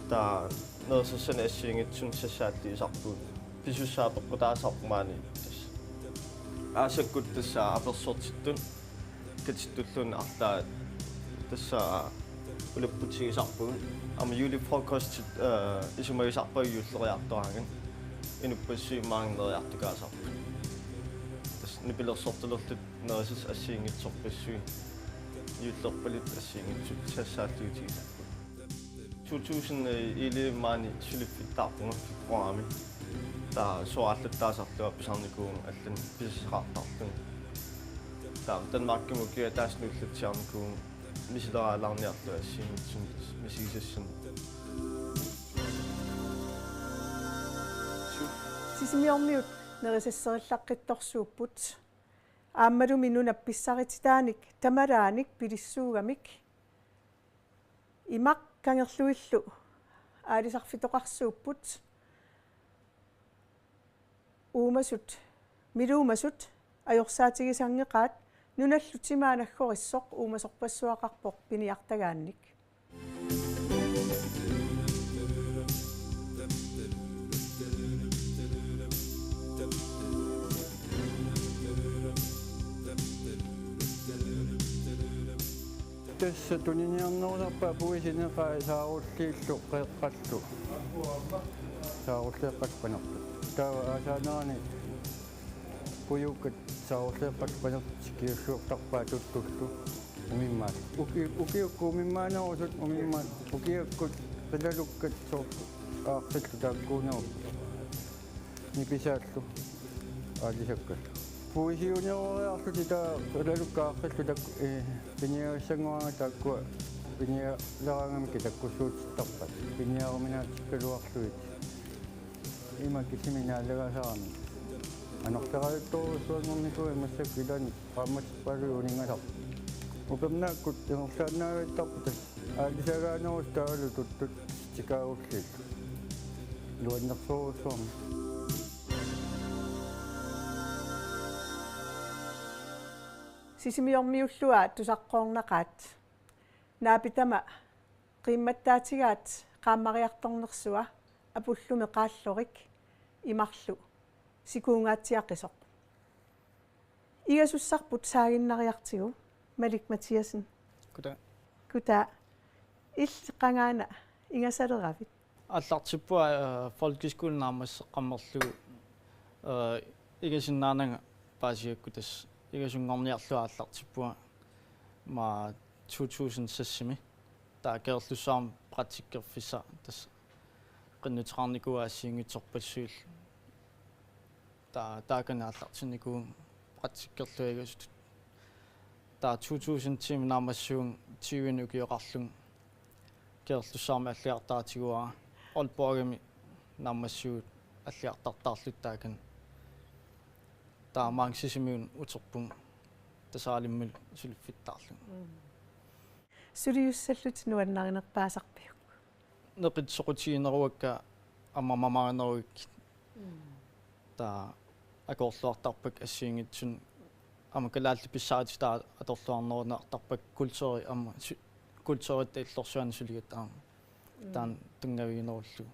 таа нерсассана ассиингитсун сассааттиисарпуут писуссаапеққутаасарпумаани аасаккут тассаа аперсортиттун катиттуллуун арлаа тассаа улаппутигисарпуут ама юлифрокост исумагисарпагиуллериарторааган инуппассуимаангнериартукаасарпу тас нипилерсортулерлут нерсас ассиингитсорпассуи юллерпалит ассиингитсут сассааттиутигисарпу 2000 маани сулиффиттаарпунга фибруаами таа соаллаттаасарлуа писарникуун аллан писақартартун таа данмаркимукиа тааснуллатсиарникуун мисилераалаарниарлу ассиингитсун мисигисассан сисимиормиут нерисассериллаққитторсууппут ааммалуми нунапписсарититааник тамалааник пилиссуугамик имақ кангерлуиллу аалисарфитоқарсууппут уумасут милуумасут ajorsaatigisarngeqaat nunallutimaanaggorissoq uumasorpassuaqarpoq piniartagaannik tässä tuniniarnerusarpaa puisineqaa saarulliillu qeeqqallu saarulleeqqalpanertu taa asaanerani puyukkat saarulleeqqalpanertu kiussuuqtarpaa tuttullu umimmaat ukiukku umimmaanерусут umimmaat ukiakkut qilalukkat soort aartillu taakkuunerup nipisaallu aalisakkat puisiuneroriarlu tita qilalukkaarrillu tak piniarissanguanga taakkua pinialerangami takkussuutittarpat piniaruminaatsikkaluarluit imakisiminaalagasaarni anortaqaluttorusuanngornikua imassakilani qaammatippalu uningasar ukamnaakkut inerlaannaagaittarputas aalisagaanerus taalu tuttut tikaagullillu luannersorusuarni sisimiormiullua tusaqqoornaqaat naapitama qiimmattaatigaat qaammariartornersua apullume qaallorik imarlu sikuungaatiaqisoq igasussarput saaginnariartigu Malik Mathiasen kuta иллеқангаана ингасалеравит аллартиппуа folkeskolenaammasseqqammerlugu игасиннаанага паасиаккутас игасунгорниарлуа аллартиппуа ма 2006-ми таакерлуссаам практиккерфиса тас qinnuteqarnikua assiingitsorpassuil taakana аллартинникуун практиккерлуигасут таа 2000-тим наамассуун тивину киоқарлун керлуссаама аллиартаатигуа олборгами наамассуут аллиартартаарлут таакан таамаангсисимиун утерпун тасаалиммил сулиффиттаарлун сулиуссаллут нуаннаринерпаасарпиук неқитсоқутигинеруакка аммамамааноруик таа акоорлуартарпак ассиингитсун амакалаалли писсаати таа аторлуарнерунеартарпак культури амма культурит иллорсуани сулигат аама таан тунгавигинеруллу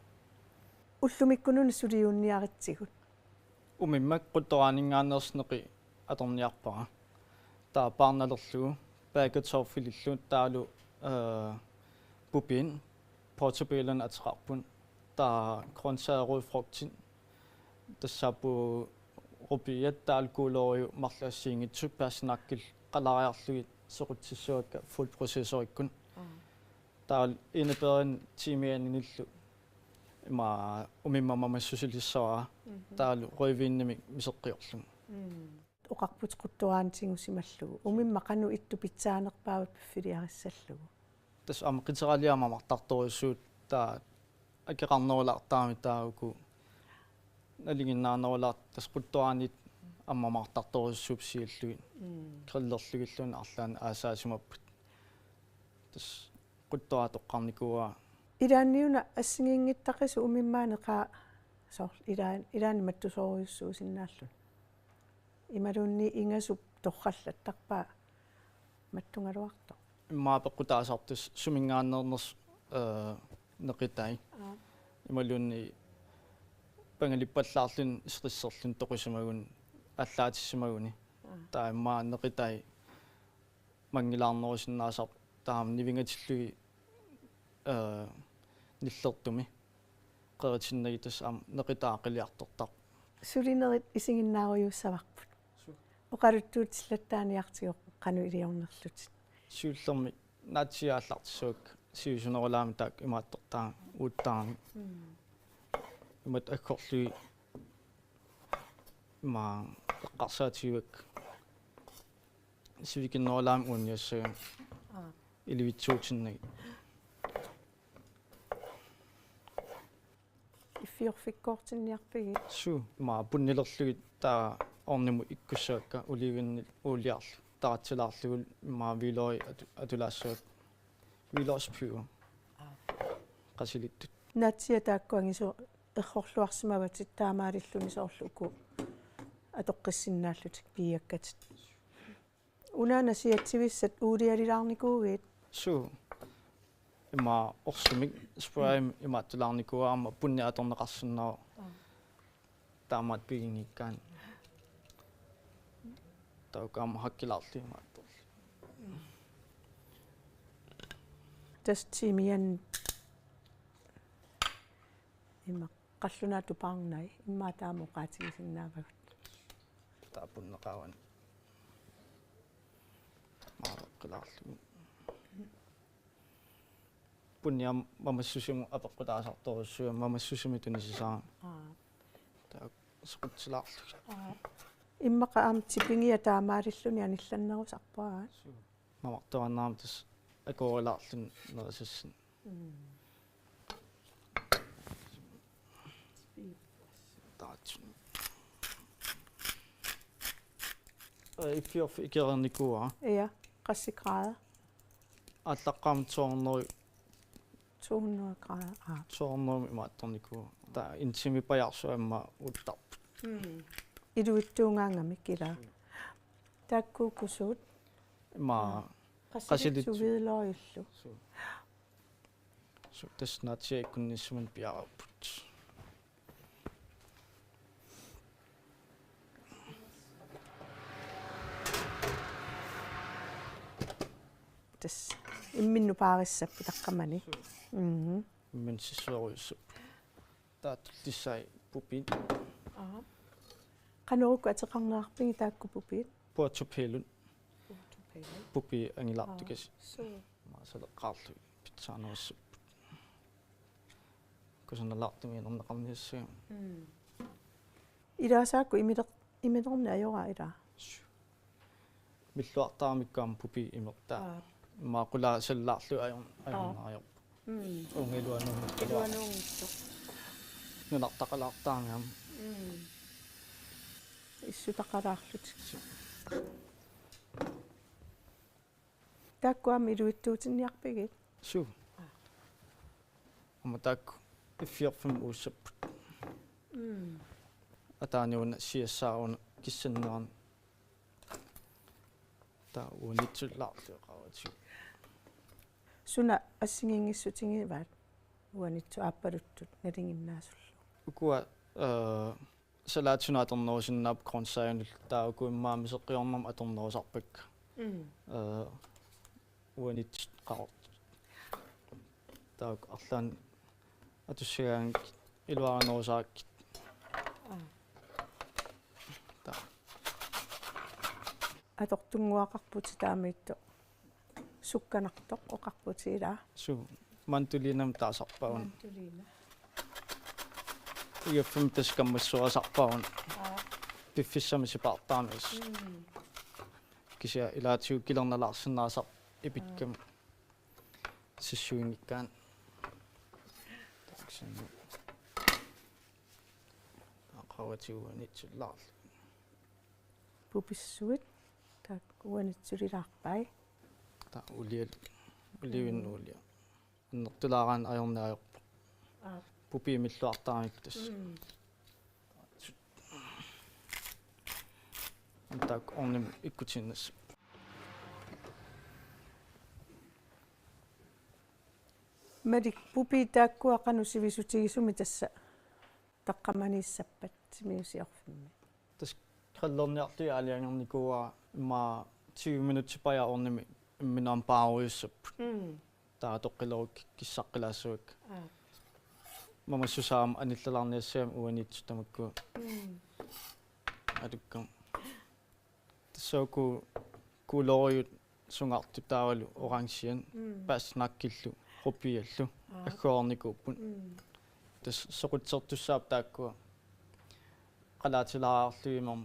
уллумиккунуна сулиуунниаритсигут умиммак quttoraaningaanerсneqi аторниарпара таа парналерлугу паакатсорфилиллуут таалу пупин портубилан атеқарпун таа кронсаарui фруктин тассаапу рупият таалкуулориу марлаассиингитсук паасинаккил қалариарлугит соқутсиссуакка фул процессориккун таал инеперин тимианиниллу има умиммамамассусилиссаваа таалу ройвииннами мисеққиорлу оқарпут quttoraantingusиmallugu умиммақану итту питсаанерпаават пиффилиариссаллугу тас ам қитералиама мартарториссуут таа акеқарнерулаартаами таагуку налигиннаанерулаар тас quttoraanit аммамартарториссууп сиаллугин криллерлугиллуна арлаана аасаасимаппут тас quttoraa тоққарникуа илаанниуна ассигингиттақису умиммаанеқаа соор илаани маттусоориуссуусиннааллу ималуунни ингасуп торраллаттарпаа маттунгалуарто имаапеққутаасартус сумингааннернерс неқитай ималуунни пангалиппаллаарлун исқиссерлун тоқисимагун аллаатиссимагуни таа иммаа неқитай мангилаарнерусиннаасар таам нивингатиллуги ниллертуми qeritsinnagitas am neqitaaqiliartortar сулинерит исигиннааруйуссаварпут оқалуттуутиллаттааниартигоқ қану илиорнерлутит сууллерми наатсиааллартиссуак сиусунерулаами таак имааттортаа uuttaami имат аккорлуи ма эққарсаатигуак сивикиннерулаами униассага иливитсуутиннаги фиорфиккоортинниарпиги су ма пуннилерлугит таа орниму иккуссаакка уливинни уулиарлу таратсилаарлугул ма вилой атулаассуак вилоспиу qasilittut натсиа тааккуангисо эрхорлуарсимаватит таамаалиллуни соорлуку атоққиссиннааллутик пиаккатит унаана сиатсивиссат уулиалилаарникуугит су има орсумик спраим имааттулаарникуаама пунни аторнеқарсиннаа таамаат пигингиккаан таукаама хаккилаарли имааттор тастимиан има қаллунаату паарнай имма таамоқаатигисиннаавагут таапуннеқааван мааққилаарлу пунниам мамассусиму апеққутаасарторуссуа мамассусими тунисисаа таа соқутсилаарлу иммақа аам типингиа таамаалиллуни анилланнерусарпаа мамартуаннаам тас акорилаарлун нерисассин таатсун фиорф икерникуа ja qassigrader аллаққаам 200 grader 200 имаатторникуа таа интимипаярсуамма уттарп илуиттуунгаангами кила таккуукусуут ма qasilitsu vidlorillу су таснатсиаккунниссуман пиараппут тас имминну паарissappu таққамани иммин сисуаруйуссуп тааттиллиссай пупит канорукку атеқарнеарпиги таакку пупит пуатсупелун пупи ангилаартукас маасалеққаарлу питсаанеруссуп кусаналаартуми нернеқарниассаа илаасаакку имидерни ажора ила миллуартаамиккаам пупи имертаа маақулаа саллаарлу ajornaayor унгилуанунгитту нунартақалаартаангам иссутақалаарлут таккуами илуиттуутинниарпигит су аматак 4-5 uussapput ataaniuna siassaauna kissannerani taa uunitsullaarluqarati suna assingingissutigivaat uanitsu aappaluttut nalinginnaasulla ukua salaatunaatornerusinnaap kronsaayunul taa ukuimmaamiseqqiornam atornerusarpakka uanit qaro taa arlaan atussigaan iluaranerusaakki taa atortunguaqarputi taamiitto sukkanartoq oqarputiilaa su mantulinam taasarpaun tulina iuffum taskammassuasarpaun piffissami sipaartaamis kisia ilaatiu kilernalaarsinnaasar ipitkam sissuingikkaan taksan aqawatiuanitsullaarlu pupissuit tak uanitsulilaarpai ta uliuinnuulia annertulaaraan ajornaajorpu pupiimilluartaamiktas tak ornim ikkutinnas madik pupiitaakkuaqanusivisutigissumi tassa taqqamaniissappat simiusiorfimmi tas qallerniartui aliangernikua imma 20 minutsipaja ornimi imminaam paaruussappu taa toqqileruk kissaqqilaassuak mamassusaam anillalarniassiam uanitsu tamakku adukkam tassauku kuuloruyut sungartu taavalu orangian paasnakkillu rupiallu aggoornikuuppun tas soqutsertussaap taakkua qalaatilaarluimam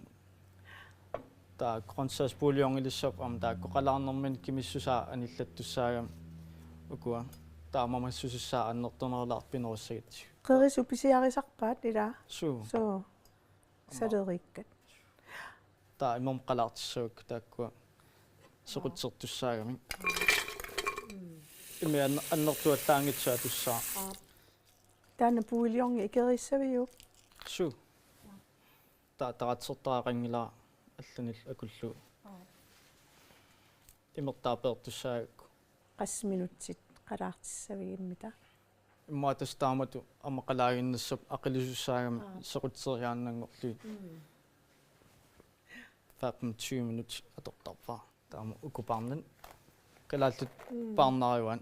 taa grøntsagsbouillongilissap am taakku qalaarnermin kimissusaa anillattussaagam ukua taamamassussaa annertornerlaarpinerussagitsi qerisu pisiarisarpaat ila su so saderikkat taa imam qalaartissuuk taakkua soqutsertussaagami imi annertuallaangitsaa tussaa taana bouillongi ikerissaviju su taa taratsertaaqangilaa алланил акуллу имертааперtussaagakku qasminutsit qalaartissavigimita иммаатастаамату амақалаагиннассап ақилисуссаагами соқутсериааннангорлуи 25 minut атортарпаа таама укупаарнан қалааллут паарнариван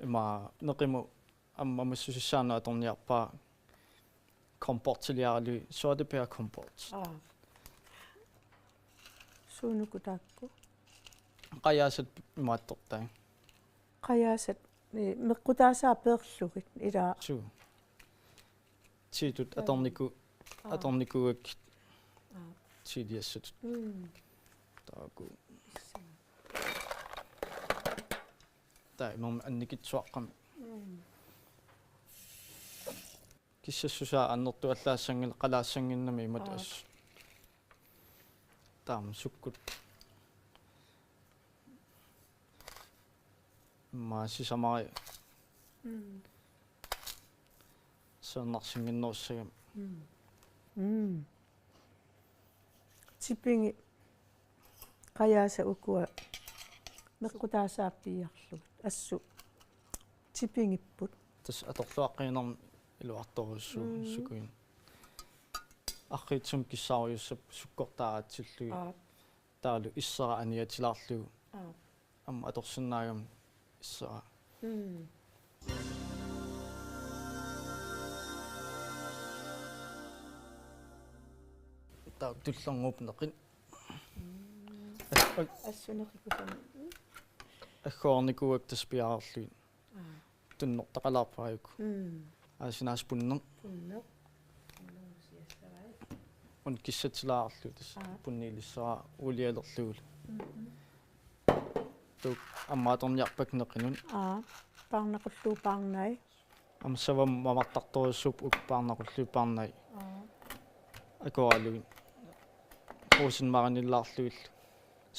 има неқиму аммамассусissaaну аторниарпаа komportiliarlu sortepær komport suunukutaakku qayaasat maattortai qayaasat meqqutaasaa peerlugit ila su tiitut atornikuak tiidiassut taaku taimam annikitsuaqqam kissassusaa annertuallaassangil qalaassanginnami imatas taam sukkut maasisamari sernarsinginnerussagam tipingi qayaasa ukua meqqutaasaappiarlugut assu tipingipput tas atorluaqqiinerm iluartorussu sukuin арритсум киссаариуссап суккортааатсиллуи таалу иссера аниатилаарлугу амма аторсиннаагам иссера таа туллэрнууп неқин ассунеқикусами аггоорникуак таспиаарлуи туннортақалаарпааюк аасинаас пуннер он киссатилаарлу тас пуннилиссара улиалерлугул тук аммааторниарпак неқинун паарнақуллуу паарнай амсавам мамартарторуссуп укпаарнақуллуу паарнай акоалуин хосин мараниллаарлуил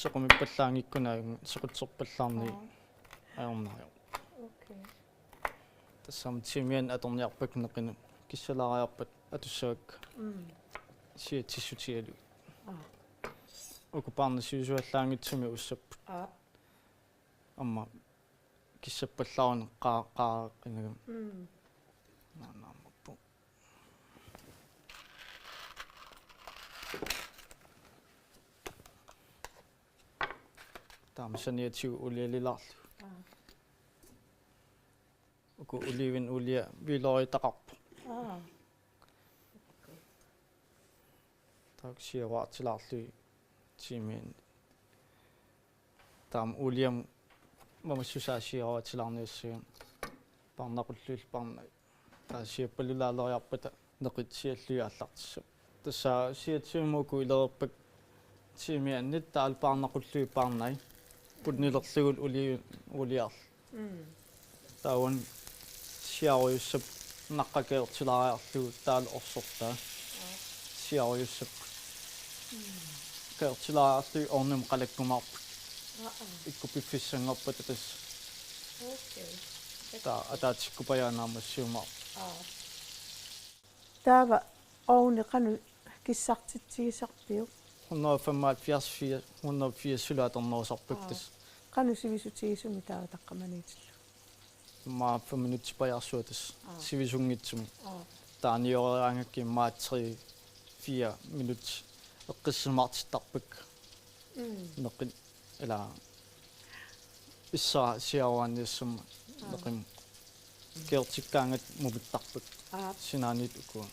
соқумиппаллаангиккунаагун соқутсерпаллаарни аернааё окей тассам тимиан аторниарпак неқину киссалариарпат атуссаак сиатиссутиалу окупарна сиусуаллаангитсуми уссаппут амма киссаппаллаарун қааққинагам наамаппу таамсаниатиу улиалилаарлу уку уливин улия вилоritaqarpu таксиаваатилаарлуи тимиан таам улиам мамассусаасиаваатилаарниуссаган парнақуллуил парна таасиаппалулаалериарпата неқитсиаллуи аллартиссап тасса сиатсуумуку илерерпак тимианнит таал парнақуллуи парнай путнилерлугул улиарл таун сиаруйуссап наққакеертилариарлугу таал орсортаа сиаруйуссап кеертилариарлуи орнум қалаккумаарпут иккупиффиссангорпата тас та атаатиккупаяанаамассуумаар таава оунеқану киссартитсигисарпиу 175 сулааторнерусарпуктас қану сивисутигисуми таава таққаманиитилла ма 5 минут паяарсуутас сивисунгитсуми тааниорераангакки маатри 4 минут эққиссимаартиттарпак неқин эла исса сиауанниссум неқин кеортиккаангат мубиттарпак синаанит укуа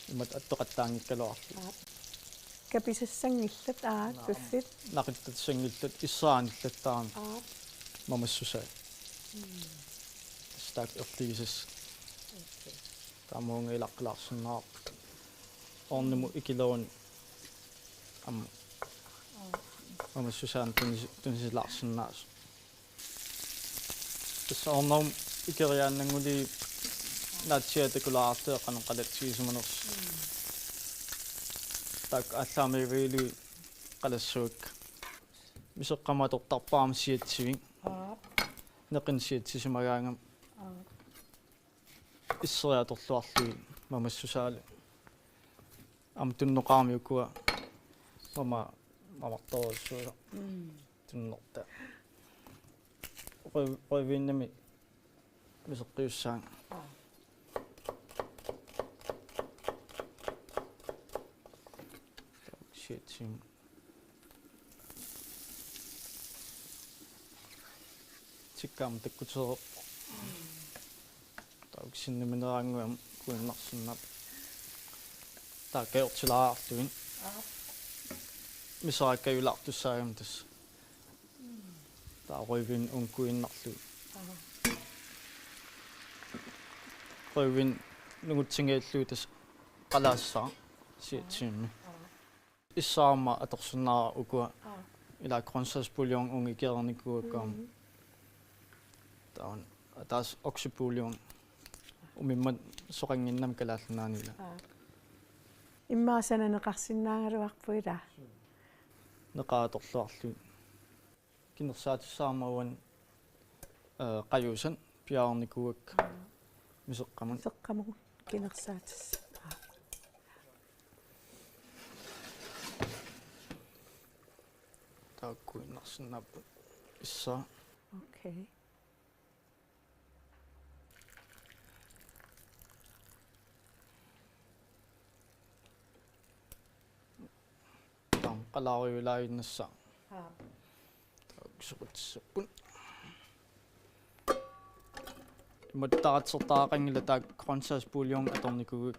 имат аттоқаттаангиккалуарлу каписассангиллат пиффит нақиттатсангиллат иссааниллаттаарн мамассусаа стак офлисис тамонг илаққлаарсуннаап орнуму икилоон ам мамассусаан тунсилаарсуннаас тасаорнум икериааннангули наатсиатакулаартеэ канеқалатсигисуманерс так алламивили қалассуак мисеққаматортарпаам сиатсивин неқин сиатсисимагаангам иссериаторлуарлуи мамассусаали ам тунноқармиукуа мамарторуссуила туннорта ойвиннами мисеққиуссаан сиатсим тиккаам таккутеро тауксиннаминераангуам куиннарсуннап таакеортилаартуин мисараккаюлаартуссаагам тас тааройвин ункуиннарлу ройвин нугутсингааллуу тас қалаассаа сиатсимми иссаама аторсуннара укуа ила кронсаспулион унгикерникуаккаам таун атас оксипулион умиммат соқангиннам калааллунаанила иммаасананеқарсиннаагалуарпуила неқааторлуарлу кинерсаатиссаамауан қаюусан пиаарникуак мисеққаму кинерсаатис тааккуиннарсиннааппу исса окей там қалаариулаагиннасса тааксуқутсаппун иматтаратсертаақангила таак кронсаспулион аторникугук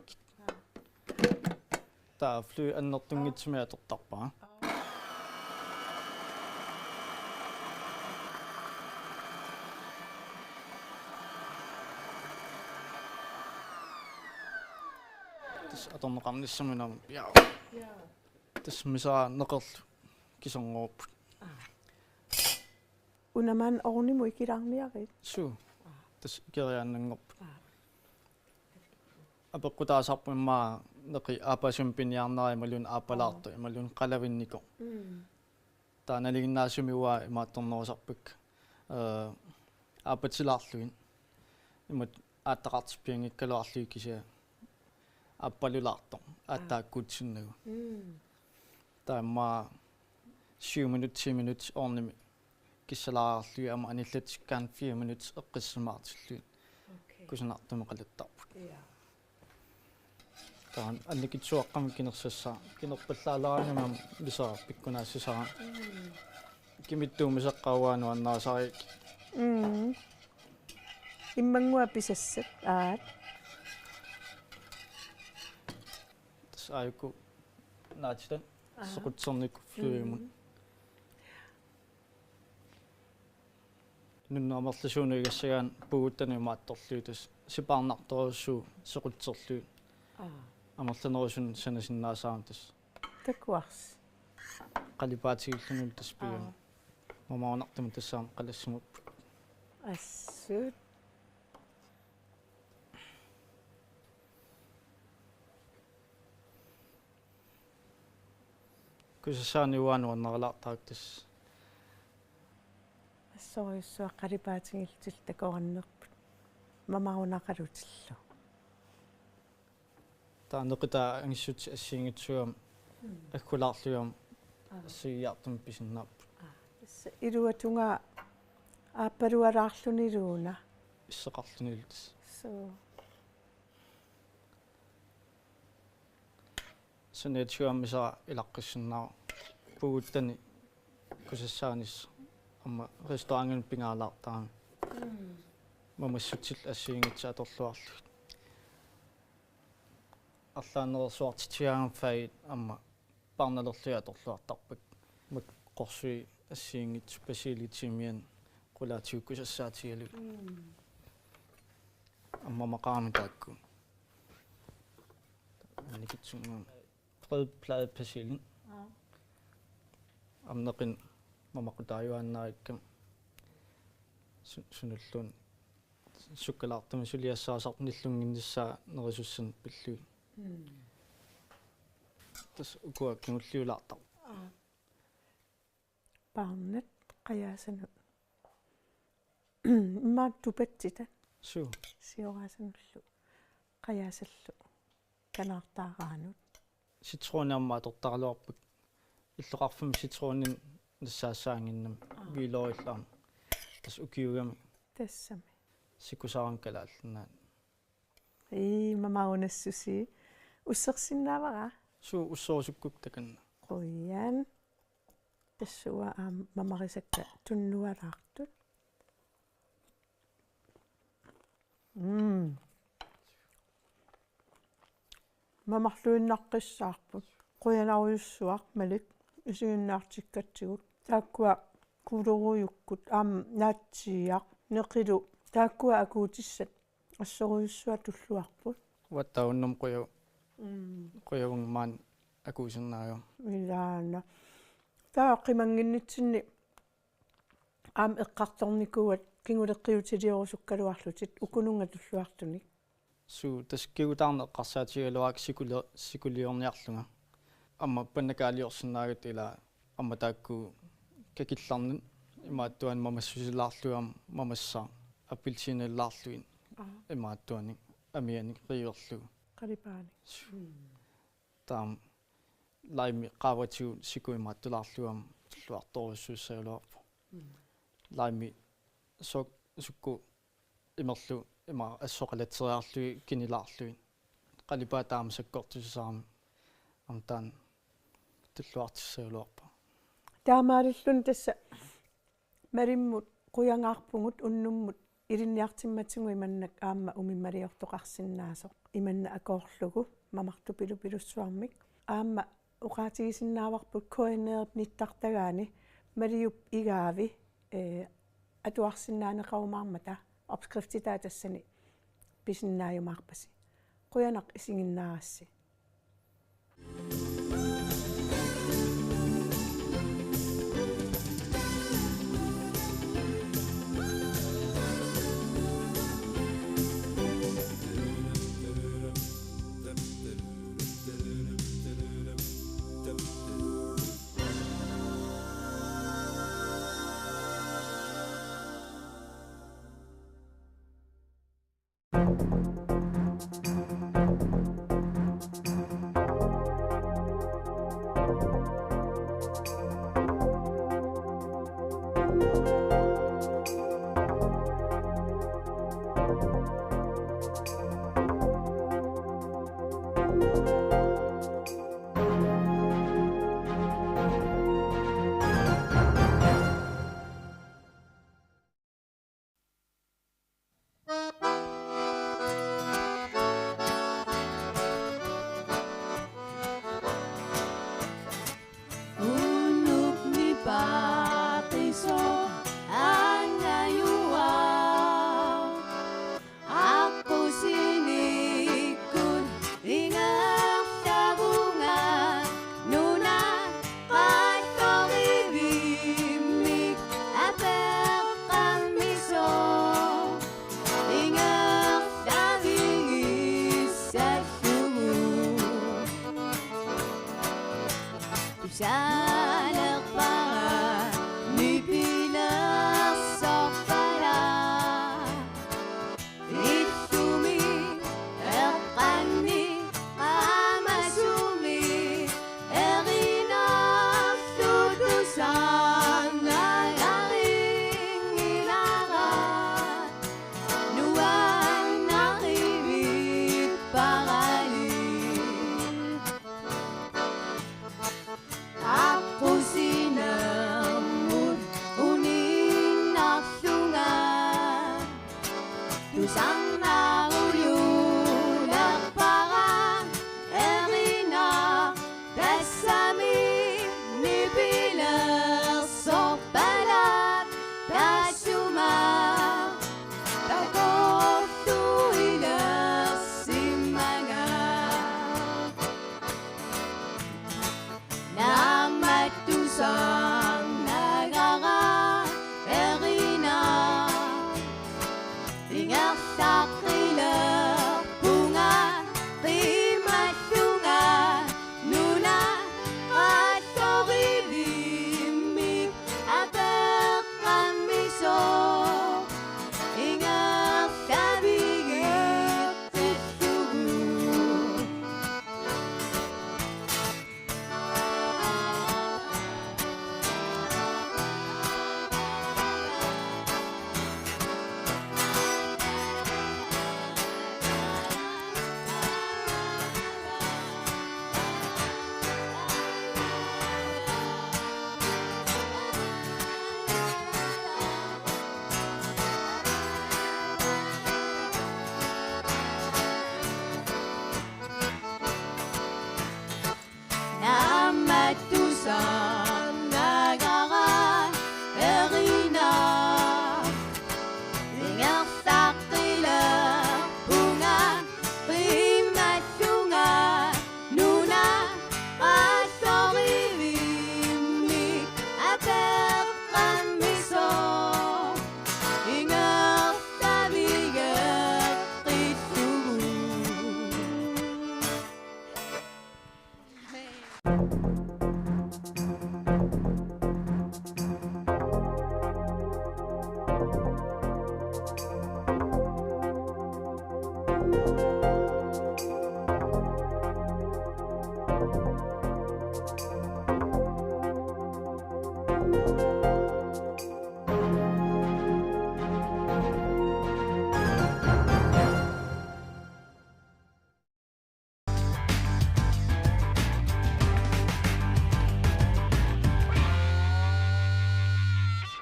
таа флю аннертунгитсуми атортарпаа аторнеқарниссаминам яа тас мисаа неқерлу кисонгоорпут унаман орниму икилаарниарит су тас кериааннангорпут апеққутаасарпуммаа неқи аапасум пиниарнери малун аапалаарту малун қалавиннико тааналигиннаасумиуа имаатторнерусарпак аапатилаарлугин имат ааттақартиппиангиккалуарлуи кися аппалулаарто ааттааккуутсиннагу таама 7 minut 10 minut орними киссалаарлуи ама аниллатиккаан 4 minut эққиссимаартиллуи кусинартуми қалаттарпут таан анникитсуаққами кинерсассаа кинерпаллаалараангамам лисаа пиккунаассисара кимиттуумисеққауаану аннаасарик иммангуа писассат аат тас аюку наачтан соқутсерник флуимун нуннаамерласуунуигассагаан пугуттани маатторлуутас сипаарнарторуссуу соқутсерлуи амерланерусун санасиннаасаамтас такуарс қалипаатигиллунул таспига мамаунартам тассаам қалассимуп ассут кусасаани уануаннералаартаактас ассориуссуа қалипаатигилтил такораннерпут мамаунақалутиллу таанеқита ангиссути ассиингитсуам аккулаарлуам ассииартум писиннааппут илуатунга ааппалуалаарлунилууна иссеқарлунилтас соо санеэтсуаммиса илаққиссиннаа пугуттани кусассаанис амма ресторангин пингаалаартаа мамассутил ассиингитса аторлуарлу арлаанерсуартитиаан фаит амма парналерлуя аторлуартарпак мак qorсуи ассиингит спасилитимиан qulaatiukkusasaatigalu amma maqaamitaakku anikitsunga fredplade pasilin amneqin mamaqutaayuannaakkam sunullun sukkalaartama suliassaasarnillunginnissaa nerisussan pillui tas ukuakkiulliulaartar paarnat qayaasanu immaak tupatsita suu sioraasanullu qayaasallu kanaartaaraanut citroonamma tortaraluarput иллоqarfum citroonin нассаассаангиннам вилоиллаам тас укиугами тассами сикусааран калааллунаат мамаунассуси уссерсиннаавара суу уссоорсуккук таканна qoyaan тассуа мамарисакка туннуалаартут мамарлуиннаққиссаарпут qoyanaruissuaq malik исигиннаартиккатсигут тааккуа кулеруйуккут наатсиақ неқилу тааккуа акуутиссат ассоруйуссуа туллуарпут уаттауннум қуявун акуусернаага илаана таа қимангиннитсинни эққарторникуат кингулеққиутилиорусуккалуарлутит укунунга туллуартуник суу таскигутаарне эққарсаатигалуаак сикулиорниарлунга амма паннакаалиорсинаагат ила амма таакку какилларнин имааттуан мамассусилаарлуам мамассаа аппилсиниллаарлуин имааттуани амиани риерлу қалипаани таам лайми qaаватиу сикуимааттулаарлуам туллуарторуссууссагалуарпу лайми сукку имерлу има ассоқалатсериарлуи кинилаарлуин қалипаа таама саккортусисаарми амтаан туллуартиссагалуарпу таамаалиллун тасса мариммут қуянгаарпугут уннуммут илинниартимматсигу иманнак аама умиммалиортоқарсинаасоқ иманна акоорлугу мамарту пилупилуссуармик аама уқаатигисиннааварпут коинеерп ниттартагаани малиуп игаави атуарсинаанеқаумаармата обскрифтитаа тассани писиннааюмаарпаси қуянақ исигиннаарасси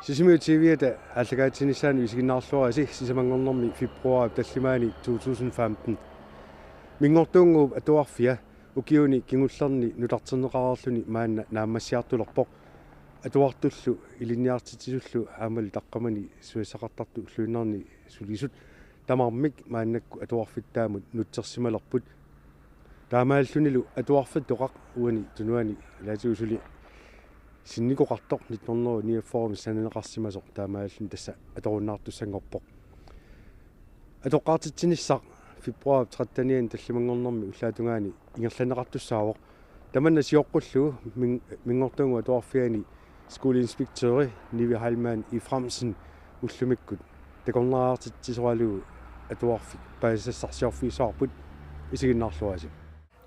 Sisimiu TV-ата аллагаатинissaani висигиннаарлуаси сисамангорнэрми фебруари таллимаани 2015 мингортуунгууп атуарфиа укиуни кингуллерни нулартинеқарерлүни маанна нааммассиартулерпоқ атуартуллу илинниартитисуллу аамали таққамани суисақартарту уллуиннарни сулисут тамармик мааннакку атуарфиттаамут нутсерсималерпут таамааллунилу атуарфат тоқақ уани тунуани лаатиусули синникоқартоқ 1994 сананеқарсимасоқ таамааллун тасса аторуннаартуссангорпоқ атоққартитсиниссақ фебруари 13-ниан таллимангорнэрми уллаатунгаани ингерланеқартуссаавоқ таманна сиоққуллу мингортунгу атуарфиани скулинспектøri Nivi Heilmann i Fremsen уллумиккут такорнераартитсисоралугу атуарфи паасассарсиорфисаарпут исигиннаарлуаси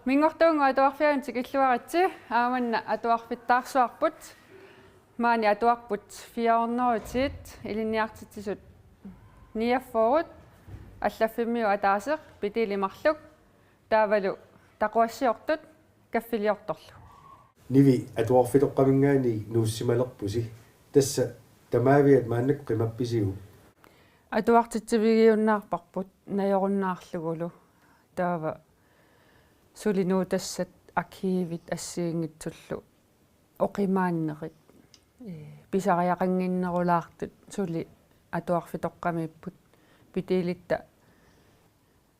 мингортунгу атуарфиан тикиллуаритси ааманна атуарфиттаарсуарпут маани атуарпут 400-тит илинниартитсисут ниаффорут аллаффиммиу атаасеқ питилимарлук таавалу taquassiortut kaffiliortorlu nivi atuarfitoqqamingaani nuussimalerpusi tassa tamaaviat maannak qimappisigu atuartitsivigiunnaarparput najorunnaarlugulu taava sulinuutassat arkiivit assiingitsullu oqimaannerit pisariaqanginnerulaartut suli atuarfitoqqamipput pitiilitta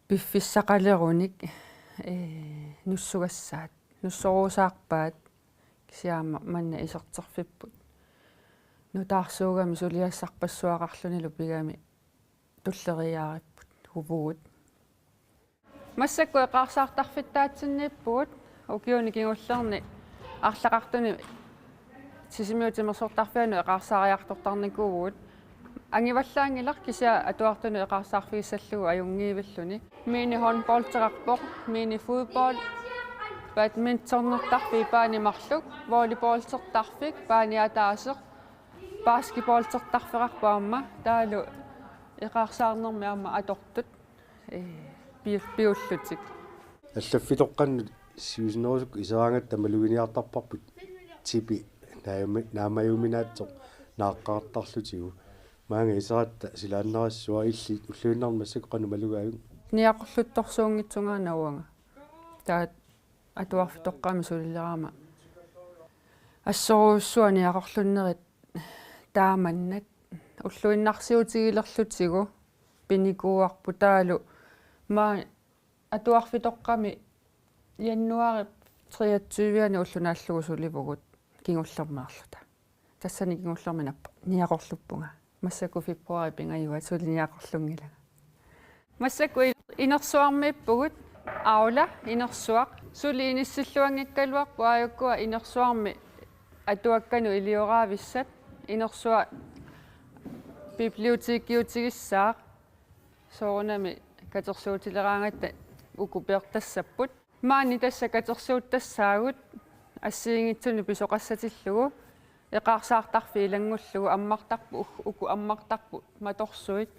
piffissaqalerunik nussugassaat nussoruusaarpaat kisiaama manna iserterfipput nutaarsuugami suliassarpassuaqarlunilu pigami tulleriaaripput huvugut массакку эқарсаартарфиттаатсинниппугут укиуни кигуллерни арлақартуни сисимиутимерсортарфиану эқарсаариартортарникуугут ангиваллаангилар кися атуартуни эқарсаарфигиссаллугу аюнгиивиллуни мини håndboldтерарпоқ мини футбол badmintonnertarfi paanimarluk volleyballtertarfik paaniataasеқ basketballtertarfeqarpaamma taalu эқарсаарнерми аама атортут биуллутик аллаффитоққаннут сиусинерусук исераангатта малугиниартарпарпут типи наамаюминаатсоқ нааққартарлутигу маанга исератта силааннерассуа илли уллуиннармассаққану малугааюн ниақорлуттарсуунгитсунгаанауанга таат атуарфитоққами сулилерама ассоруussua ниақорлуннерит тааманнат уллуиннарсиутигилерлутигу пиникууарпу таалу ма атуарфитоққами яннуари 23-ани уллунааллугу суливугут кингуллермаарлута тассани кингуллерминаппа ниақорлуппунга массаку фебруари пингаюа сули ниақорлунгилага массаку инерсуармиппугут аула инерсуақ сули иниссиллуангиккалуарпу ааюккуа инерсуарми атуаккану илиораависсат инерсуа библиотекиутигиссаақ соорунами катерсуутилераангатта укупеэртассаппут маани тасса катерсууттассаагут ассиингитсуни писоқассатиллугу эқарсаартарфи илангуллугу аммартарпу уку аммартарпу маторсуит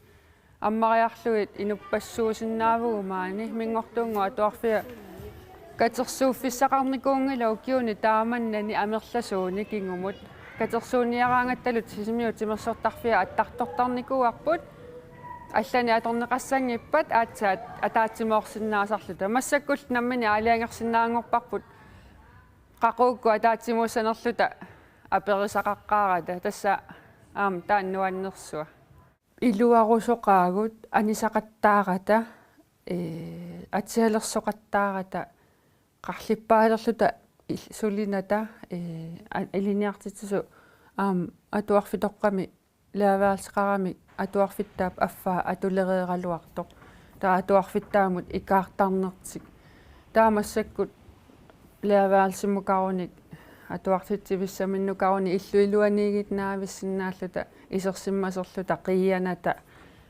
аммариарлугит инуппассуусиннаавугу маани мингортуунгу атуарфиа катерсууффиссақарникуунгила укиуни тааманнани амерласууни кингумут катерсууниараангатталут сисимиутимерсортарфиа аттартортарникууарпут аллани аторнеқассангиппат аатсаат атаатсимоорсиннаасарлута массаккулт наммини алиангерсиннаангорпарпут қақуукку атаатсимууссанерлута аперисақаққаарата тасса аама тааннуаннерсуа илуарусоқаагут анисақаттаарата атсиалерсоқаттаарата қарлиппаалерлута сулината илиниартитсу аама атуарфитоққами лааваалсеқарами атуарфиттаап аффаа атулереералуартоқ таа атуарфиттаамут икаартарнертик таамассаккут лааваалсимукаруник атуартитсивиссаминнукаруни иллуилуанигит наависсиннааллута исерсиммасерлута қияната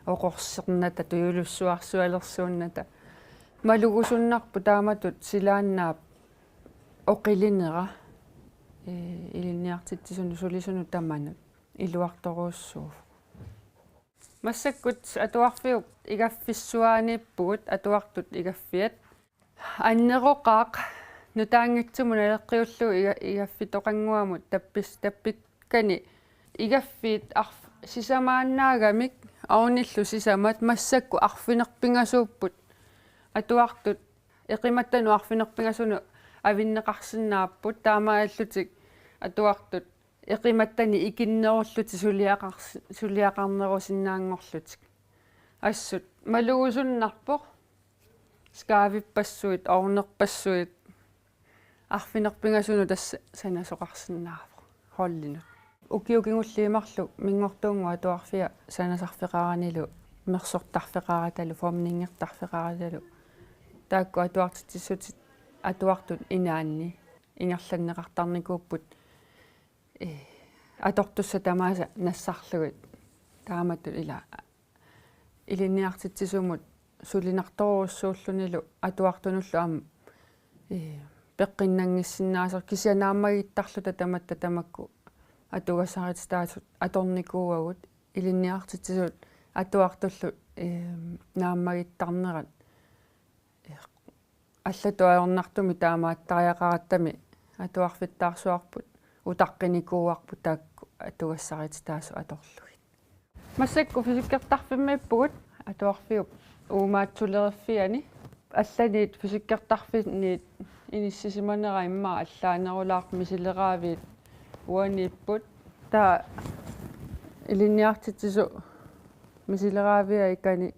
оқорсерната туйулуссуарсуалерсуунната малугусуннарпу тааматут силааннаап оқилинера илинниартитсуну сулисуну таманут илуарторуussуuf массаккут атуарфиук игаффиссуааниппугут атуартут игаффиат аннероқаақ нутаангитсумуна леққиуллу игаффитоқангуамут таппиккани игаффиит сисамааннаагамик ауниллу сисамат массакку арфинерпингасууппут атуартут эқиматтану арфинерпингасуну авиннеқарсинааппут таамааллутик атуартут эқиматтани икиннеруllути сулиақарнерусиннаангорлутик ассут малугусуннарпоқ скаавиппассуит орнерпассуит арфинерпингасуну тасса санасоқарсиннаавоқ холлинут укиукингуллиимарлу мингортуунгу атуарфиа санасарфеқаранилу мерсортарфеқараталу формнингертарфеқараталу таакку атуартитсутит атуартут инаанни ингерланнеқартарникууппут атортусса тамааса нассарлугит тааматту ила илинниартитсисумут сулинарторуссууллунилу атуартунуллу аама пеққиннангиссиннаасер кисианааммагиттарлута таматта тамакку атугасаритстаасут аторникууагут илинниартитсисут атуартуллу нааммагиттарнерат аллатуаернартуми таамааттариақараттами атуарфиттаарсуарпут утаққиникууарпут таакку атугассарит таасу аторлугит массакку фисиккертарфиммиппугут атуарфиуп уумаатсулериффиани алланиит фисиккертарфинниит иниссисиманера имма аллаанерулаарп мисилераавиит уаниппут таа илинниартитсу мисилераавиа икани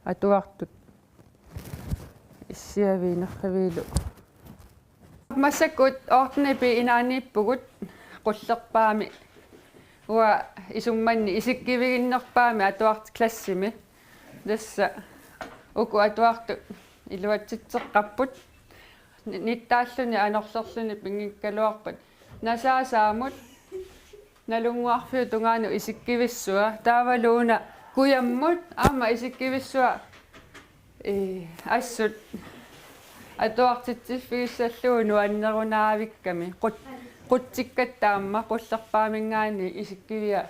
атуартут иссиавинерривилу массаккут ортнипи инаанииппугут qullerpaami уа исумманни исиккивигиннерпаами атуарт классими тасса уку атуарту илуатситсеққарпут ниттааллуни анерлерлуни пингиккалуарпат насаасаамут налунгуарфиу тунгаану исиккивиссуа таавалууна куяммут аама исиккивиссуа ассут атуартитсиффигиссаллуу нуаннерунаавикками qutsikkattaamma qullerpaaminggaani isikkivia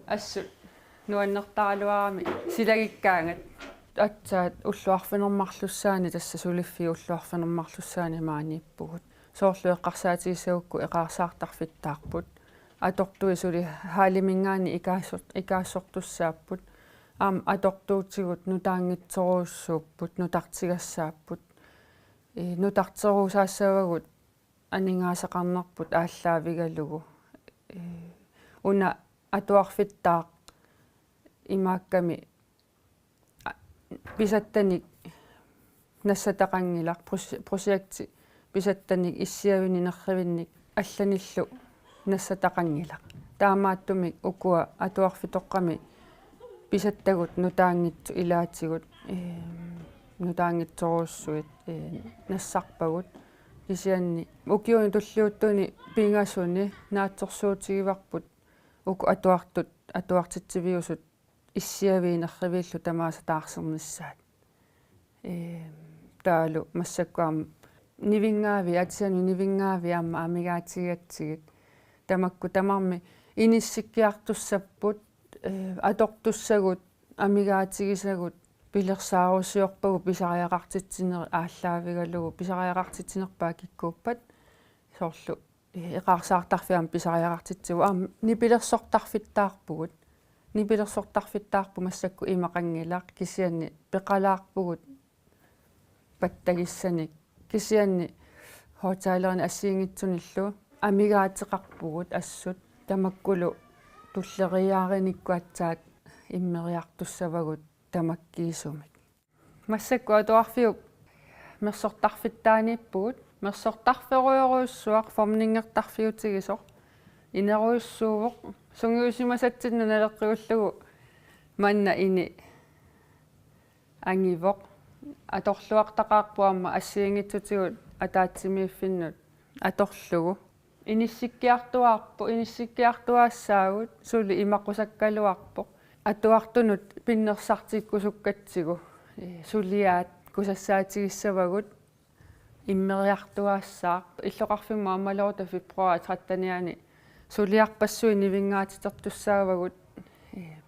assut nuannertaraluarami silagikkaangat atsaat уллуарфинермарлуссаани тасса сулиффи уллуарфинермарлуссаани мааниппугут соорлуэққарсаатигиссагукку эқарсаартарфиттаарпут атортуи сули хаалимингаани икаассортуссааппут аам атортуутигут нутаангитсоруussууппут нутартигассааппут нутартерусаассавагут анингаасақарнерпут ааллаавигалугу уна атуарфиттаа имаакками писаттаник нассатақангилар прожекти писаттаник иссиавининерривинник алланиллу нассатақангилар таамааттумик укуа атуарфитоққами писаттагут нутаангитсу илаатигут нутаангитсоруussуит нассарпагут кисианни укиуни туллиуттуни пингасуни наатсорсуутигиварпут уку атуартитсивиусут иссиавиинерривиллу тамааса таарсерниссаат таалу массаккуам нивингаави атсиани нивингаави аама амигаатигатсигит тамакку тамарми иниссиккиартуссаппут атортуссагут амигаатигисагут пилерсаарусиорпагу писариақартитсинери ааллаавигалугу писариақартитсинерпаа киккууппат соорлу эқарсаартарфиам писариақартитсигу нипилерсортарфиттаарпугут нипилерсортарфиттаарпу массакку имақангилаақ кисианни пеқалаарпугут паттагиссаник кисианни хоотаалерни ассиингитсуниллу амигаатеқарпугут ассут тамаккулу туллериаариниккуатсаат иммериартуссавагут тамаккиисумик массакку атуарфиуп мерсортарфиттаанииппугут мерсортарферуйоруйуссуақ формнингертарфиутигисоқ инеруйуссуувоқ сунгиусимасатсинна налеққигуллугу манна ини ангивоқ аторлуартақарпуарма ассиингитсутигут атаатсимииффиннут аторлугу иниссиккиартуаассаагут сули имаққусаккалуарпоқ атуартунут пиннерсартиккусуккатсигу сулиаат кусассаатигиссавагут иммериартуаассаа иллоқарфимма аммалорута фебруари 13 сулиарпассуи нивингаатитертуссаагавагут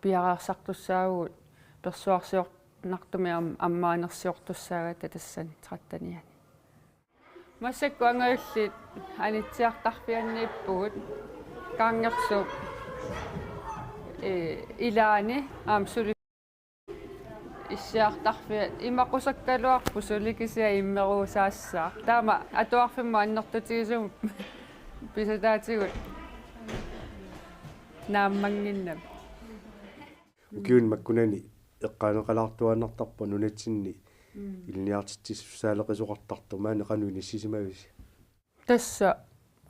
пиараарсартуссаагут персуарсиорнартуми аммаанерсиортуссаагата тассани 13 массакку ангаюллит анитсиартарфианнииппугут kaangersuup ilaani aamsuli иссиартарфиат имақусаккалуарпу суликисиа иммеруусаасsaa таама атуарфимма аннертутигисум писатаатигут нааммангиннам укиун маккунани эққаанеқалаартуаннартарпа нунатсинни илниартитсуссаалеқисоқартарту маана қануни сисимавис тасса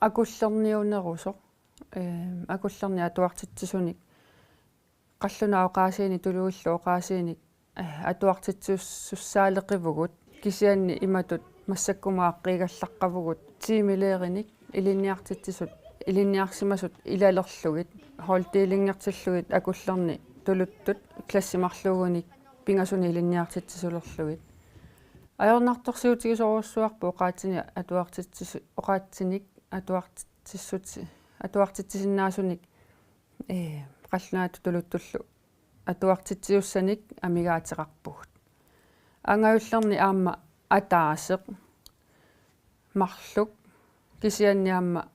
акуллерниунерусо акуллерни атуартитсисуник қаллуна оqaасиини тулуиллу оqaасииник атуартитсуссаалеқивгут кисианни иматут массаккумааққигаллаққавгут тимилеериник илинниартитсисут илинниарсимасут илалерлугит холтиилингертиллугит акуллерни тулуттут классимарлуугуник пингасуни илинниартитсисулерлугит аёрнарторсиутигисоруссуарпу оqaатини атуартитсис оqaатсиник атуартитсиннаасуник қаллунаату тулуттуллу атуартитсиуссаник амигаатеқарпугут ангаюллерни аама атааseq марлук кисианниамма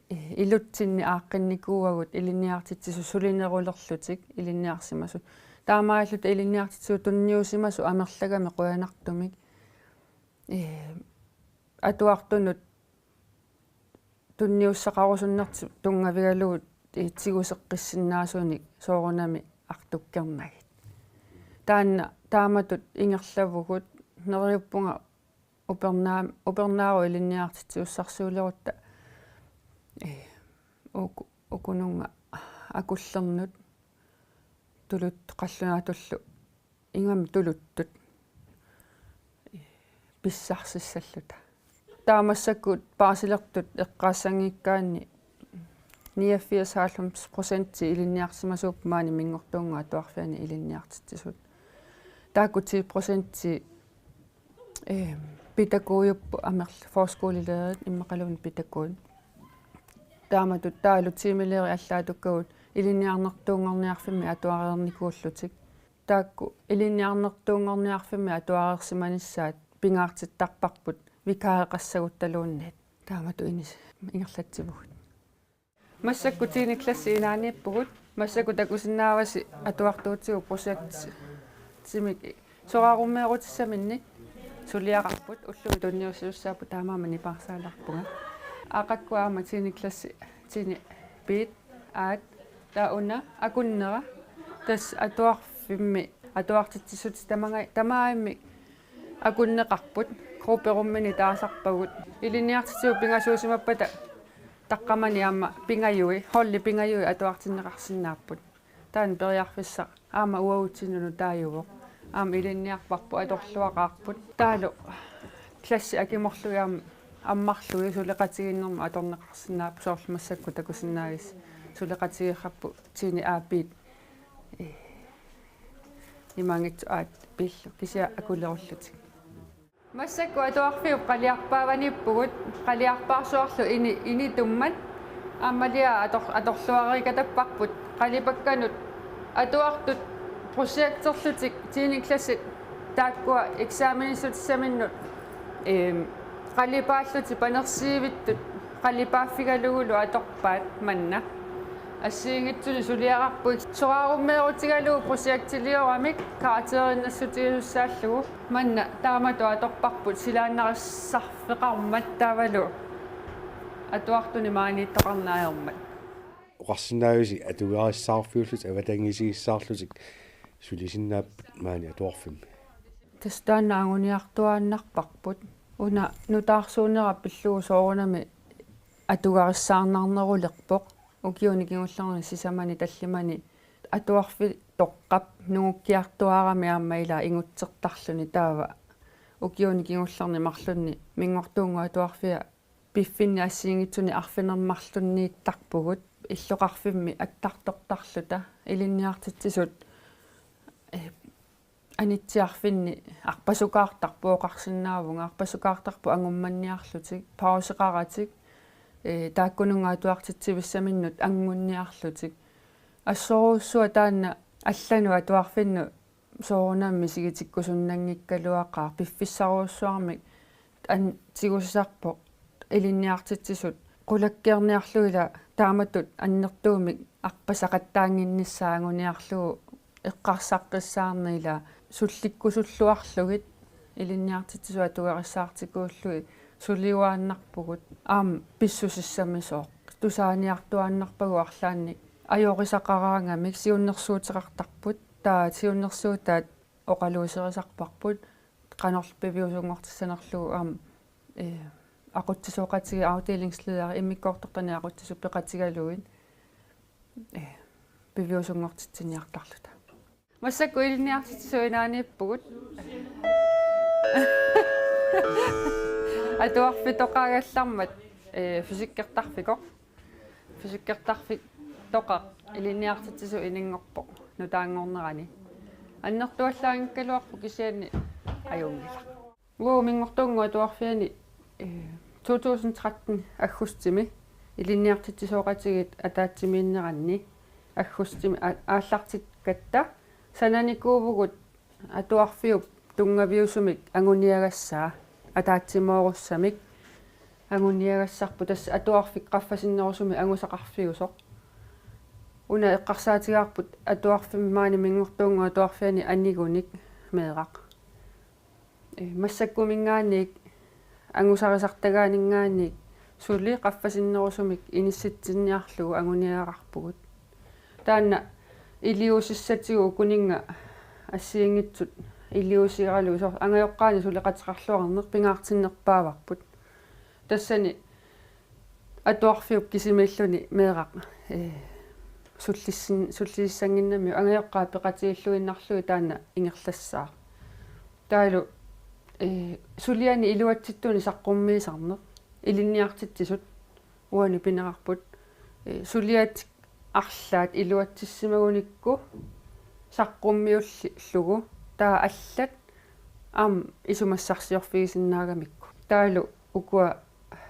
илутсинни ааққинникууагут илинниартитсису сулинерулерлутик илинниарсимасу таамааллута илинниартитсуу тунниусимасу амерлагами қуянартумик атуартунут тунниуссақарусуннарти тунгавигалугут тигусеққиссиннаасуник соорунами артуккернагит таанна тааматут ингерлавугут нериуппунга упернаару илинниартитсиуссарсуулерутта окунунга акуллернут тулут қаллунаатуллу ингам тулуттут писсарсиссаллута таамассаккут паасилертут эққаассангиккаанни 89% илинниарсимасууп маани мингортуунгаа туарфиани илинниартитсисут таакку 10% питакууйуппу амерл форскуулилерит иммақалун питакуун тааматут таалу тимилери аллаатуккагут илинниарнертуунгорниарфимми атуареерникууллутик таакку илинниарнертуунгорниарфимми атуареерсиманиссаат пингаартиттарпарпут викааеқассагутталууннит таамату инис ингерлатсивугут массакку тини класси инаанииппугут массакку такусиннааваси атуартуутсигу прожект тимик сорааруммеерутиссаминник сулиақарпут уллуи тунниуссиуссаапу таамаамани парсааларпуга аақаккуаама тини класси тини бит аат тауна акуннера тас атуарфимми атуартитсисут тамаамми акуннеқарпут групперуммини таасарпагут илиниартитсуу пингасуусимаппата таққамани аама пингаюи холли пингаюи атуартиннеқарсинааппут таан периарфисса аама уаутсинуну тааюво аама илинниарпарпу аторлуақарпут таалу класси акиморлуяам аммарлуи сулеқатигиннерма аторнеқарсинааппу соорлмассакку такусинаагис сулеқатигиқарпу тини аапит имангитсу аат пиллу кися акулеруллутик массакку атуарфиу қалиарпааваниппугут қалиарпаарсуарлу ини туммат аамалиа аторлуарикатаппарпут қалипакканут атуартут прожектерлутик тини класси тааккуа экзаменисутиссаминнут қалипааллути панерсиивиттут қалипааффигалугулу аторпаат манна ассиингитсуни сулиақарпут сорааруммеерутигалуу прожектилиорамик каратериннассутигиуссааллугу манна таамату аторпарпут силааннариссарфеқармат таавалу атуартуни maaнииттоқарнааермат оқарсинаагиси атугаариссаарфиуллут аватангисигиссаарлутик сулисиннааппут маани атуарфимми тастаанаангуниартуааннарпарпут уна нутаарсуунера пиллуу соорунами атугариссаарнарнерулерпоқ укиуни кигуллерни сисамани таллимани атуарфи тоққап нугуккиартуарами ааммаила ингутсертарлуни таава укиуни кигуллерни марлунни мингортуунга атуарфиа пиффинни ассиингитсуни арфинермарлуннииттарпугут иллоқарфимми аттартортарлута илинниартитсисут анитсиарфинни арпасукаартарпу оқарсинаавунга арпасукаартарпу ангумманниарлутик паусеқаратик тааккунунга атуартитсивиссаминнут ангунниарлутик ассоруussуа таанна аллану атуарфинну соорунамми сигитиккусуннангиккалуақаа пиффиссаруuссуармик ан тигуссарпо илинниартитсисут qulakkiarniarluila taamatut annertuumik arpasaqattaanginnissaanguniarlugu eqqarsaqqissaarniila sullikkusulluarlugit ilinniartitsua tugerissaartikuullugi suliuaannarpugut aam pissusissamisooq tusaaniartuaannarpagu arlaannik ajorisaqaraangamik siunnersuuteqartarput taa siunnersuutaat oqaluuserisarparput qanorpiviusungortissanerlugu aam aquttisooqatigi afdelingslederi immikkoortortani aquttisuppeqatigaluin piviusungortitsiniartarluta массакку илниартитсуинааниппугут атуарфи тоқагаллармат фисиккертарфик тоқа илниартитсу инингорпо нутаангорнерани аннертуаллаангккалуарпу кисиани аюнгила уу мингортунгу атуарфиани 2013 аггустими илинниартитсисооqatigit атаатсимииннеранни аггустими ааллартиккатта сананикуувгут атуарфиуп тунгавиусумик агуниагасsaa атаатсимоорусsamик агуниагассарпу тасса атуарфик qaffasinnерусуми ангусақарфиусоқ уна эққарсаатигаарпут атуарфиммаани мингортуунга атуарфиани аннигуник меэрақ массаккумингааник ангусарисартагаанингааник сули qaffasinnерусумик инисситсинниарлугу агуниаарарпугут таанна илиусиссатигу кунинга ассиингитсут илиусиаралу сор ангайоққаани сулеқатеқарлуарнер пингаартиннерпааварпут тассани атуарфиуп кисимиллуни меэрақ суллиссангиннами ангайоққаа пеқатииллуиннарлуи таана ингерлассаа таалу сулиани илуатситтуни саққуммиисарнер илинниартитсисут уани пинеқарпут сулиат арлаат илуатсиссимагуникку саққуммиуллугу таа аллат исумассарсиорфигисиннаагамикку таалу укуа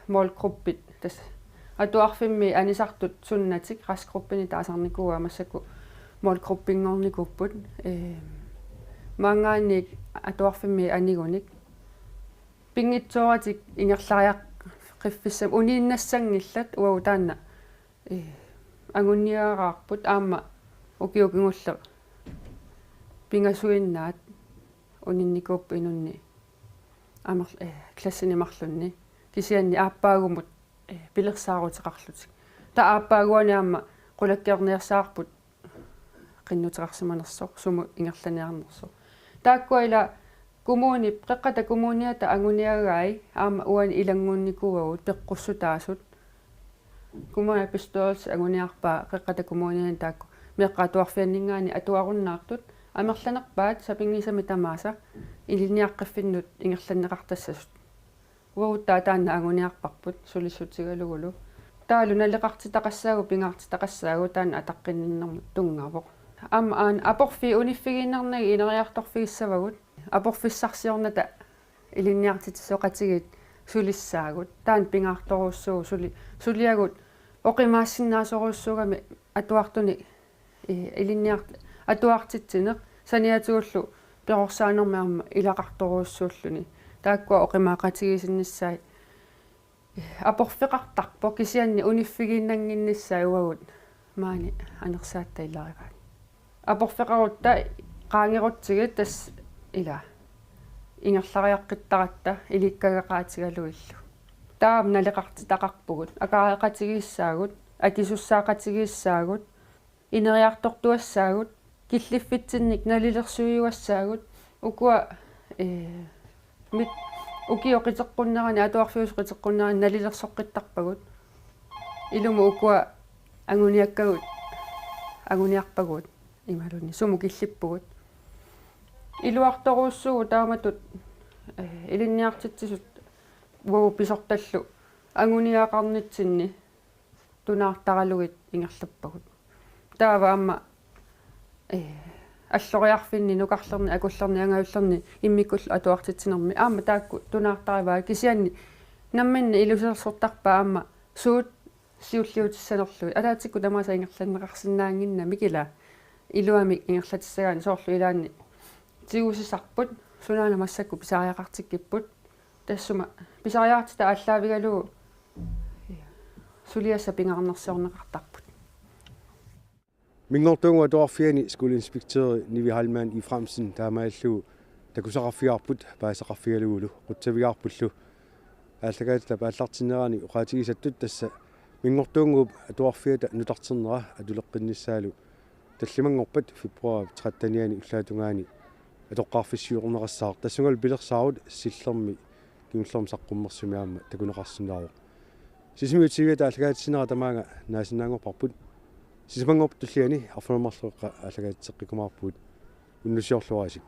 молгруппит тас атуарфимми анисартут суннатик расгруппини таасарникуа массаку молгруппингорникуппут мангааник атуарфимми анигуник пингитсоратик ингерлариақ қиффиссам унииннассангиллат уау таанна агуниараарпут аама укиукингулле пингасуиннаат унинникуупп инунни амер классини марлунни кисианни ааппаагумут пилерсаарутеқарлутик та ааппаагуани аама қулаккиорниарсаарпут qinnuteqarsimanersoq sumu ingerlaniarnersoq taakkuila kommuni qeqqata kommuniata anguniagai aama uani ilanguunnikuugut peqqussutaasut kumana pistols anguniarpaa qeqqata kommunian taakku meqqaatuarfianningaani atuarunnaartut amerlanerpaat sapingisami tamaasa iliniaqqiffinnut ingerlanneqartassasut uavuttaa taanna anguniarparput sulissutigalugulu taalu naleqartitaqassaagu pingaartitaqassaagu taanna ataqqinninnermut tungavoq am an aporfi uniffigiinernagi ineriartorfigissavagut aporfissarsiornata ilinniartitsoqatigit sulissaagut taan pingaartoruussuu suliagut oqimaassinnaasoruussugami atuartuni ilinniart atuartitsineq saniatugullu perorsaanermaarma ilaqartoruussuulluni taakkua oqimaaqatigisinnissaai aporfeqartarpo kisianni uniffigiinnanginnissaai uagut maani anersaattailarigaat aporfeqarutta qaangirutsigit tas ila ingerlariaqqittaratta ilikkagaqaatigaluillu taam naleqartitaqarpugut akaareqatigiissaagut akisussaaqatigiissaagut ineriartortuassaagut killiffitinnik nalilersuiuassaagut ukua mit ukioqiteqqunnerani atuarfiusqiteqqunnerani nalilersoqqittarpagut ilumu ukua anguniarpagut imaluni sumu killippugut iluartoruussugu taamatut ilinniartitsisut uagu pisortallu anguniaqarnitsinni tunaartaralugit ingerlappagut taava amma аллориарфинни нукарлерни акуллерни ангаюллерни иммиккуллу атуартитсинерми аама таакку тунаартариваа кисианни намминни илусерсортарпаа аама суут сиуллиутиссанерлуи алаатикку тамааса ингерланнеқарсинаангинна микила илуами ингерлатиссагаани соорлу илаанни тигусисарпут сунаана массакку писариақартиккиппут тассума писариартита ааллаавигалуу сулиасса пингарнерсиорнеқартарпут Mingortunga tuarfiani skulinspektøri Nivi Halman i Fremsen taamaallu takusaqarfiarput paasaqarfigalugulu quttavigaarpullu ааллагаатта пааллартиннерани уqaatigisаттут тасса мингортуунгуп атуарфиата нутартернера атулеққиннссаалу таллимангорпат фебруар 13-ниани уллаатунгаани атоққарфиссиуорнерассаар тассунгал пилерсаарут силлерми кимуллерм саққуммерсумиаама такунеқарсинаароо сисмиутигиата ааллагаатсинера тамаага наасинаангорпарпут сисмангорптуллиани арфунамарлуққа ааллагаатсеққикумаарпут уннусиорлуаасик